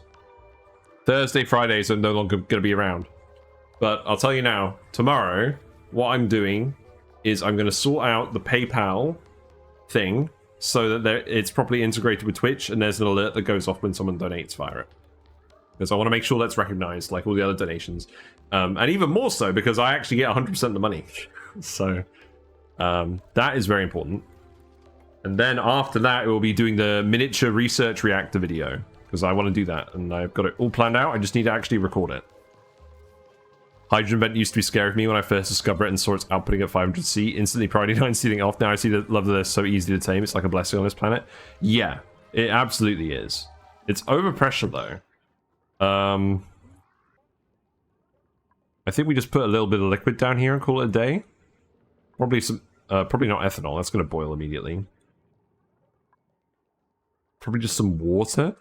S1: Thursday, Fridays are no longer going to be around. But I'll tell you now, tomorrow, what I'm doing is I'm going to sort out the PayPal thing so that it's properly integrated with Twitch, and there's an alert that goes off when someone donates via it. Because I want to make sure that's recognized, like all the other donations. And even more so, because I actually get 100% of the money. So, that is very important. And then after that, it will be doing the miniature research reactor video. Because I want to do that, and I've got it all planned out. I just need to actually record it. Hydrogen vent used to be scary for me when I first discovered it and saw its outputting at 500C. Instantly priority 9 sealing off. Now I see the love that they're so easy to tame. It's like a blessing on this planet. Yeah, it absolutely is. It's overpressure though. I think we just put a little bit of liquid down here and call it a day. Probably some, probably not ethanol. That's going to boil immediately. Probably just some water.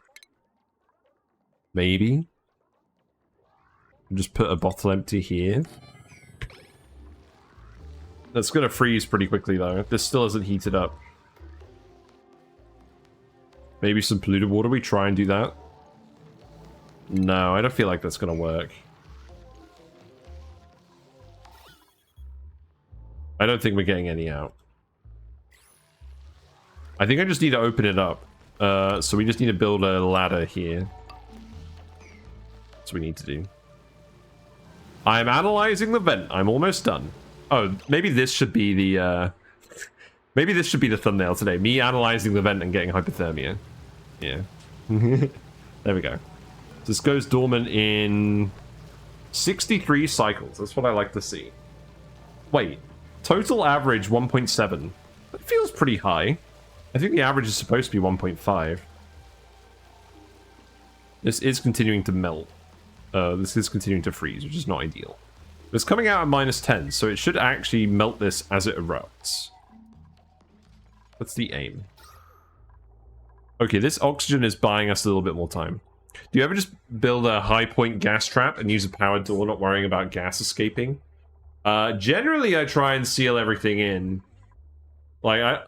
S1: Maybe. Just put a bottle empty here. That's going to freeze pretty quickly though. This still isn't heated up. Maybe some polluted water. We try and do that. No, I don't feel like that's going to work. I don't think we're getting any out. I think I just need to open it up. So we just need to build a ladder here. That's what we need to do. I'm analyzing the vent. I'm almost done. Oh, maybe this should be the maybe this should be the thumbnail today. Me analyzing the vent and getting hypothermia. Yeah. There we go. This goes dormant in 63 cycles. That's what I like to see. Wait. Total average 1.7. That feels pretty high. I think the average is supposed to be 1.5. This is continuing to melt. This is continuing to freeze, which is not ideal. But it's coming out at -10, so it should actually melt this as it erupts. What's the aim? Okay, this oxygen is buying us a little bit more time. Do you ever just build a high point gas trap and use a powered door, not worrying about gas escaping? Generally, I try and seal everything in. I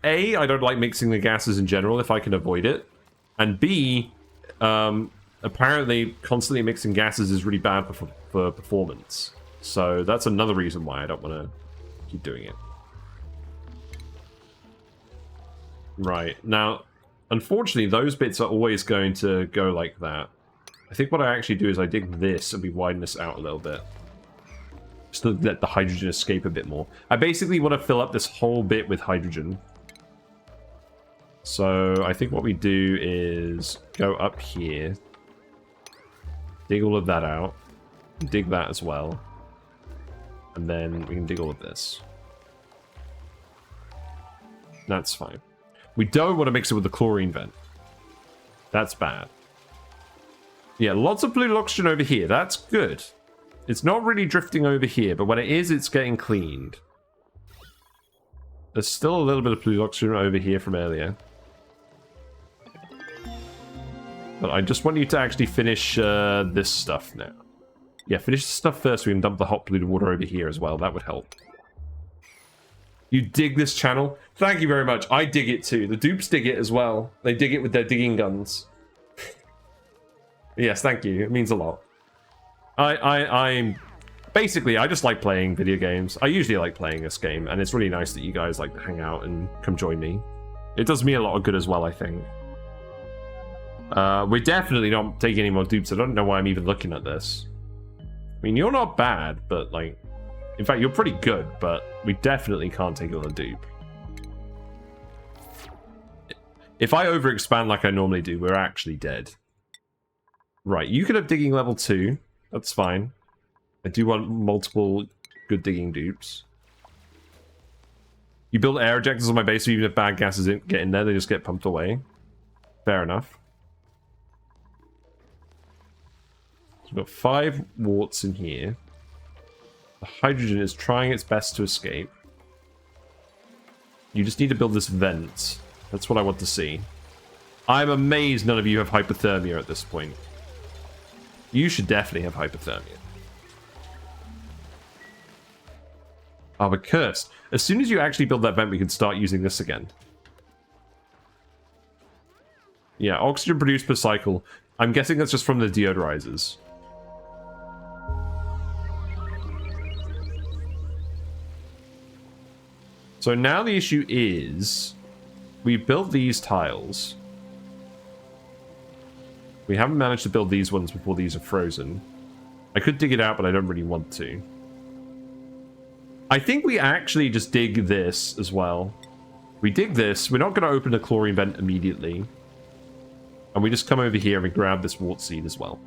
S1: don't like mixing the gases in general if I can avoid it. And B, apparently constantly mixing gases is really bad for performance. So that's another reason why I don't want to keep doing it. Right, now, unfortunately, those bits are always going to go like that. I think what I actually do is I dig this and we widen this out a little bit. Just to let the hydrogen escape a bit more. I basically want to fill up this whole bit with hydrogen. So I think what we do is go up here. Dig all of that out. Dig that as well. And then we can dig all of this. That's fine. We don't want to mix it with the chlorine vent. That's bad. Yeah, lots of blue oxygen over here. That's good. It's not really drifting over here, but when it is, it's getting cleaned. There's still a little bit of blue oxygen over here from earlier. But I just want you to actually finish this stuff now. Yeah, finish the stuff first so we can dump the hot blue water over here as well. That would help. You dig this channel? Thank you very much. I dig it too. The dupes dig it as well. They dig it with their digging guns. Yes, thank you. It means a lot. I'm basically, I just like playing video games. I usually like playing this game, and it's really nice that you guys like to hang out and come join me. It does me a lot of good as well, I think. We're definitely not taking any more dupes. I don't know why I'm even looking at this. I mean, you're not bad, but like, in fact, you're pretty good, but we definitely can't take on a dupe. If I overexpand like I normally do, we're actually dead. Right, you could have digging level 2. That's fine. I do want multiple good digging dupes. You build air ejectors on my base, so even if bad gases get in there, they just get pumped away. Fair enough. So we've got 5 warts in here. The hydrogen is trying its best to escape. You just need to build this vent. That's what I want to see. I'm amazed none of you have hypothermia at this point. You should definitely have hypothermia. Oh, we're cursed. As soon as you actually build that vent, we can start using this again. Yeah, oxygen produced per cycle. I'm guessing that's just from the deodorizers. So now the issue is, we built these tiles. We haven't managed to build these ones before these are frozen. I could dig it out, but I don't really want to. I think we actually just dig this as well. We dig this. We're not going to open the chlorine vent immediately. And we just come over here and we grab this wart seed as well.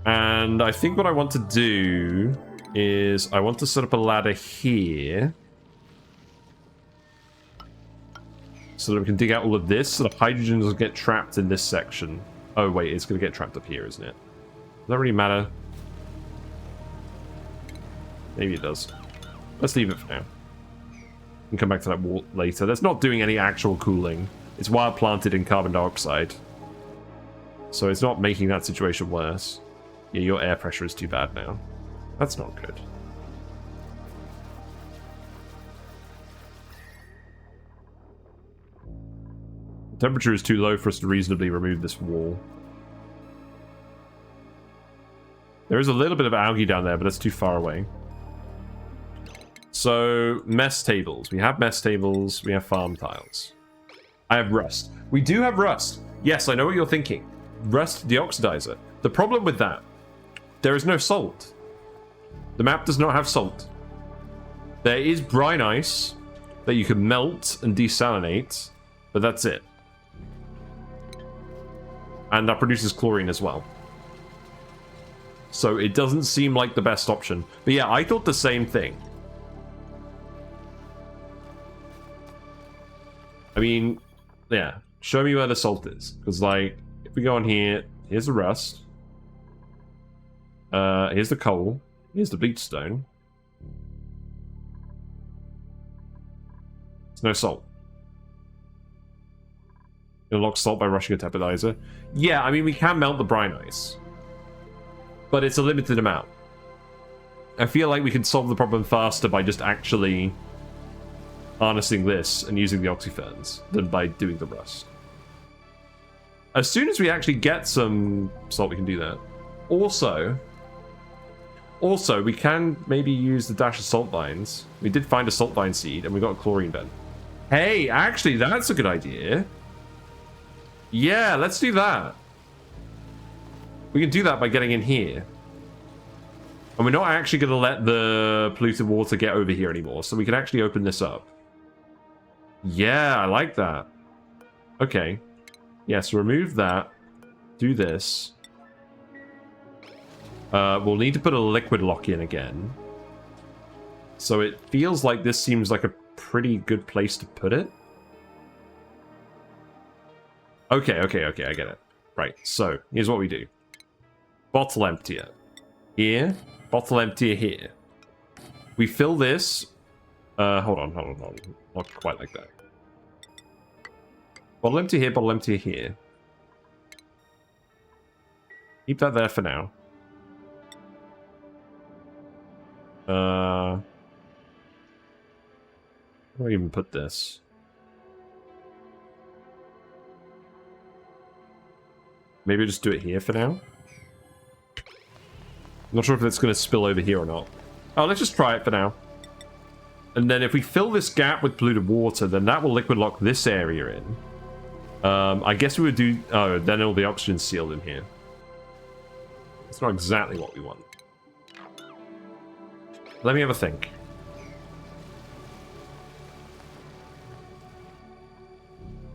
S1: And I think what I want to do is I want to set up a ladder here. So that we can dig out all of this, so the hydrogen doesn't get trapped in this section. Oh wait, it's going to get trapped up here, isn't it? Does that really matter? Maybe it does. Let's leave it for now. We can come back to that wall later. That's not doing any actual cooling. It's wild planted in carbon dioxide. So it's not making that situation worse. Yeah, your air pressure is too bad now. That's not good. Temperature is too low for us to reasonably remove this wall. There is a little bit of algae down there, but that's too far away. So, mess tables. We have mess tables. We have farm tiles. I have rust. We do have rust. Yes, I know what you're thinking. Rust deoxidizer. The problem with that, there is no salt. The map does not have salt. There is brine ice that you can melt and desalinate, but that's it. And that produces chlorine as well. So it doesn't seem like the best option. But yeah, I thought the same thing. I mean, yeah, show me where the salt is. Because, like, if we go on here, here's the rust. Here's the coal. Here's the bleach stone. There's no salt. Unlock salt by rushing a temperizer. Yeah, I mean, we can melt the brine ice. But it's a limited amount. I feel like we can solve the problem faster by just actually harnessing this and using the oxyferns than by doing the rust. As soon as we actually get some salt, we can do that. Also, we can maybe use the dash of salt vines. We did find a salt vine seed, and we got a chlorine vent. Hey, actually, that's a good idea. Yeah, let's do that. We can do that by getting in here. And we're not actually going to let the polluted water get over here anymore, so we can actually open this up. Yeah, I like that. Okay. Yeah, so remove that. Do this. We'll need to put a liquid lock in again. So it feels like this seems like a pretty good place to put it. Okay, I get it. Right, so here's what we do. Bottle emptier. Here. Bottle emptier here. We fill this. Hold on. Not quite like that. Bottle emptier here, bottle emptier here. Keep that there for now. Where do I even put this? Maybe just do it here for now. I'm not sure if it's going to spill over here or not. Oh, let's just try it for now. And then if we fill this gap with polluted water, then that will liquid lock this area in. I guess we would do... Oh, then it'll be oxygen sealed in here. That's not exactly what we want. Let me have a think.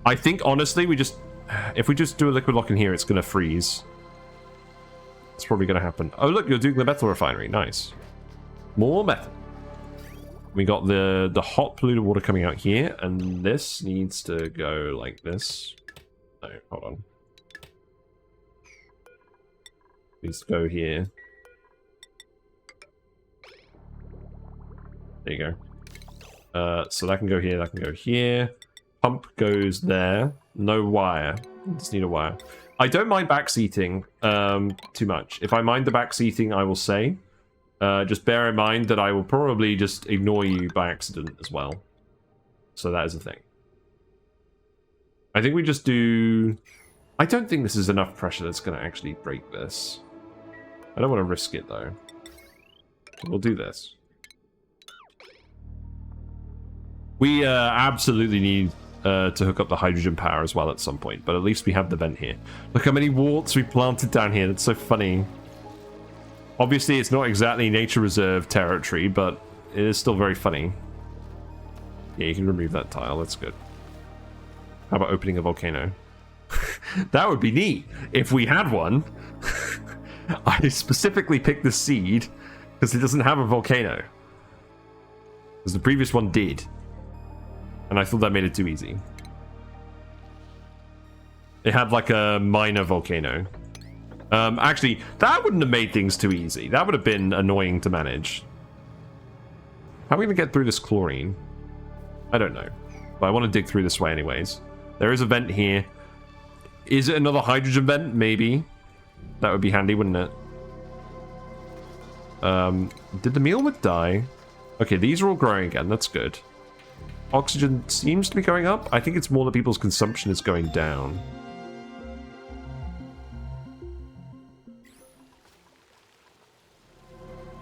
S1: I think, honestly, we just... If we just do a liquid lock in here, it's going to freeze. It's probably going to happen. Oh, look, you're doing the Metal Refinery. Nice. More metal. We got the hot polluted water coming out here, and this needs to go like this. No, hold on. Needs to go here. There you go. So that can go here, that can go here. Pump goes there. No wire. Just need a wire. I don't mind backseating too much. If I mind the backseating, I will say. Just bear in mind that I will probably just ignore you by accident as well. So that is the thing. I think we just do... I don't think this is enough pressure that's going to actually break this. I don't want to risk it, though. We'll do this. We absolutely need to hook up the hydrogen power as well at some point, but at least we have the vent here. Look how many warts we planted down here. That's so funny. Obviously, it's not exactly nature reserve territory, but it is still very funny. Yeah, you can remove that tile. That's good. How about opening a volcano? That would be neat if we had one. I specifically picked the seed because it doesn't have a volcano. Because the previous one did. And I thought that made it too easy. It had like a minor volcano. Actually, that wouldn't have made things too easy. That would have been annoying to manage. How are we going to get through this chlorine? I don't know. But I want to dig through this way anyways. There is a vent here. Is it another hydrogen vent? Maybe. That would be handy, wouldn't it? Did the mealwood die? Okay, these are all growing again. That's good. Oxygen seems to be going up. I think it's more that people's consumption is going down.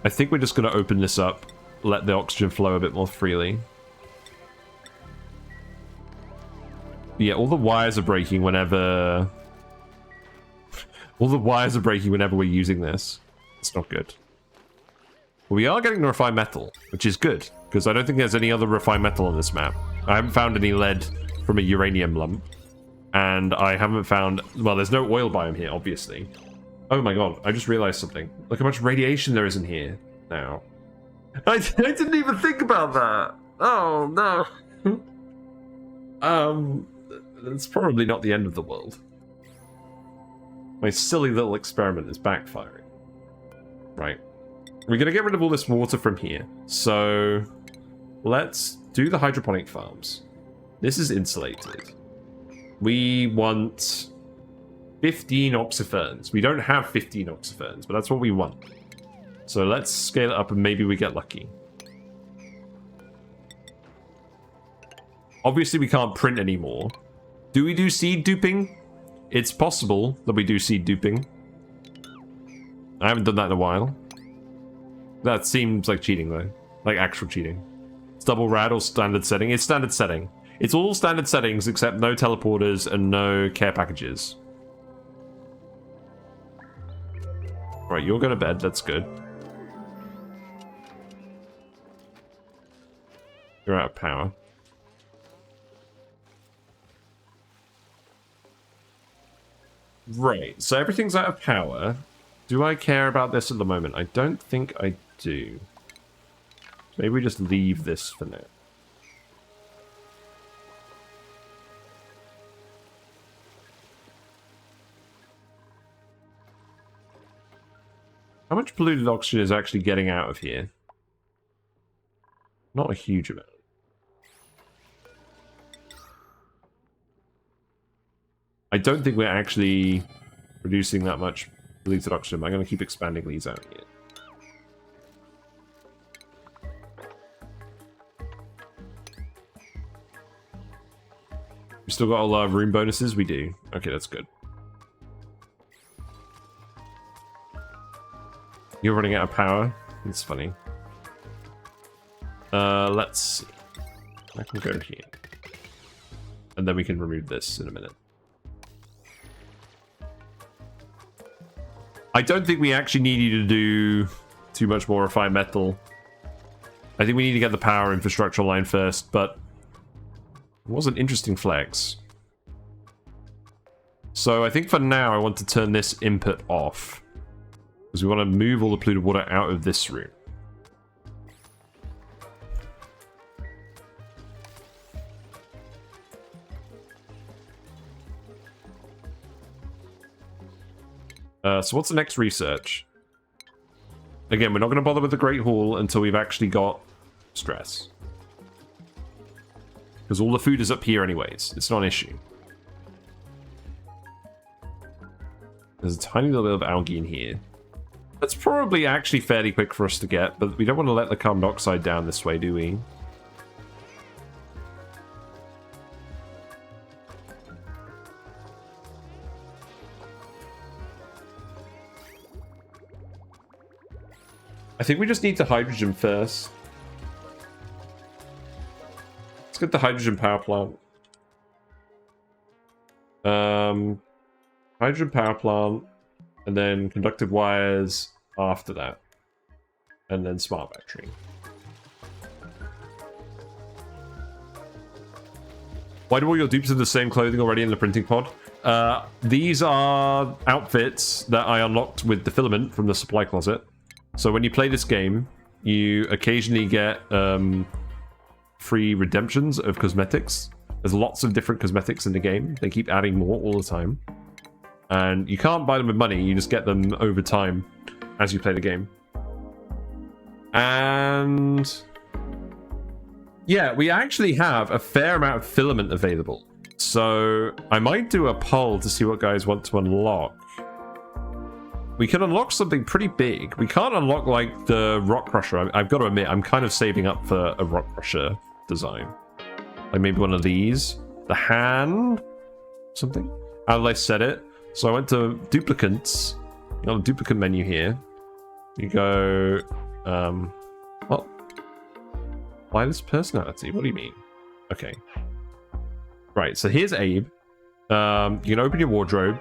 S1: I think we're just going to open this up, let the oxygen flow a bit more freely. Yeah, all the wires are breaking whenever... all the wires are breaking whenever we're using this. It's not good. We are getting refined metal, which is good, because I don't think there's any other refined metal on this map. I haven't found any lead from a uranium lump, and I haven't found... well, there's no oil biome here, obviously. Oh my god, I just realized something. Look how much radiation there is in here now. I didn't even think about that! Oh, no. It's probably not the end of the world. My silly little experiment is backfiring. Right. We're going to get rid of all this water from here. So, let's do the hydroponic farms. This is insulated. We want 15 oxyferns. We don't have 15 oxyferns, but that's what we want. So let's scale it up and maybe we get lucky. Obviously, we can't print anymore. Do we do seed duping? It's possible that we do seed duping. I haven't done that in a while. That seems like cheating, though. Like actual cheating. It's double rad or standard setting. It's standard setting. It's all standard settings except no teleporters and no care packages. Right, you're going to bed. That's good. You're out of power. Right, so everything's out of power. Do I care about this at the moment? I don't think I do. Maybe we just leave this for now. How much polluted oxygen is actually getting out of here? Not a huge amount. I don't think we're actually producing that much polluted oxygen. I'm going to keep expanding these out here. We still got all our room bonuses? We do. Okay, that's good. You're running out of power? That's funny. Let's see. I can go here. And then we can remove this in a minute. I don't think we actually need you to do too much more refined metal. I think we need to get the power infrastructure line first, but it was an interesting flex. So I think for now I want to turn this input off, because we want to move all the polluted water out of this room. So what's the next research? Again, we're not going to bother with the Great Hall until we've actually got stress. Because all the food is up here anyways. It's not an issue. There's a tiny little bit of algae in here. That's probably actually fairly quick for us to get, but we don't want to let the carbon dioxide down this way, do we? I think we just need the hydrogen first. Let's get the hydrogen power plant. Hydrogen power plant, and then conductive wires after that. And then smart battery. Why do all your dupes have the same clothing already in the printing pod? These are outfits that I unlocked with the filament from the supply closet. So when you play this game, you occasionally get free redemptions of cosmetics. There's lots of different cosmetics in the game. They keep adding more all the time. And you can't buy them with money, you just get them over time as you play the game. And yeah, we actually have a fair amount of filament available. So I might do a poll to see what guys want to unlock. We can unlock something pretty big. We can't unlock, like, the Rock Crusher. I've got to admit, I'm kind of saving up for a Rock Crusher design. Like, maybe one of these. The hand? Something? How did I set it? So I went to Duplicants. You got a Duplicant menu here. You go What? Wireless personality? What do you mean? Okay. Right, so here's Abe. You can open your wardrobe.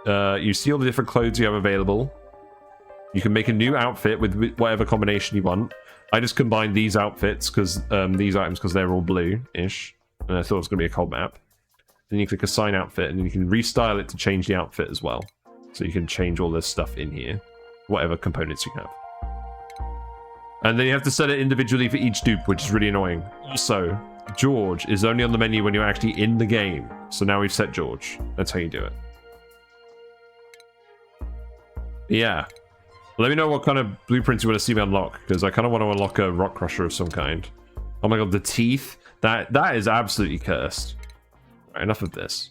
S1: You see all the different clothes you have available. You can make a new outfit with whatever combination you want. I just combined these outfits, because these items, because they're all blue-ish. And I thought it was going to be a cold map. Then you click Assign Outfit, and then you can restyle it to change the outfit as well. So you can change all this stuff in here. Whatever components you have. And then you have to set it individually for each dupe, which is really annoying. Also, George is only on the menu when you're actually in the game. So now we've set George. That's how you do it. Yeah. Let me know what kind of blueprints you want to see me unlock, because I kind of want to unlock a rock crusher of some kind. Oh my god, the teeth. That is absolutely cursed. Right, enough of this.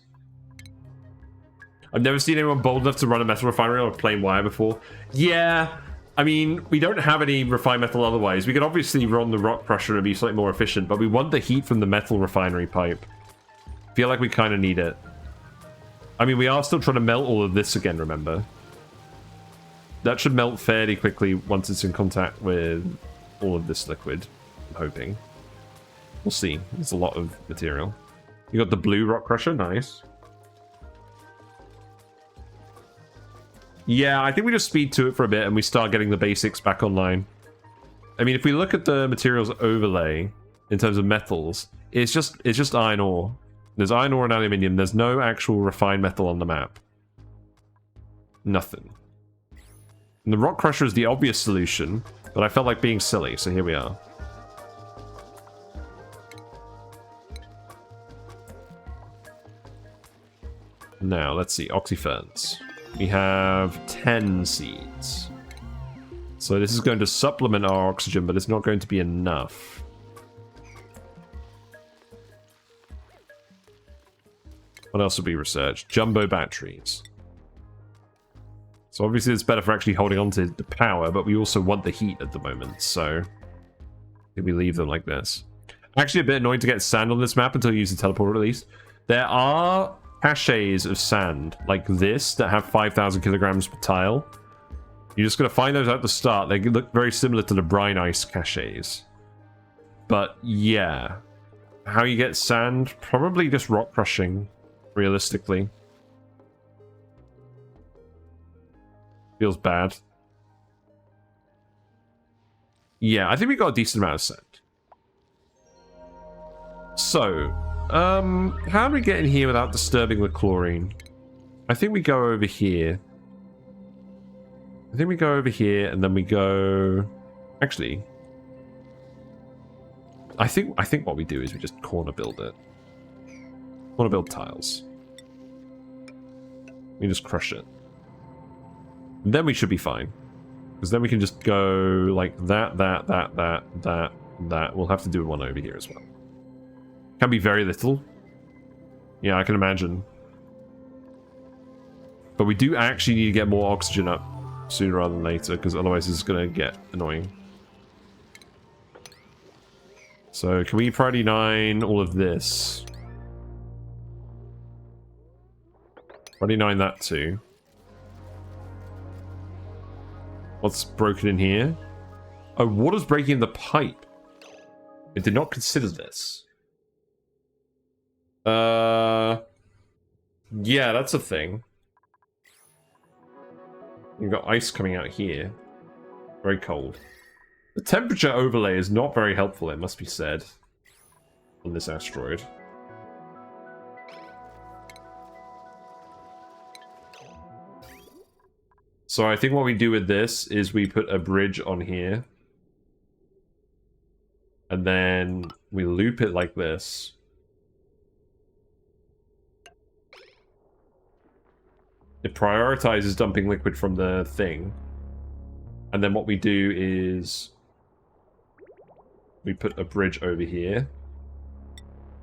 S1: I've never seen anyone bold enough to run a metal refinery on a plain wire before. Yeah, I mean, we don't have any refined metal otherwise. We could obviously run the rock crusher and be slightly more efficient, but we want the heat from the metal refinery pipe. Feel like we kind of need it. I mean, we are still trying to melt all of this again, remember? That should melt fairly quickly once it's in contact with all of this liquid, I'm hoping. We'll see. There's a lot of material. You got the blue rock crusher, nice. Yeah, I think we just speed to it for a bit and we start getting the basics back online. I mean, if we look at the materials overlay in terms of metals, it's just iron ore. There's iron ore and aluminium. There's no actual refined metal on the map. Nothing. And the rock crusher is the obvious solution, but I felt like being silly, so here we are. Now, let's see. Oxyferns. We have 10 seeds. So this is going to supplement our oxygen, but it's not going to be enough. What else will be researched? Jumbo batteries. So obviously it's better for actually holding on to the power, but we also want the heat at the moment, so if we leave them like this. Actually a bit annoying to get sand on this map until you use the teleport release. There are caches of sand like this that have 5,000 kilograms per tile. You're just going to find those at the start. They look very similar to the brine ice caches. But yeah, how you get sand? Probably just rock crushing, realistically. Feels bad. Yeah, I think we got a decent amount of sand. So, how do we get in here without disturbing the chlorine? I think we go over here. I think we go over here and then we go... Actually, I think what we do is we just corner build it. Corner build tiles. We just crush it. And then we should be fine. Because then we can just go like that. We'll have to do one over here as well. Can be very little. Yeah, I can imagine. But we do actually need to get more oxygen up sooner rather than later, because otherwise this is going to get annoying. So, can we priority 9 all of this? Priority 9 that too. What's broken in here? Oh, water's breaking in the pipe. I did not consider this. Yeah, that's a thing. You've got ice coming out here. Very cold. The temperature overlay is not very helpful, it must be said, on this asteroid. So I think what we do with this is we put a bridge on here. And then we loop it like this. It prioritizes dumping liquid from the thing. And then what we do is we put a bridge over here.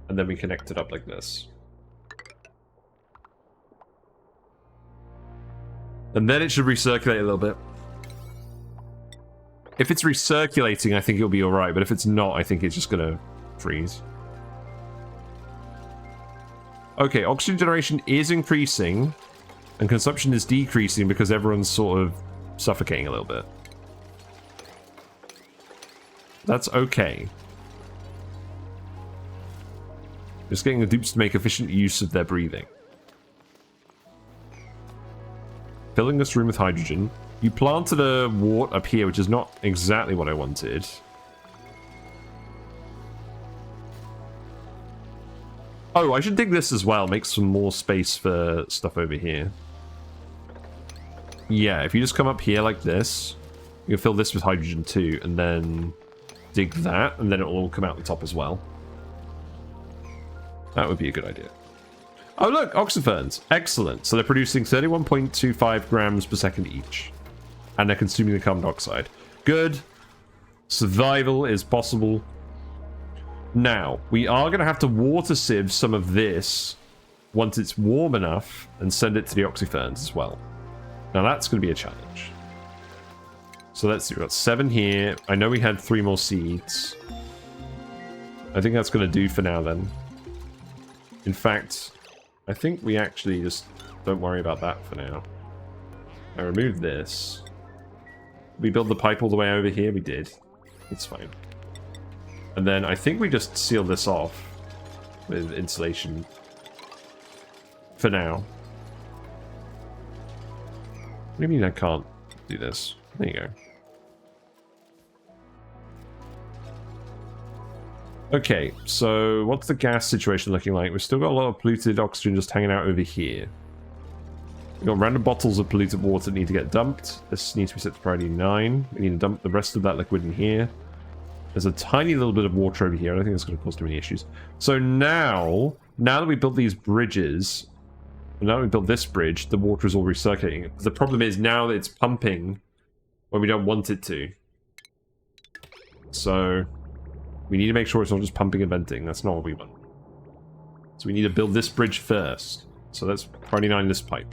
S1: And then we connect it up like this. And then it should recirculate a little bit. If it's recirculating, I think it'll be alright. But if it's not, I think it's just going to freeze. Okay, oxygen generation is increasing. And consumption is decreasing because everyone's sort of suffocating a little bit. That's okay. Just getting the dupes to make efficient use of their breathing. Filling this room with hydrogen. You planted a wart up here, which is not exactly what I wanted. Oh, I should dig this as well. Make some more space for stuff over here. Yeah, if you just come up here like this, you can fill this with hydrogen too, and then dig that, and then it will all come out the top as well. That would be a good idea. Oh look, oxyferns. Excellent. So they're producing 31.25 grams per second each. And they're consuming the carbon dioxide. Good. Survival is possible. Now, we are going to have to water sieve some of this once it's warm enough and send it to the oxyferns as well. Now that's going to be a challenge. So let's see, we've got 7 here. I know we had 3 more seeds. I think that's going to do for now then. In fact, I think we actually just don't worry about that for now. I removed this. We build the pipe all the way over here? We did. It's fine. And then I think we just seal this off with insulation for now. What do you mean I can't do this? There you go. Okay, so what's the gas situation looking like? We've still got a lot of polluted oxygen just hanging out over here. We've got random bottles of polluted water that need to get dumped. This needs to be set to priority 9. We need to dump the rest of that liquid in here. There's a tiny little bit of water over here. I don't think that's going to cause too many issues. So now that we built these bridges, now that we built this bridge, the water is all recirculating. The problem is now that it's pumping when we don't want it to. So we need to make sure it's not just pumping and venting. That's not what we want. So we need to build this bridge first. So let's priority 9 this pipe.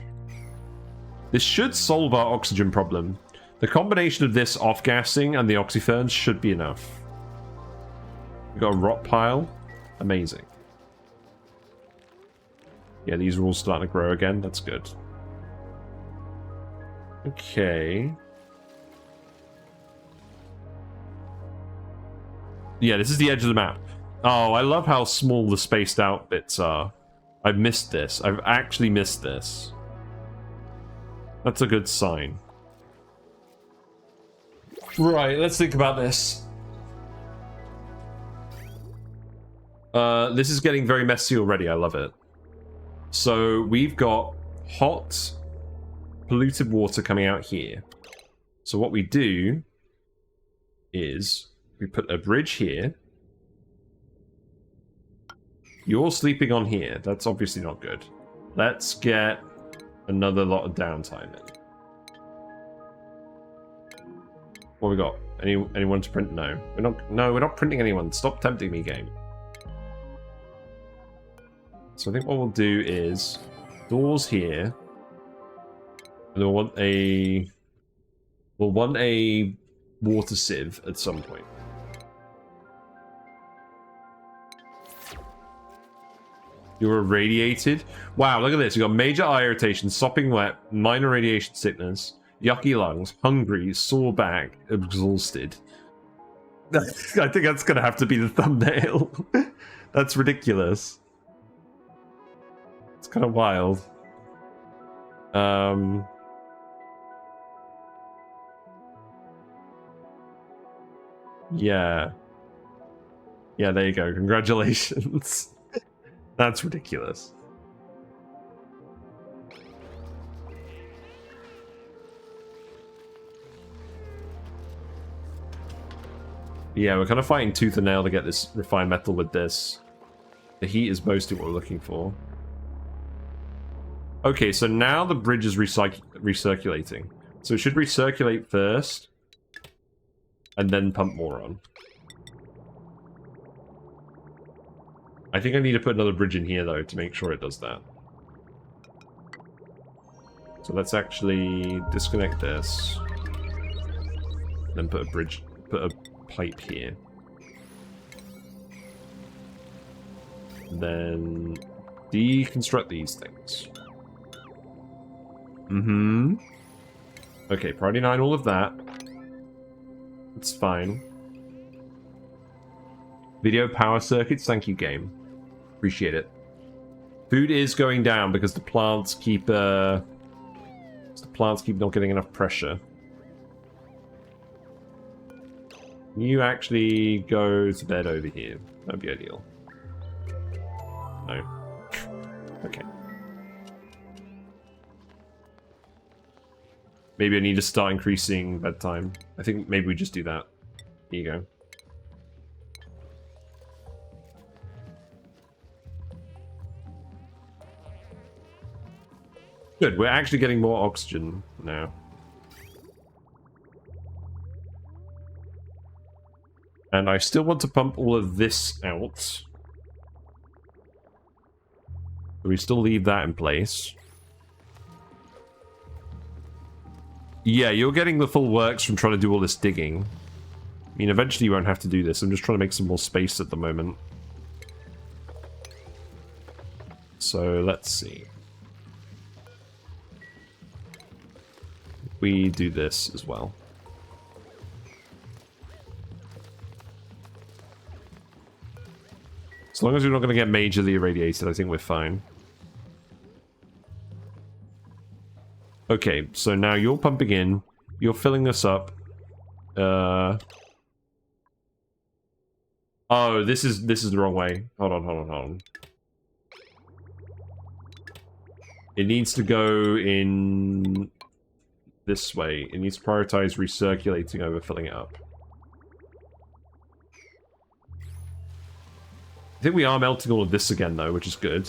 S1: This should solve our oxygen problem. The combination of this off-gassing and the oxyferns should be enough. We've got a rot pile. Amazing. Yeah, these are all starting to grow again. That's good. Okay. Yeah, this is the edge of the map. Oh, I love how small the spaced out bits are. I've missed this. I've actually missed this. That's a good sign. Right, let's think about this. This is getting very messy already. I love it. So we've got hot, polluted water coming out here. So what we do is we put a bridge here. You're sleeping on here. That's obviously not good. Let's get another lot of downtime in. What we got? Anyone to print? No. We're not printing anyone. Stop tempting me, game. So I think what we'll do is doors here. And we'll want a water sieve at some point. You're irradiated? Wow, look at this. You've got major eye irritation, sopping wet, minor radiation sickness, yucky lungs, hungry, sore back, exhausted. I think that's going to have to be the thumbnail. That's ridiculous. It's kind of wild. Yeah. Yeah, there you go. Congratulations. That's ridiculous. Yeah, we're kind of fighting tooth and nail to get this refined metal with this. The heat is mostly what we're looking for. Okay, so now the bridge is recirculating. So it should recirculate first, and then pump more on. I think I need to put another bridge in here, though, to make sure it does that. So let's actually disconnect this. Then put a pipe here. Then deconstruct these things. Okay, priority 9, all of that. It's fine. Video power circuits, thank you, game. Appreciate it. Food is going down because the plants keep not getting enough pressure. You actually go to bed over here. That'd be ideal. No. Okay. Maybe I need to start increasing bedtime. I think maybe we just do that. Here you go. Good, we're actually getting more oxygen now. And I still want to pump all of this out. So we still leave that in place. Yeah, you're getting the full works from trying to do all this digging. I mean, eventually you won't have to do this. I'm just trying to make some more space at the moment. So, let's see. We do this as well. As long as we're not going to get majorly irradiated, I think we're fine. Okay, so now you're pumping in. You're filling this up. Oh, this is the wrong way. Hold on. It needs to go in this way. It needs to prioritize recirculating over filling it up. I think we are melting all of this again, though, which is good.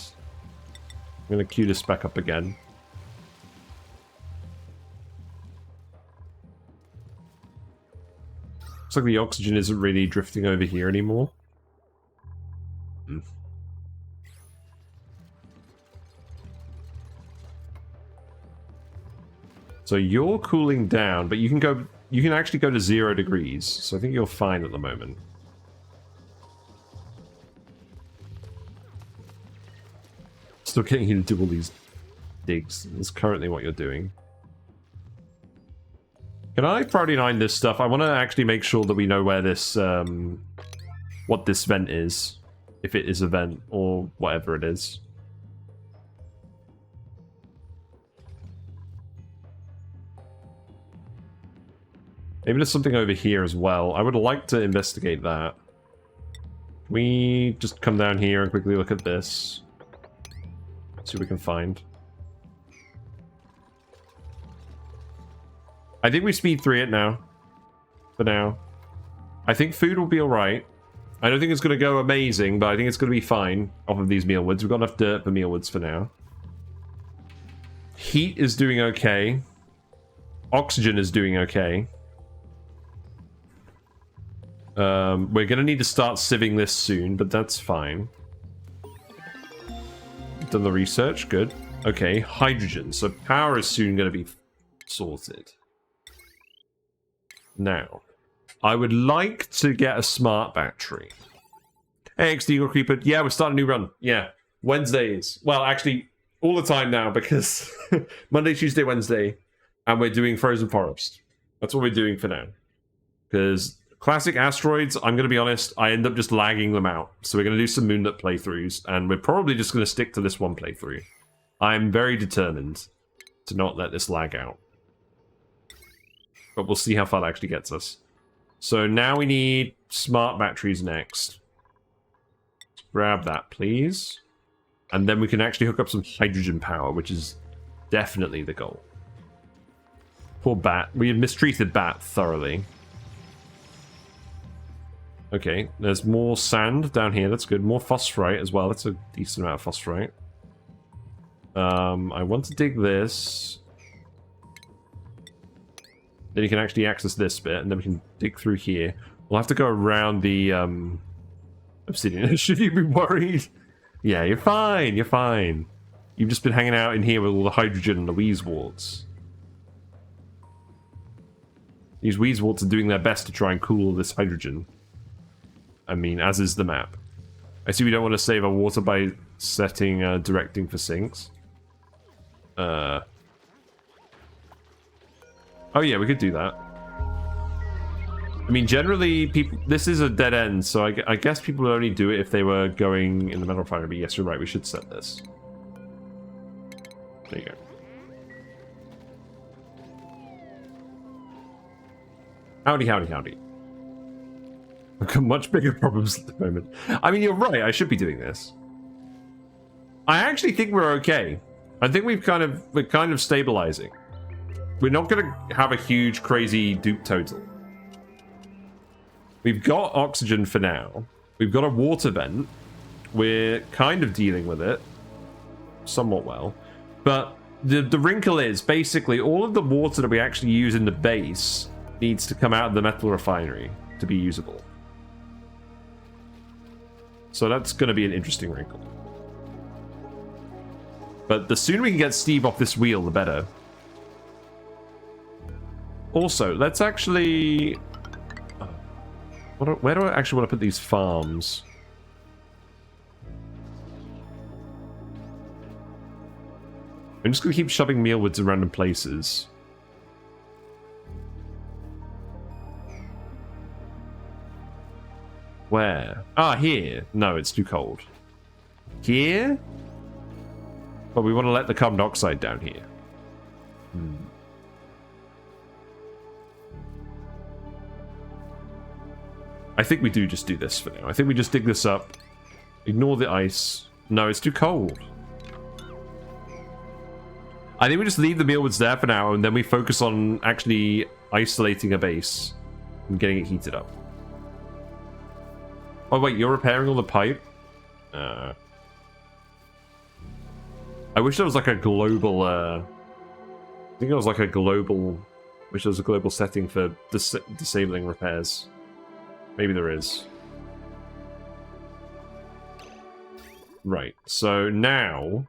S1: I'm going to queue this back up again. Looks like the oxygen isn't really drifting over here anymore. So you're cooling down, but you can actually go to 0 degrees. So I think you're fine at the moment. Still getting you to do all these digs. That's currently what you're doing. Can I priority 9 this stuff? I want to actually make sure that we know where this, what this vent is. If it is a vent, or whatever it is. Maybe there's something over here as well. I would like to investigate that. Can we just come down here and quickly look at this? See what we can find. I think we speed 3 it now. For now. I think food will be alright. I don't think it's going to go amazing, but I think it's going to be fine off of these mealwoods. We've got enough dirt for mealwoods for now. Heat is doing okay. Oxygen is doing okay. We're going to need to start sieving this soon, but that's fine. Done the research, good. Okay, hydrogen. So power is soon going to be sorted. Now, I would like to get a smart battery. Hey, XD Eagle Creeper. Yeah, we're starting a new run. Yeah, Wednesdays. Well, actually, all the time now, because Monday, Tuesday, Wednesday, and we're doing Frozen Forest. That's what we're doing for now. Because classic asteroids, I'm going to be honest, I end up just lagging them out. So we're going to do some moonlet playthroughs, and we're probably just going to stick to this one playthrough. I'm very determined to not let this lag out. But we'll see how far that actually gets us. So now we need smart batteries next. Let's grab that, please. And then we can actually hook up some hydrogen power, which is definitely the goal. Poor Bat. We have mistreated Bat thoroughly. Okay, there's more sand down here. That's good. More phosphorite as well. That's a decent amount of phosphorite. I want to dig this. Then you can actually access this bit, and then we can dig through here. We'll have to go around the obsidian. Should you be worried? Yeah, you're fine. You're fine. You've just been hanging out in here with all the hydrogen and the wheezeworts. These wheezeworts are doing their best to try and cool this hydrogen. I mean, as is the map. I see we don't want to save our water by setting directing for sinks. Oh yeah, we could do that. I mean, generally, people. This is a dead end, so I guess people would only do it if they were going in the Metal Refinery. But yes, you're right. We should set this. There you go. Howdy, howdy, howdy. I've got much bigger problems at the moment. I mean, you're right. I should be doing this. I actually think we're okay. I think we're kind of stabilizing. We're not going to have a huge, crazy dupe total. We've got oxygen for now. We've got a water vent. We're kind of dealing with it somewhat well. But the wrinkle is, basically, all of the water that we actually use in the base needs to come out of the Metal Refinery to be usable. So that's going to be an interesting wrinkle. But the sooner we can get Steve off this wheel, the better. Also, let's actually... where do I actually want to put these farms? I'm just going to keep shoving mealwoods in random places. Where? Ah, here. No, it's too cold. Here? But we want to let the carbon dioxide down here. I think we do just do this for now. I think we just dig this up. Ignore the ice. No, it's too cold. I think we just leave the mealwoods there for now, and then we focus on actually isolating a base and getting it heated up. Oh wait, you're repairing all the pipe? I wish there was like a global, I think it was like a global, wish there was a global setting for disabling repairs. Maybe there is. Right, so now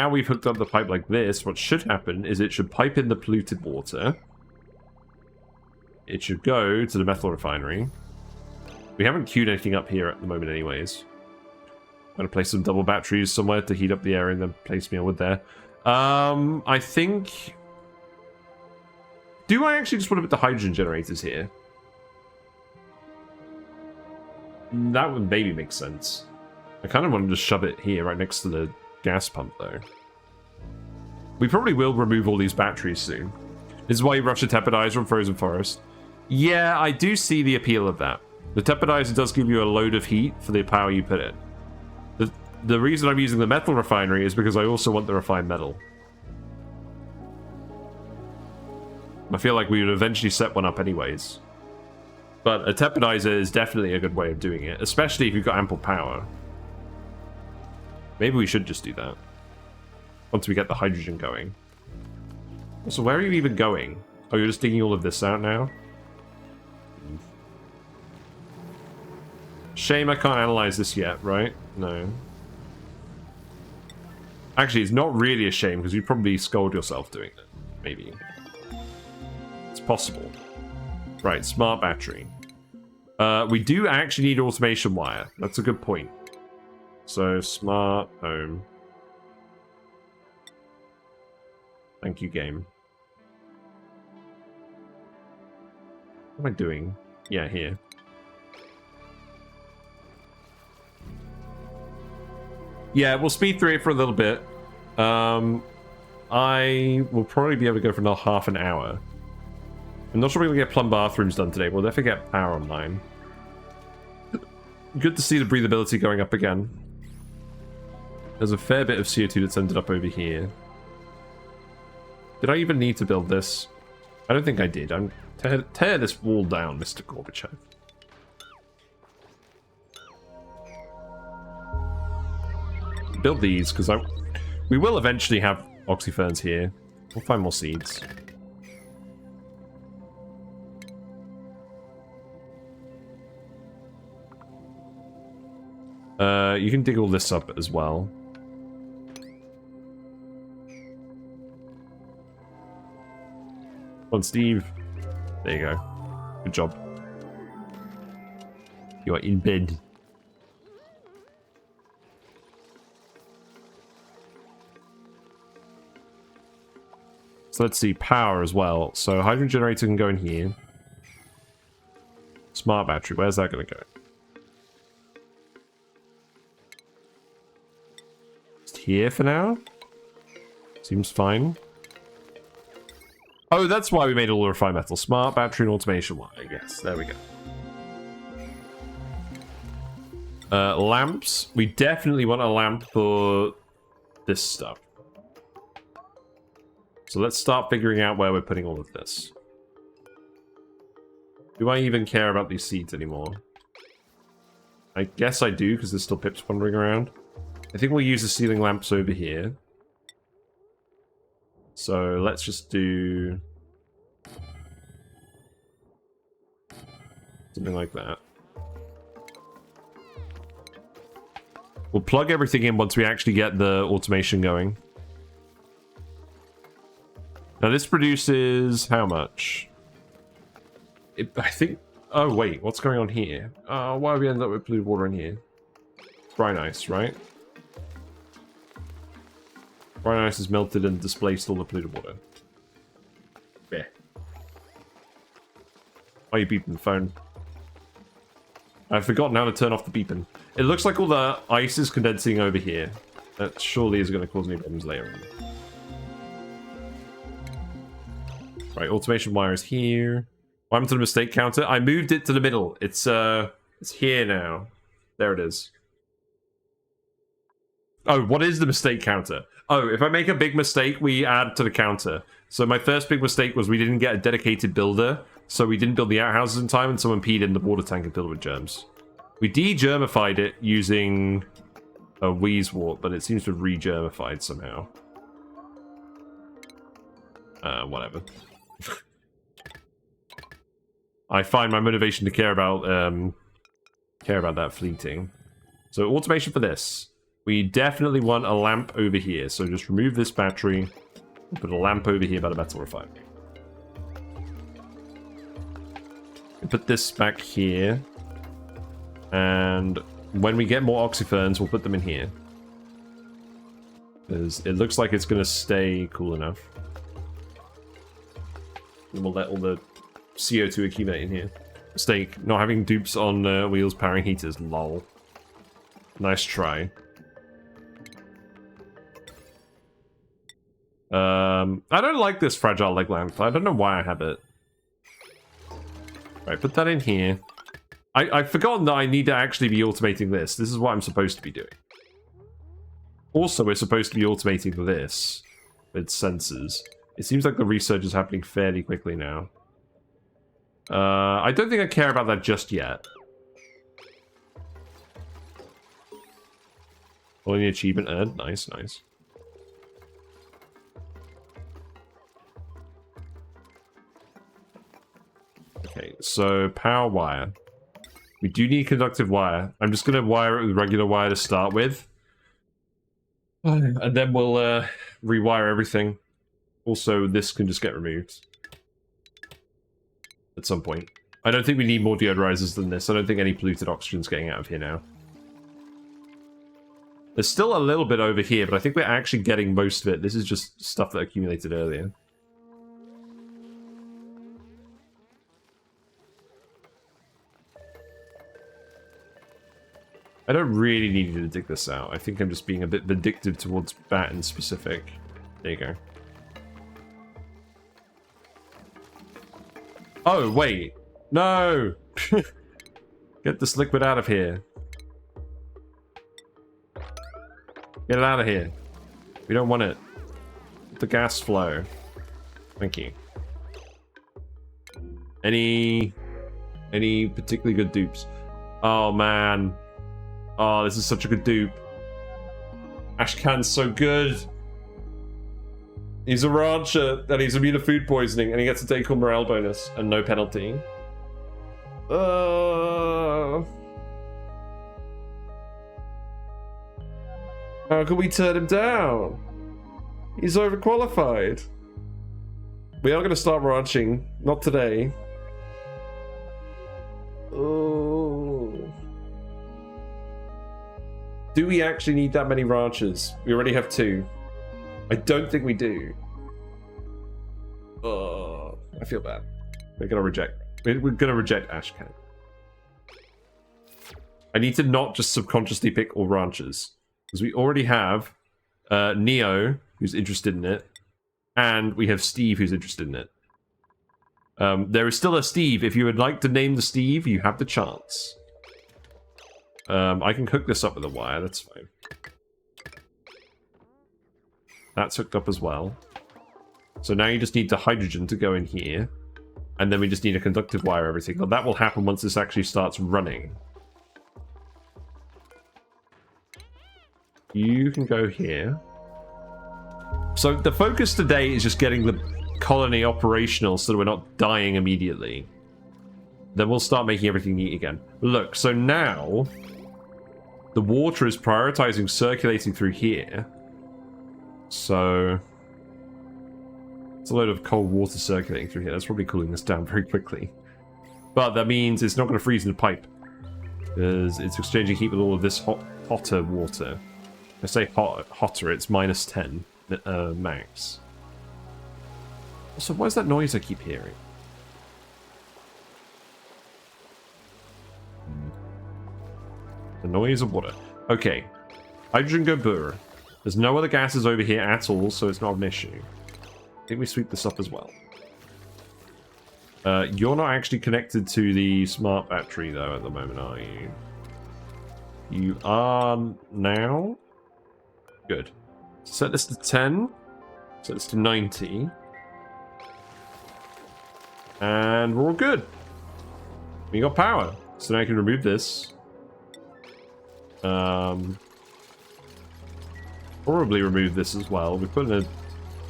S1: we've hooked up the pipe like this, what should happen is it should pipe in the polluted water. It should go to the Metal Refinery. We haven't queued anything up here at the moment anyways. I'm going to place some double batteries somewhere to heat up the area and then place mealwood there. I think... Do I actually just want to put the hydrogen generators here? That would maybe make sense. I kind of want to just shove it here right next to the gas pump though. We probably will remove all these batteries soon. This is why you rush a Tepidizer from Frozen Forest. Yeah, I do see the appeal of that. The Tepidizer does give you a load of heat for the power you put in. The reason I'm using the Metal Refinery is because I also want the refined metal. I feel like we would eventually set one up anyways. But a Tepidizer is definitely a good way of doing it, especially if you've got ample power. Maybe we should just do that. Once we get the hydrogen going. So where are you even going? Oh, you're just digging all of this out now? Shame I can't analyze this yet, right? No. Actually, it's not really a shame, because you'd probably scold yourself doing it. Maybe. It's possible. Right, smart battery. We do actually need automation wire. That's a good point. So, smart home. Thank you, game. What am I doing? Yeah, here. Yeah, we'll speed through it for a little bit. I will probably be able to go for another half an hour. I'm not sure we're going to get plumb bathrooms done today. We'll definitely get power online. Good to see the breathability going up again. There's a fair bit of CO2 that's ended up over here. Did I even need to build this? I don't think I did. I'm tear this wall down, Mr. Gorbachev. Build these, because we will eventually have oxyferns here. We'll find more seeds. You can dig all this up as well. Come on, Steve. There you go. Good job. You are in bed. So let's see, power as well. So hydrogen generator can go in here. Smart battery, where's that going to go? Just here for now? Seems fine. Oh, that's why we made all the refined metal. Smart battery and automation wire, I guess. There we go. Lamps. We definitely want a lamp for this stuff. So let's start figuring out where we're putting all of this. Do I even care about these seeds anymore? I guess I do, because there's still pips wandering around. I think we'll use the ceiling lamps over here. So let's just do something like that. We'll plug everything in once we actually get the automation going. Now this produces how much? I think... Oh wait, what's going on here? Why have we ended up with polluted water in here? Brine ice, right? Brine ice has melted and displaced all the polluted water. Yeah. Why are you beeping the phone? I've forgotten how to turn off the beeping. It looks like all the ice is condensing over here. That surely is going to cause any problems later on. Right, automation wire is here. What happened to the mistake counter? I moved it to the middle. It's here now. There it is. Oh, what is the mistake counter? Oh, if I make a big mistake, we add to the counter. So my first big mistake was we didn't get a dedicated builder, so we didn't build the outhouses in time, and someone peed in the water tank and filled it with germs. We de-germified it using a wheezewort, but it seems to have re-germified somehow. Whatever. I find my motivation to care about that fleeting. So automation for this. We definitely want a lamp over here. So just remove this battery and put a lamp over here by the Metal Refinery. And put this back here. And when we get more oxyferns, we'll put them in here. Because it looks like it's going to stay cool enough. And we'll let all the CO2 accumulate in here. Mistake. Not having dupes on wheels powering heaters. Lol. Nice try. I don't like this fragile leg lamp. I don't know why I have it. Right, put that in here. I've forgotten that I need to actually be automating this. This is what I'm supposed to be doing. Also, we're supposed to be automating this with sensors. It seems like the research is happening fairly quickly now. I don't think I care about that just yet. Only achievement earned. Nice, nice. Okay, so power wire. We do need conductive wire. I'm just going to wire it with regular wire to start with. And then we'll rewire everything. Also, this can just get removed. At some point. I don't think we need more deodorizers than this. I don't think any polluted oxygen's getting out of here now. There's still a little bit over here, but I think we're actually getting most of it. This is just stuff that accumulated earlier. I don't really need you to dig this out. I think I'm just being a bit vindictive towards Bat in specific. There you go. Oh, wait. No! Get this liquid out of here. Get it out of here. We don't want it. Let the gas flow. Thank you. Any particularly good dupes? Oh, man. Oh, this is such a good dupe. Ashcan's so good. He's a rancher, and he's immune to food poisoning, and he gets a take-home morale bonus, and no penalty. How can we turn him down? He's overqualified. We are going to start ranching. Not today. Oh. Do we actually need that many ranchers? We already have 2. I don't think we do. Oh, I feel bad. We're gonna reject. We're gonna reject Ashcan. I need to not just subconsciously pick all ranchers. Because we already have Neo, who's interested in it. And we have Steve, who's interested in it. There is still a Steve. If you would like to name the Steve, you have the chance. I can hook this up with a wire, that's fine. That's hooked up as well. So now you just need the hydrogen to go in here. And then we just need a conductive wire everything. Well, that will happen once this actually starts running. You can go here. So the focus today is just getting the colony operational so that we're not dying immediately. Then we'll start making everything neat again. Look, so now the water is prioritizing circulating through here. So it's a load of cold water circulating through here. That's probably cooling this down very quickly. But that means it's not going to freeze in the pipe. Because it's exchanging heat with all of this hotter water. I say hotter, it's minus 10 max. So what is that noise I keep hearing? The noise of water. Okay. Hydrogen go Brrr. There's no other gases over here at all, so it's not an issue. I think we sweep this up as well. You're not actually connected to the smart battery, though, at the moment, are you? You are now? Good. Set this to 10. Set this to 90. And we're all good. We got power. So now I can remove this. Probably remove this as well. We put in a...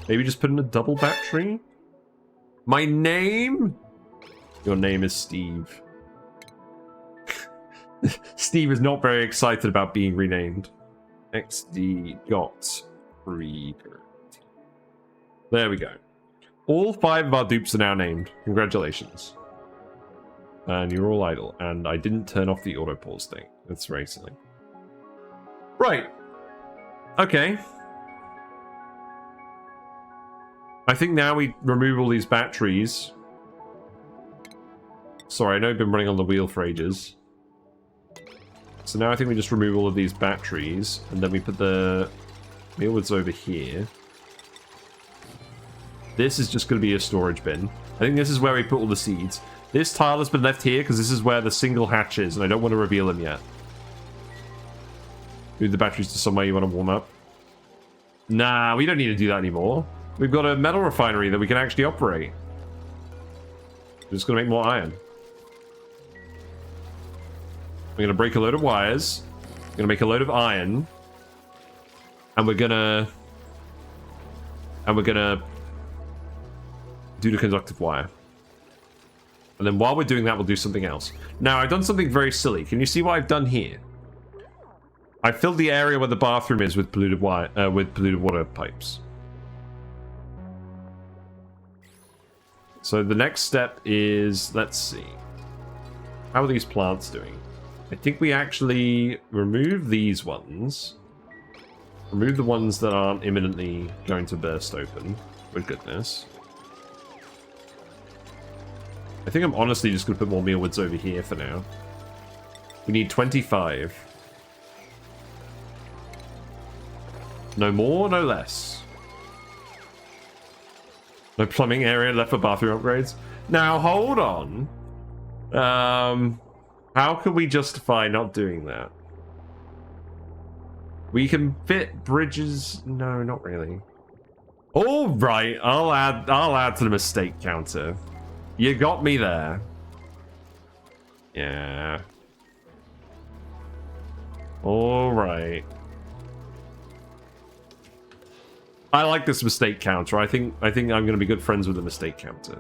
S1: Maybe just put in a double battery? My name? Your name is Steve. Steve is not very excited about being renamed. XD got reader. There we go. All 5 of our dupes are now named. Congratulations. And you're all idle. And I didn't turn off the auto pause thing. That's very silly. Right. Okay. I think now we remove all these batteries. Sorry, I know I've been running on the wheel for ages. So now I think we just remove all of these batteries, and then we put the mealwoods over here. This is just going to be a storage bin. I think this is where we put all the seeds. This tile has been left here because this is where the single hatch is, and I don't want to reveal them yet. Move the batteries to somewhere you want to warm up. Nah, we don't need to do that anymore. We've got a metal refinery that we can actually operate. We're just going to make more iron. We're going to break a load of wires. We're going to make a load of iron. And we're going to do the conductive wire. And then while we're doing that, we'll do something else. Now, I've done something very silly. Can you see what I've done here? I filled the area where the bathroom is with polluted wire, with polluted water pipes. So the next step is, let's see. How are these plants doing? I think we actually remove these ones. Remove the ones that aren't imminently going to burst open. With goodness. I think I'm honestly just going to put more mealwoods over here for now. We need 25. No more, no less. No plumbing area left for bathroom upgrades. Now, hold on. How can we justify not doing that? We can fit bridges. No, not really. All right, I'll add to the mistake counter. You got me there. Yeah. All right. I like this mistake counter. I think I'm going to be good friends with the mistake counter.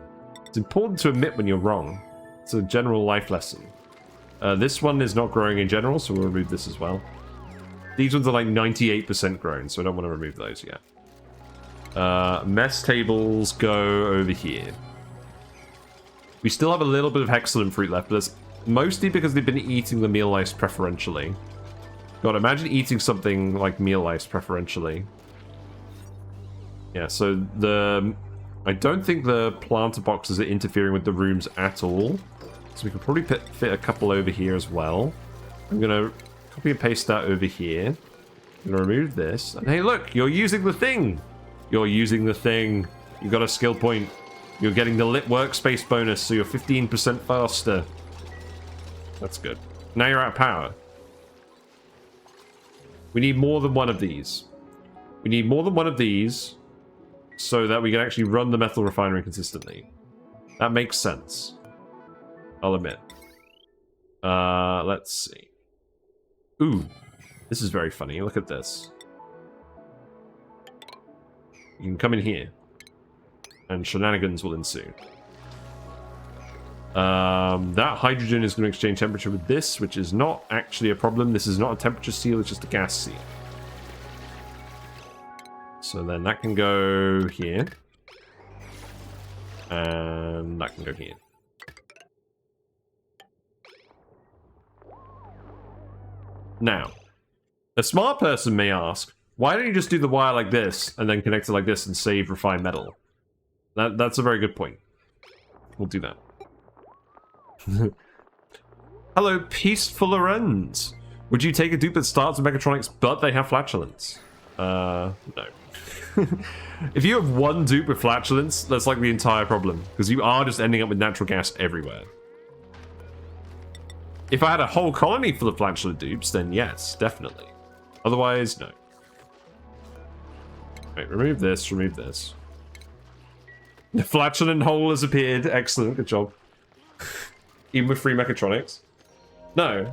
S1: It's important to admit when you're wrong. It's a general life lesson. This one is not growing in general, so we'll remove this as well. These ones are like 98% grown, so I don't want to remove those yet. Mess tables go over here. We still have a little bit of hexalin fruit left, but that's mostly because they've been eating the meal ice preferentially. God, imagine eating something like meal ice preferentially. Yeah, so I don't think the planter boxes are interfering with the rooms at all. So we could probably fit a couple over here as well. I'm gonna copy and paste that over here. I'm gonna remove this. And hey, look, you're using the thing. You're using the thing. You got a skill point. You're getting the lit workspace bonus, so you're 15% faster. That's good. Now you're out of power. We need more than one of these. We need more than one of these so that we can actually run the metal refinery consistently. That makes sense. I'll admit. Let's see. Ooh, this is very funny. Look at this. You can come in here, and shenanigans will ensue. That hydrogen is going to exchange temperature with this, which is not actually a problem. This is not a temperature seal, it's just a gas seal. So then that can go here. And that can go here. Now, a smart person may ask, why don't you just do the wire like this, and then connect it like this and save refined metal? That's a very good point. We'll do that. Hello, Peaceful Arends. Would you take a dupe that starts with mechatronics, but they have flatulence? No. If you have one dupe with flatulence, that's like the entire problem, because you are just ending up with natural gas everywhere. If I had a whole colony full of flatulent dupes, then yes, definitely. Otherwise, no. Right, remove this, remove this. The flatulent hole has appeared. Excellent, good job. Even with free mechatronics? No.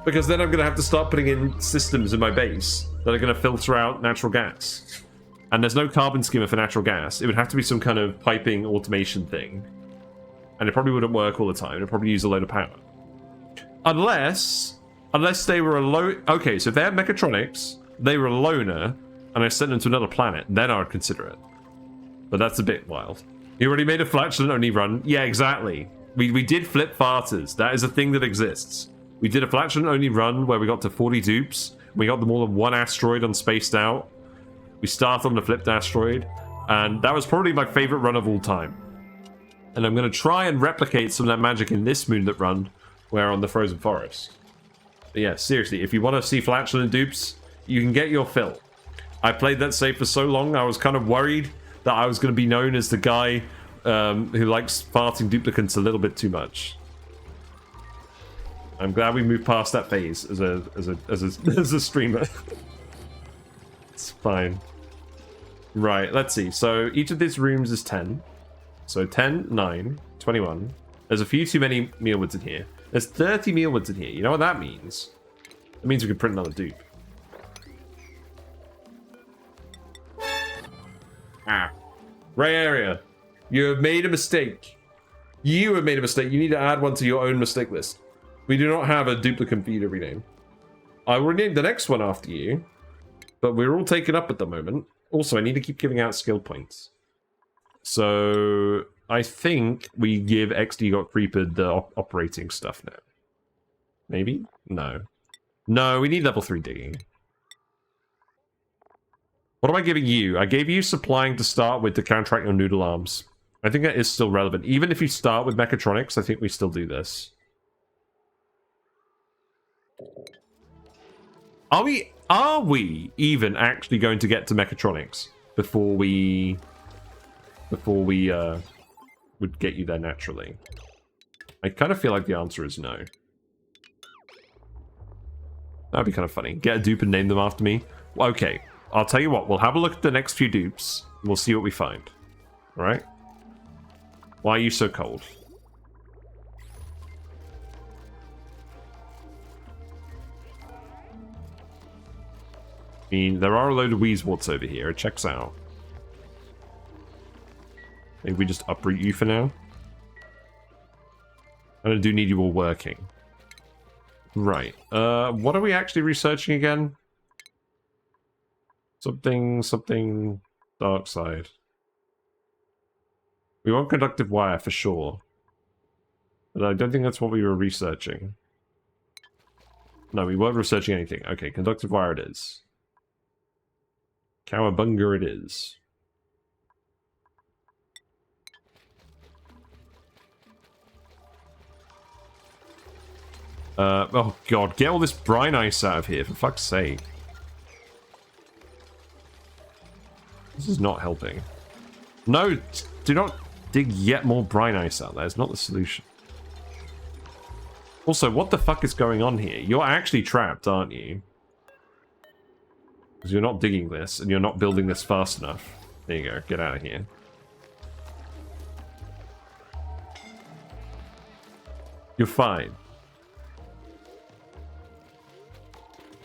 S1: Because then I'm going to have to start putting in systems in my base that are going to filter out natural gas. And there's no carbon skimmer for natural gas. It would have to be some kind of piping automation thing. And it probably wouldn't work all the time. It'd probably use a load of power. Unless they were a low... Okay, so if they had mechatronics, they were a loner, and I sent them to another planet, then I would consider it. But that's a bit wild. You already made a flatulent only run? Yeah, exactly. We did flip farters. That is a thing that exists. We did a flatulent only run where we got to 40 dupes. We got them all on one asteroid unspaced out. We started on the flipped asteroid. And that was probably my favorite run of all time. And I'm going to try and replicate some of that magic in this moonlet run, where on the frozen forest. But yeah, seriously, if you want to see flatulent dupes, you can get your fill. I played that safe for so long, I was kind of worried that I was going to be known as the guy who likes farting duplicants a little bit too much. I'm glad we moved past that phase as a streamer. It's fine. Right, let's see. So each of these rooms is 10. So 10, 9, 21. There's a few too many mealwoods in here. There's 30 mealwoods in here. You know what that means? It means we can print another dupe. Ah. Ray area. You have made a mistake. You have made a mistake. You need to add one to your own mistake list. We do not have a duplicant for you to rename. I will rename the next one after you, but we're all taken up at the moment. Also, I need to keep giving out skill points. So I think we give XD got creepered the operating stuff now. Maybe? No. No, we need level 3 digging. What am I giving you? I gave you supplying to start with to counteract your noodle arms. I think that is still relevant. Even if you start with mechatronics, I think we still do this. Are we even actually going to get to mechatronics before we would get you there naturally? I kind of feel like the answer is no. That'd be kind of funny. Get a dupe and name them after me. Okay, I'll tell you what. We'll have a look at the next few dupes. And we'll see what we find. All right? Why are you so cold? I mean, there are a load of Weezewarts over here. It checks out. Maybe we just uproot you for now. And I do need you all working. Right. What are we actually researching again? Something dark side. We want conductive wire for sure. But I don't think that's what we were researching. No, we weren't researching anything. Okay, conductive wire it is. Cowabunga it is. Oh god, get all this brine ice out of here, for fuck's sake. This is not helping. No, do not dig yet more brine ice out there. It's not the solution. Also, what the fuck is going on here? You're actually trapped, aren't you? Because you're not digging this, and you're not building this fast enough. There you go, get out of here. You're fine.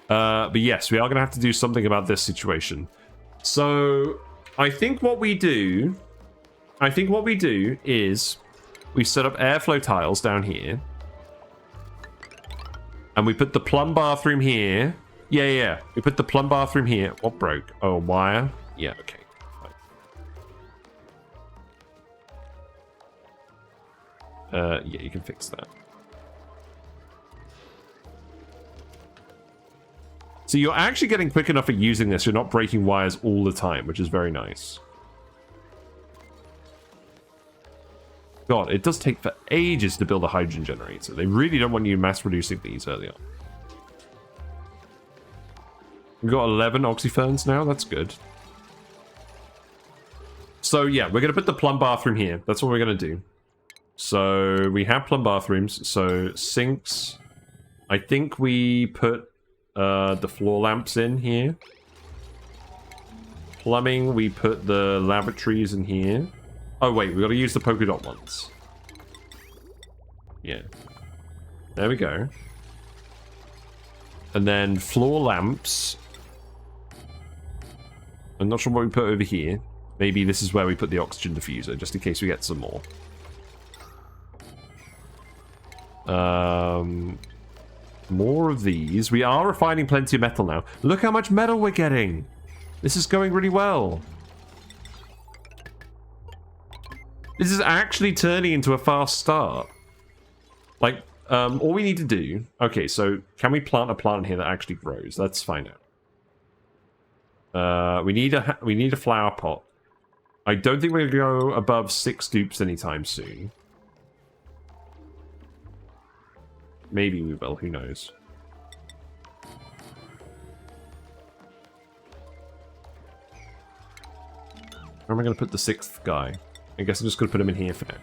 S1: But yes, we are going to have to do something about this situation. So, I think what we do is we set up airflow tiles down here. And we put the plumb bathroom here. Yeah. We put the plumb bathroom here. What broke? Oh, a wire? Yeah, okay. Fine. Yeah, you can fix that. So you're actually getting quick enough at using this. You're not breaking wires all the time, which is very nice. God, it does take for ages to build a hydrogen generator. They really don't want you mass producing these early on. We've got 11 oxyferns now. That's good. So yeah, we're going to put the plumb bathroom here. That's what we're going to do. So we have plumb bathrooms. So sinks. I think we put the floor lamps in here. Plumbing, we put the lavatories in here. Oh wait, we got to use the polka dot ones. Yeah. There we go. And then floor lamps. I'm not sure what we put over here. Maybe this is where we put the oxygen diffuser, just in case we get some more. More of these. We are refining plenty of metal now. Look how much metal we're getting. This is going really well. This is actually turning into a fast start. Like, all we need to do... Okay, so can we plant a plant here that actually grows? Let's find out. We need a flower pot. I don't think we're going to go above 6 dupes anytime soon. Maybe we will, who knows. Where am I going to put the 6th guy? I guess I'm just going to put him in here for now.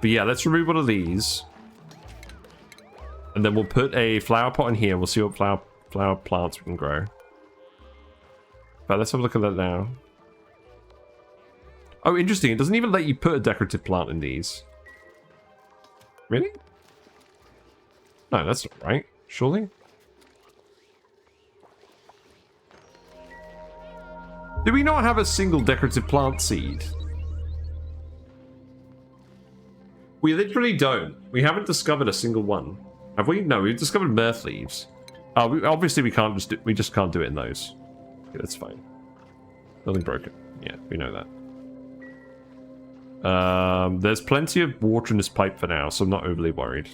S1: But yeah, let's remove one of these. And then we'll put a flower pot in here. We'll see what flower plants we can grow. But let's have a look at that now. Oh, interesting. It doesn't even let you put a decorative plant in these. Really? No, that's not right. Surely? Do we not have a single decorative plant seed? We literally don't. We haven't discovered a single one. Have we? No, we've discovered mirth leaves. Obviously we can't just we just can't do it in those. Okay, that's fine. Building broken. Yeah, we know that. There's plenty of water in this pipe for now, so I'm not overly worried.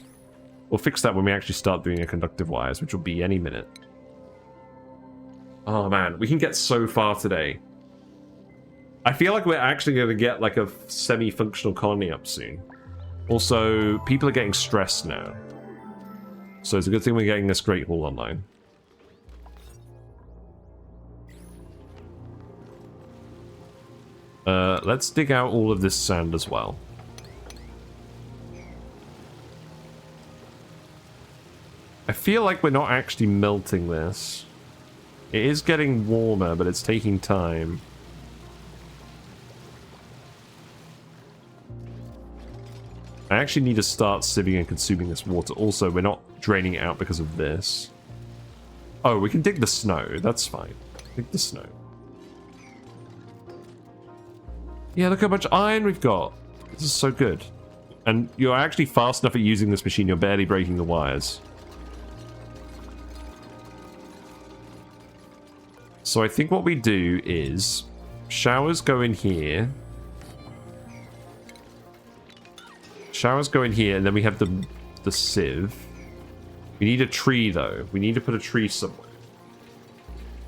S1: We'll fix that when we actually start doing a conductive wires, which will be any minute. Oh man, we can get so far today. I feel like we're actually going to get like a semi-functional colony up soon. Also, people are getting stressed now. So it's a good thing we're getting this Great Hall online. Let's dig out all of this sand as well. I feel like we're not actually melting this. It is getting warmer, but it's taking time. I actually need to start sieving and consuming this water. Also, we're not draining it out because of this. Oh, we can dig the snow. That's fine. Dig the snow. Yeah, look how much iron we've got. This is so good. And you're actually fast enough at using this machine, you're barely breaking the wires. So I think what we do is showers go in here. Showers go in here, and then we have the sieve. We need a tree, though. We need to put a tree somewhere.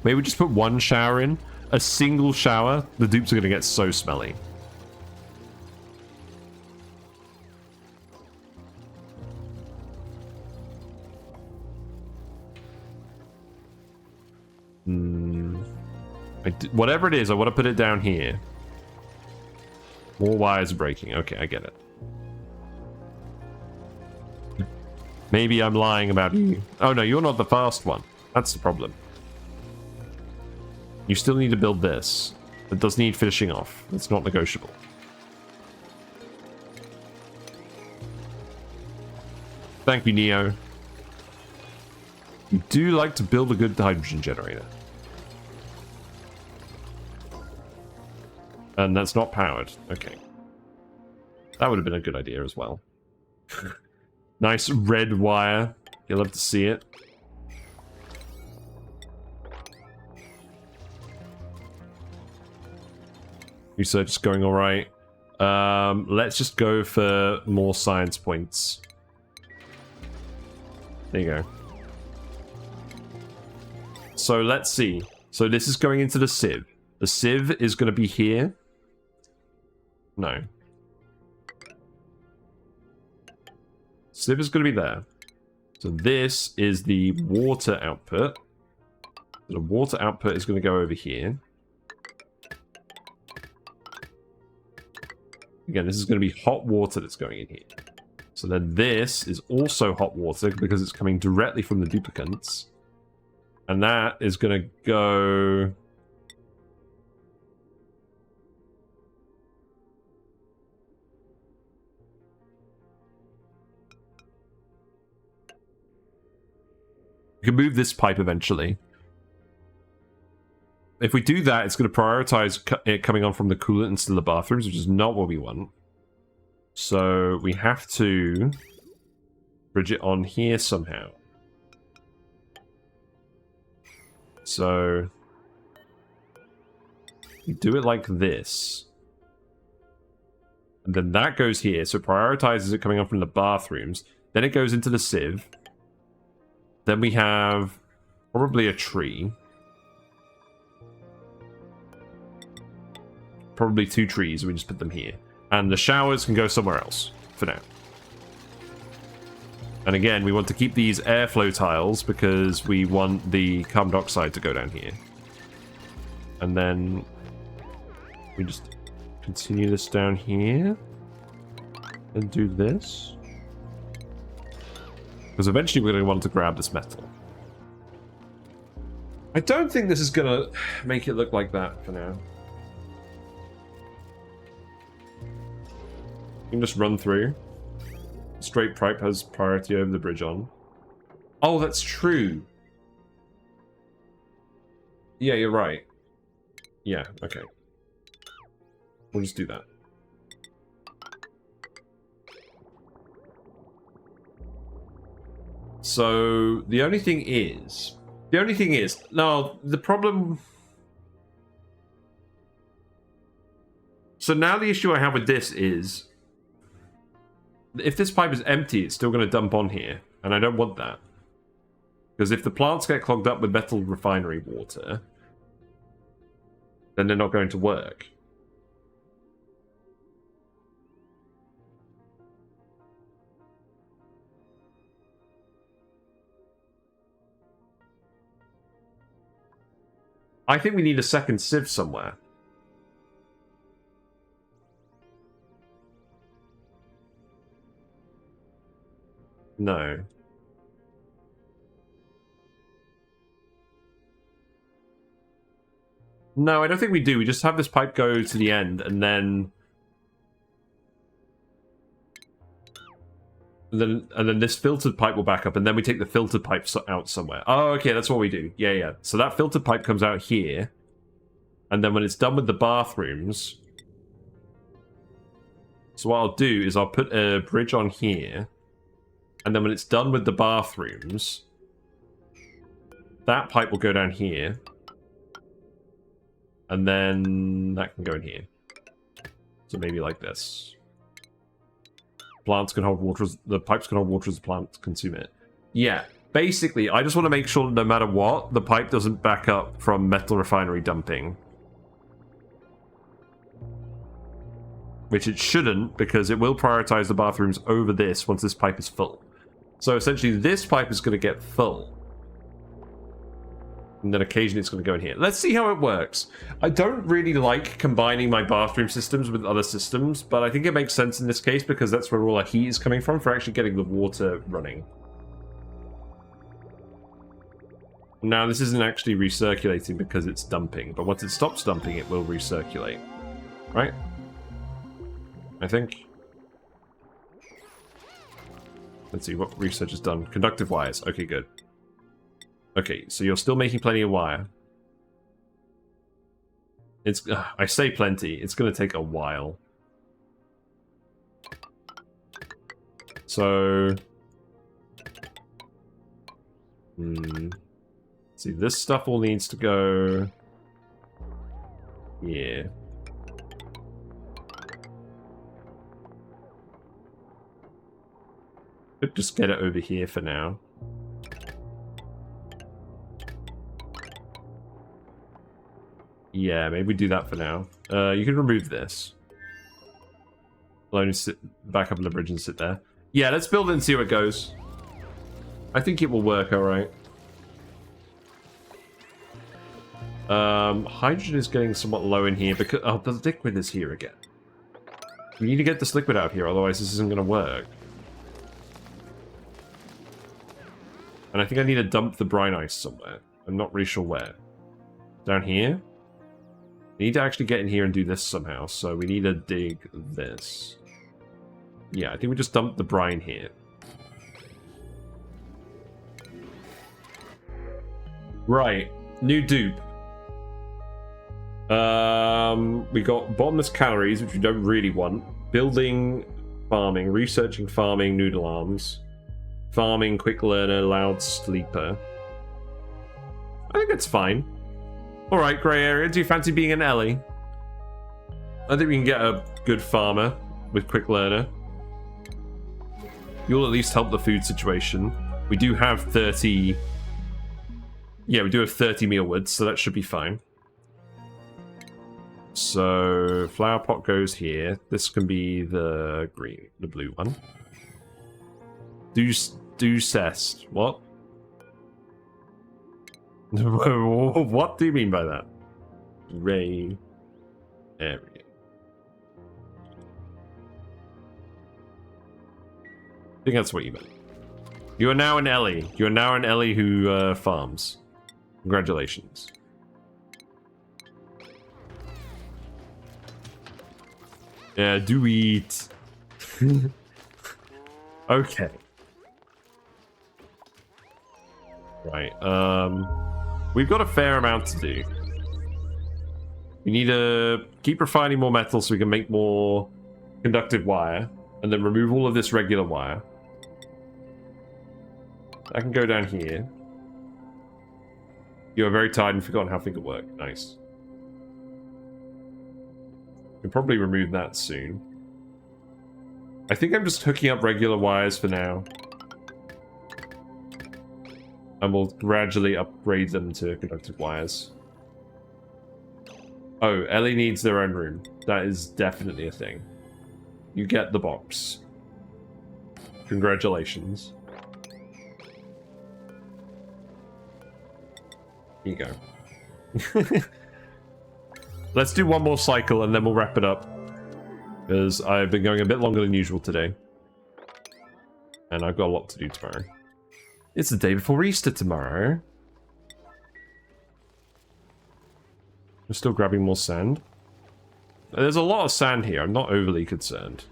S1: Maybe we just put one shower in. A single shower. The dupes are going to get so smelly. Whatever it is, I want to put it down here. More wires are breaking. Okay, I get it. Maybe I'm lying about you. Oh no, you're not the fast one. That's the problem. You still need to build this. It does need finishing off. It's not negotiable. Thank you, Neo. You do like to build a good hydrogen generator. And that's not powered. Okay. That would have been a good idea as well. Nice red wire. You'll love to see it. Research is going alright. Let's just go for more science points. There you go. So let's see. So this is going into the sieve. The sieve is going to be here. No. Sieve is going to be there. So this is the water output. The water output is going to go over here. Again, this is going to be hot water that's going in here. So then this is also hot water because it's coming directly from the duplicants. And that is going to go... We can move this pipe eventually. If we do that, it's going to prioritize it coming on from the coolant instead of the bathrooms, which is not what we want. So we have to bridge it on here somehow. So we do it like this. And then that goes here. So it prioritizes it coming on from the bathrooms. Then it goes into the sieve. Then we have probably a tree. Probably 2 trees. We just put them here. And the showers can go somewhere else for now. And again, we want to keep these airflow tiles because we want the carbon dioxide to go down here. And then we just continue this down here. And do this. Because eventually we're going to want to grab this metal. I don't think this is going to make it look like that for now. You can just run through. Straight pipe has priority over the bridge on. Oh, that's true. Yeah, you're right. Yeah, okay. We'll just do that. So, the only thing is... No, the problem... So now the issue I have with this is... If this pipe is empty, it's still going to dump on here. And I don't want that. Because if the plants get clogged up with Metal Refinery water, then they're not going to work. I think we need a second sieve somewhere. No. No, I don't think we do. We just have this pipe go to the end, and then... And then this filtered pipe will back up, and then we take the filtered pipe out somewhere. Oh, okay, that's what we do. Yeah, yeah. So that filtered pipe comes out here, and then when it's done with the bathrooms... So what I'll do is I'll put a bridge on here, and then when it's done with the bathrooms, that pipe will go down here. And then that can go in here. So maybe like this. Plants can hold water as... The pipes can hold water as the plants consume it. Yeah. Basically, I just want to make sure that no matter what, the pipe doesn't back up from Metal Refinery dumping. Which it shouldn't, because it will prioritize the bathrooms over this once this pipe is full. So essentially, this pipe is going to get full. And then occasionally it's going to go in here. Let's see how it works. I don't really like combining my bathroom systems with other systems, but I think it makes sense in this case because that's where all our heat is coming from for actually getting the water running. Now, this isn't actually recirculating because it's dumping, but once it stops dumping, it will recirculate. Right? I think. Let's see what research has done. Conductive wires. Okay, good. Okay, so you're still making plenty of wire. It's I say plenty. It's going to take a while. So, see, this stuff all needs to go. Yeah. Could just get it over here for now. Yeah, maybe we do that for now. You can remove this. I'll only sit back up on the bridge and sit there. Yeah, let's build it and see how it goes. I think it will work alright. Hydrogen is getting somewhat low in here because... Oh, the liquid is here again. We need to get this liquid out here, otherwise this isn't going to work. And I think I need to dump the brine ice somewhere. I'm not really sure where. Down here? We need to actually get in here and do this somehow, so we need to dig this. Yeah, I think we just dump the brine here. Right, new dupe. We got bottomless calories, which we don't really want. Building, farming, researching farming, noodle arms. Farming, quick learner, loud sleeper. I think it's fine. Alright, grey area. Do you fancy being an Ellie? I think we can get a good farmer with quick learner. You'll at least help the food situation. We do have 30... Yeah, we do have 30 mealwoods, so that should be fine. So, flower pot goes here. This can be the green, the blue one. Do cest. What? What do you mean by that? Gray area. I think that's what you meant. You are now an Ellie. You are now an Ellie who farms. Congratulations. Yeah, do eat. Okay. Right, we've got a fair amount to do. We need to keep refining more metal so we can make more conductive wire, and then remove all of this regular wire. I can go down here. You are very tired and forgotten how things work. Nice. We'll probably remove that soon. I think I'm just hooking up regular wires for now. And we'll gradually upgrade them to conductive wires. Oh, Ellie needs their own room. That is definitely a thing. You get the box. Congratulations. Here you go. Let's do one more cycle and then we'll wrap it up. Because I've been going a bit longer than usual today. And I've got a lot to do tomorrow. It's the day before Easter tomorrow. We're still grabbing more sand. There's a lot of sand here. I'm not overly concerned.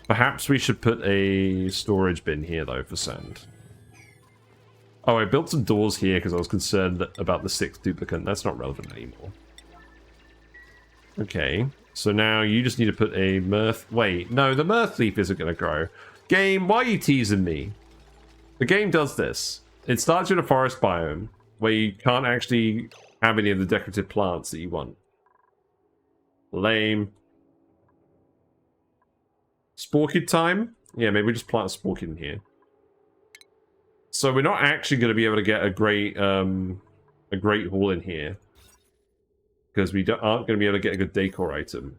S1: Perhaps we should put a storage bin here, though, for sand. Oh, I built some doors here because I was concerned about the 6th duplicant. That's not relevant anymore. Okay, so now you just need to put a mirth... Wait, no, the mirth leaf isn't going to grow. Game, why are you teasing me? The game does this. It starts with a forest biome where you can't actually have any of the decorative plants that you want. Lame. Sporkid time? Yeah, maybe we just plant a sporkid in here. So we're not actually going to be able to get a great hall in here. Because we aren't going to be able to get a good decor item.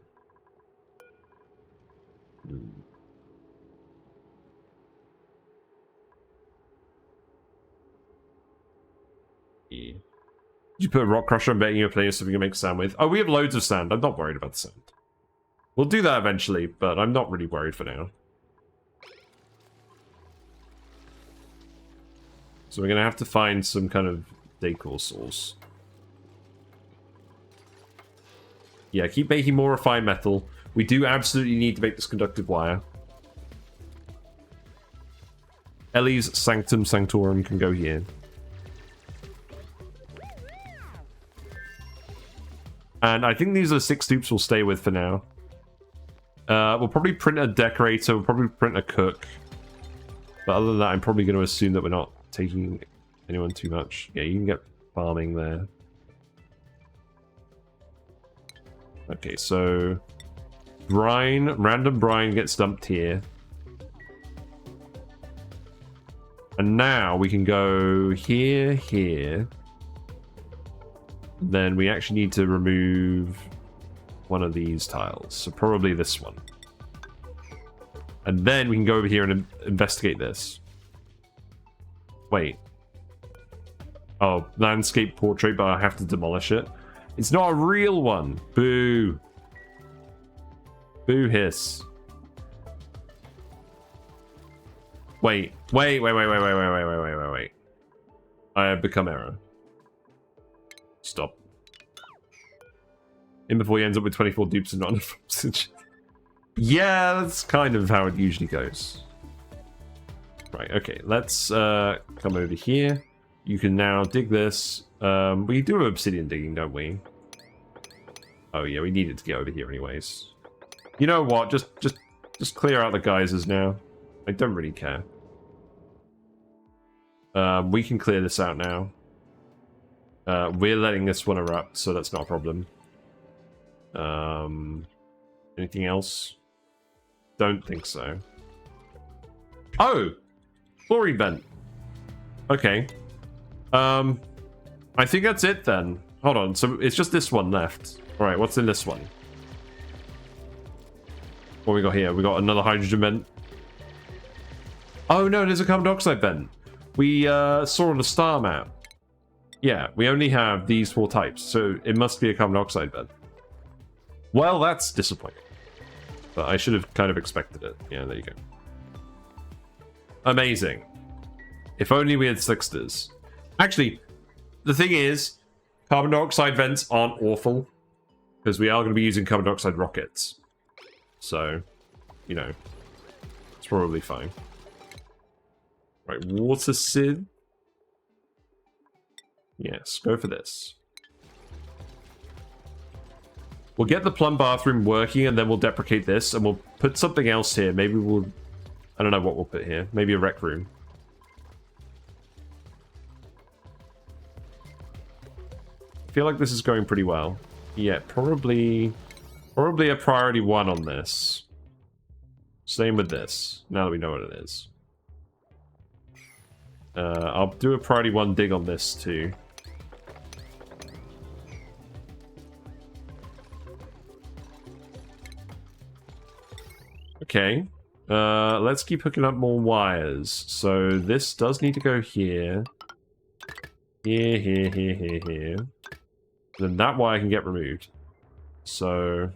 S1: Yeah. You put a rock crusher, I'm betting you're playing something you can make sand with. Oh, we have loads of sand. I'm not worried about the sand. We'll do that eventually, but I'm not really worried for now. So we're going to have to find some kind of decor source. Yeah, keep making more refined metal. We do absolutely need to make this conductive wire. Ellie's Sanctum Sanctorum can go here. And I think these are the 6 dupes we'll stay with for now. We'll probably print a decorator, we'll probably print a cook. But other than that, I'm probably going to assume that we're not taking anyone too much. Yeah, you can get farming there. Okay, so brine, random brine gets dumped here. And now we can go here, here. Then we actually need to remove one of these tiles. So probably this one. And then we can go over here and investigate this. Wait. Oh, landscape portrait, but I have to demolish it. It's not a real one. Boo. Boo hiss. Wait. Wait. I have become error. Stop. In before he ends up with 24 dupes and not enough. Yeah, that's kind of how it usually goes. Right, okay, let's come over here. You can now dig this. We do have obsidian digging, don't we? Oh yeah, we needed to get over here anyways. You know what? Just clear out the geysers now. I don't really care. We can clear this out now. We're letting this one erupt, so that's not a problem. Anything else? Don't think so. Oh! Chlorine vent. Okay. I think that's it then. Hold on, so it's just this one left. Alright, what's in this one? What we got here? We got another hydrogen vent. Oh no, there's a carbon dioxide vent. We saw on the star map. Yeah, we only have these 4 types, so it must be a carbon dioxide vent. Well, that's disappointing. But I should have kind of expected it. Yeah, there you go. Amazing. If only we had sixters. Actually, the thing is, carbon dioxide vents aren't awful. Because we are going to be using carbon dioxide rockets. So, you know, it's probably fine. Right, water sieve. Yes, go for this. We'll get the plum bathroom working and then we'll deprecate this and we'll put something else here. Maybe we'll... I don't know what we'll put here. Maybe a rec room. I feel like this is going pretty well. Yeah, probably a priority 1 on this. Same with this, now that we know what it is. I'll do a priority 1 dig on this too. Okay. Let's keep hooking up more wires. So this does need to go here. Here. Then that wire can get removed. So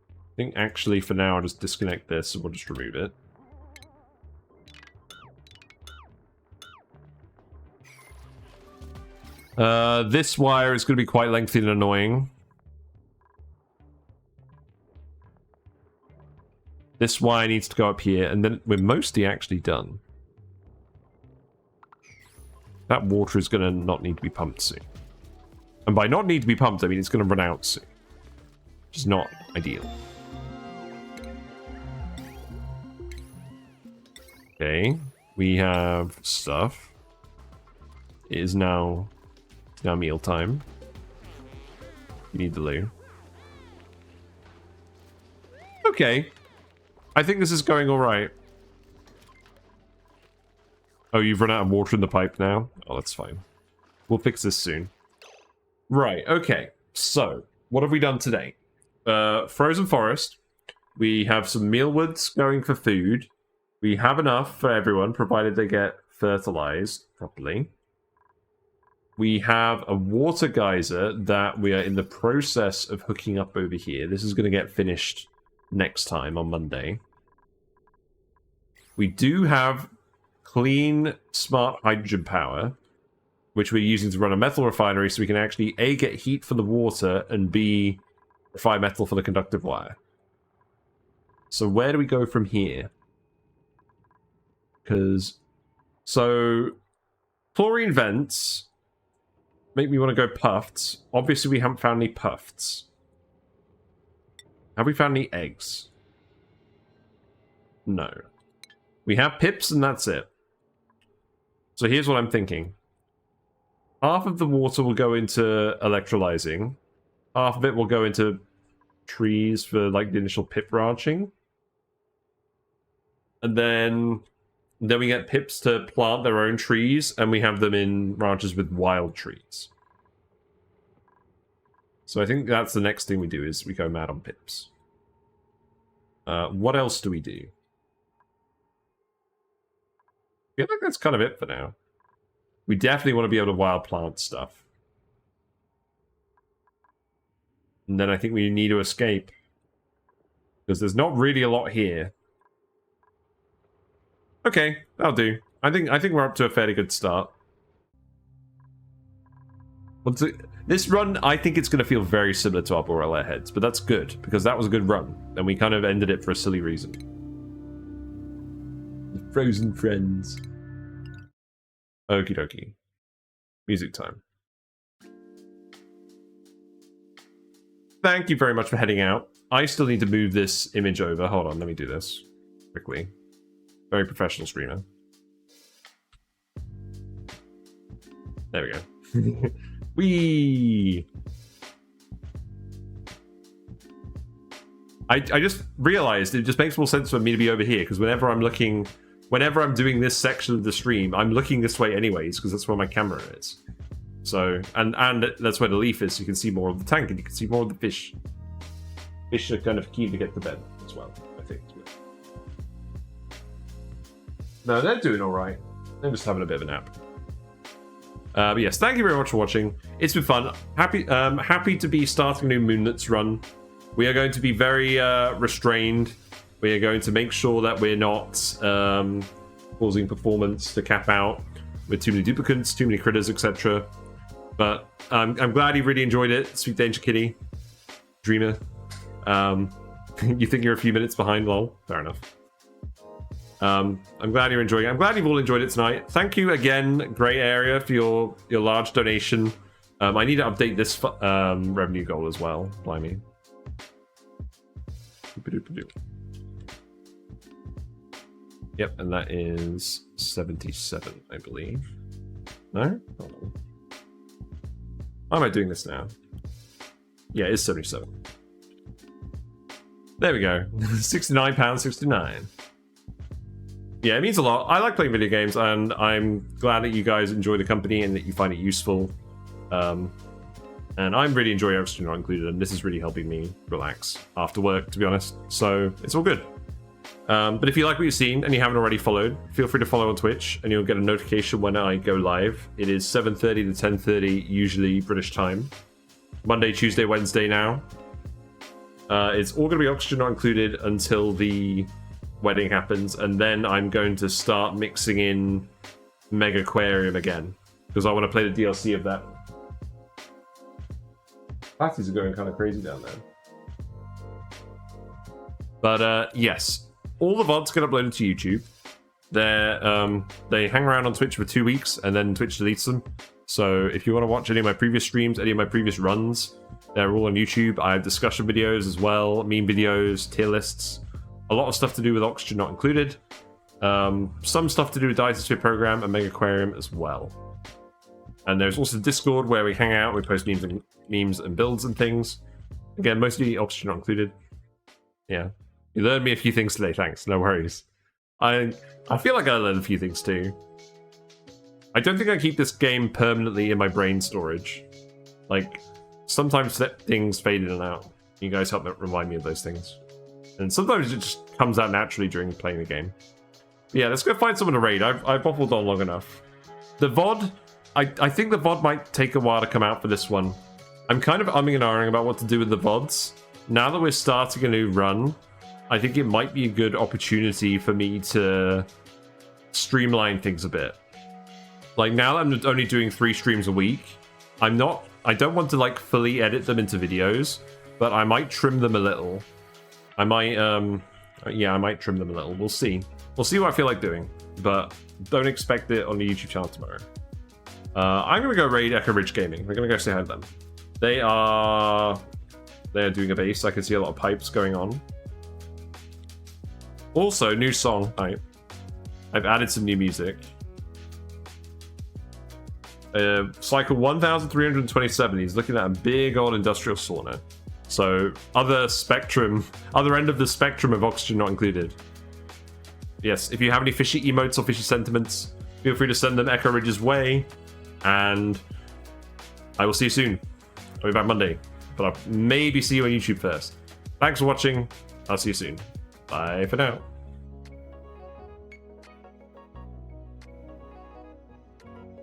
S1: I think actually for now I'll just disconnect this and we'll just remove it. This wire is going to be quite lengthy and annoying. This wire needs to go up here, and then we're mostly actually done. That water is going to not need to be pumped soon. And by not need to be pumped, I mean it's going to run out soon. Which is not ideal. Okay, we have stuff. It is now... It's now meal time. You need the loo. Okay. I think this is going alright. Oh, you've run out of water in the pipe now? Oh, that's fine. We'll fix this soon. Right, okay. So, what have we done today? Frozen forest. We have some mealwoods going for food. We have enough for everyone, provided they get fertilized properly. We have a water geyser that we are in the process of hooking up over here. This is going to get finished next time on Monday. We do have clean, smart hydrogen power, which we're using to run a metal refinery so we can actually A, get heat for the water, and B, refine metal for the conductive wire. So where do we go from here? Because, so, chlorine vents make me want to go puffed. Obviously, we haven't found any puffed. Have we found any eggs? No. We have pips, and that's it. So here's what I'm thinking. Half of the water will go into electrolyzing. Half of it will go into trees for, like, the initial pip branching. And then we get pips to plant their own trees, and we have them in ranches with wild trees. So I think that's the next thing we do, is we go mad on pips. What else do we do? I feel like that's kind of it for now. We definitely want to be able to wild plant stuff. And then I think we need to escape. Because there's not really a lot here. Okay, that'll do. I think we're up to a fairly good start. This run, I think it's going to feel very similar to our Boreal Airheads, but that's good, because that was a good run, and we kind of ended it for a silly reason. The Frozen Friends. Okie dokie. Music time. Thank you very much for heading out. I still need to move this image over. Hold on, let me do this quickly. Very professional streamer. There we go. Whee! I just realized it just makes more sense for me to be over here, because whenever I'm doing this section of the stream, I'm looking this way anyways, because that's where my camera is. So, and that's where the leaf is, so you can see more of the tank, and you can see more of the fish. Fish are kind of keen to get to bed as well, I think. No, they're doing alright. They're just having a bit of a nap. But yes, thank you very much for watching. It's been fun. Happy to be starting a new Moonlets run. We are going to be very restrained. We are going to make sure that we're not causing performance to cap out with too many duplicants, too many critters, etc. But I'm glad you really enjoyed it, Sweet Danger Kitty. Dreamer. You think you're a few minutes behind, lol. Fair enough. I'm glad you're enjoying it. I'm glad you've all enjoyed it tonight. Thank you again, Grey Area, for your large donation. I need to update this revenue goal as well. Blimey. Yep, and that is 77, I believe. No? Hold on. Why am I doing this now? Yeah, it's 77. There we go. £69.69. Yeah, it means a lot. I like playing video games, and I'm glad that you guys enjoy the company and that you find it useful. And I'm really enjoying Oxygen Not Included, and this is really helping me relax after work, to be honest. So it's all good. But if you like what you've seen and you haven't already followed, feel free to follow on Twitch, and you'll get a notification when I go live. It is 7:30 to 10:30, usually British time. Monday, Tuesday, Wednesday now. It's all going to be Oxygen Not Included until the wedding happens, and then I'm going to start mixing in Mega Aquarium again, because I want to play the DLC of that. Parties are going kind of crazy down there. But yes, all the VODs get uploaded to YouTube. They hang around on Twitch for 2 weeks, and then Twitch deletes them. So if you want to watch any of my previous streams, any of my previous runs, they're all on YouTube. I have discussion videos as well, meme videos, tier lists. A lot of stuff to do with Oxygen Not Included. Some stuff to do with Dinosphere Program and Mega Aquarium as well. And there's also Discord where we hang out, we post memes and builds and things. Again, mostly Oxygen Not Included. Yeah. You learned me a few things today, thanks. No worries. I feel like I learned a few things too. I don't think I keep this game permanently in my brain storage. Like, sometimes things fade in and out. You guys help remind me of those things. And sometimes it just comes out naturally during playing the game. But yeah, let's go find someone to raid. I've waffled on long enough. The VOD I think the VOD might take a while to come out for this one. I'm kind of umming and ahhing about what to do with the VODs. Now that we're starting a new run, I think it might be a good opportunity for me to streamline things a bit. Like, now that I'm only doing 3 streams a week, I don't want to, like, fully edit them into videos, but I might trim them a little. I might, yeah, I might trim them a little. We'll see. We'll see what I feel like doing, but don't expect it on the YouTube channel tomorrow. I'm going to go raid Echo Ridge Gaming. We're going to go say hi to them. They're doing a base. I can see a lot of pipes going on. Also, new song. I've added some new music. Cycle 1327. He's looking at a big old industrial sauna. So, other end of the spectrum of oxygen not included. Yes, if you have any fishy emotes or fishy sentiments, feel free to send them Echo Ridge's way. And I will see you soon. I'll be back Monday, but I'll maybe see you on YouTube first. Thanks for watching. I'll see you soon. Bye for now.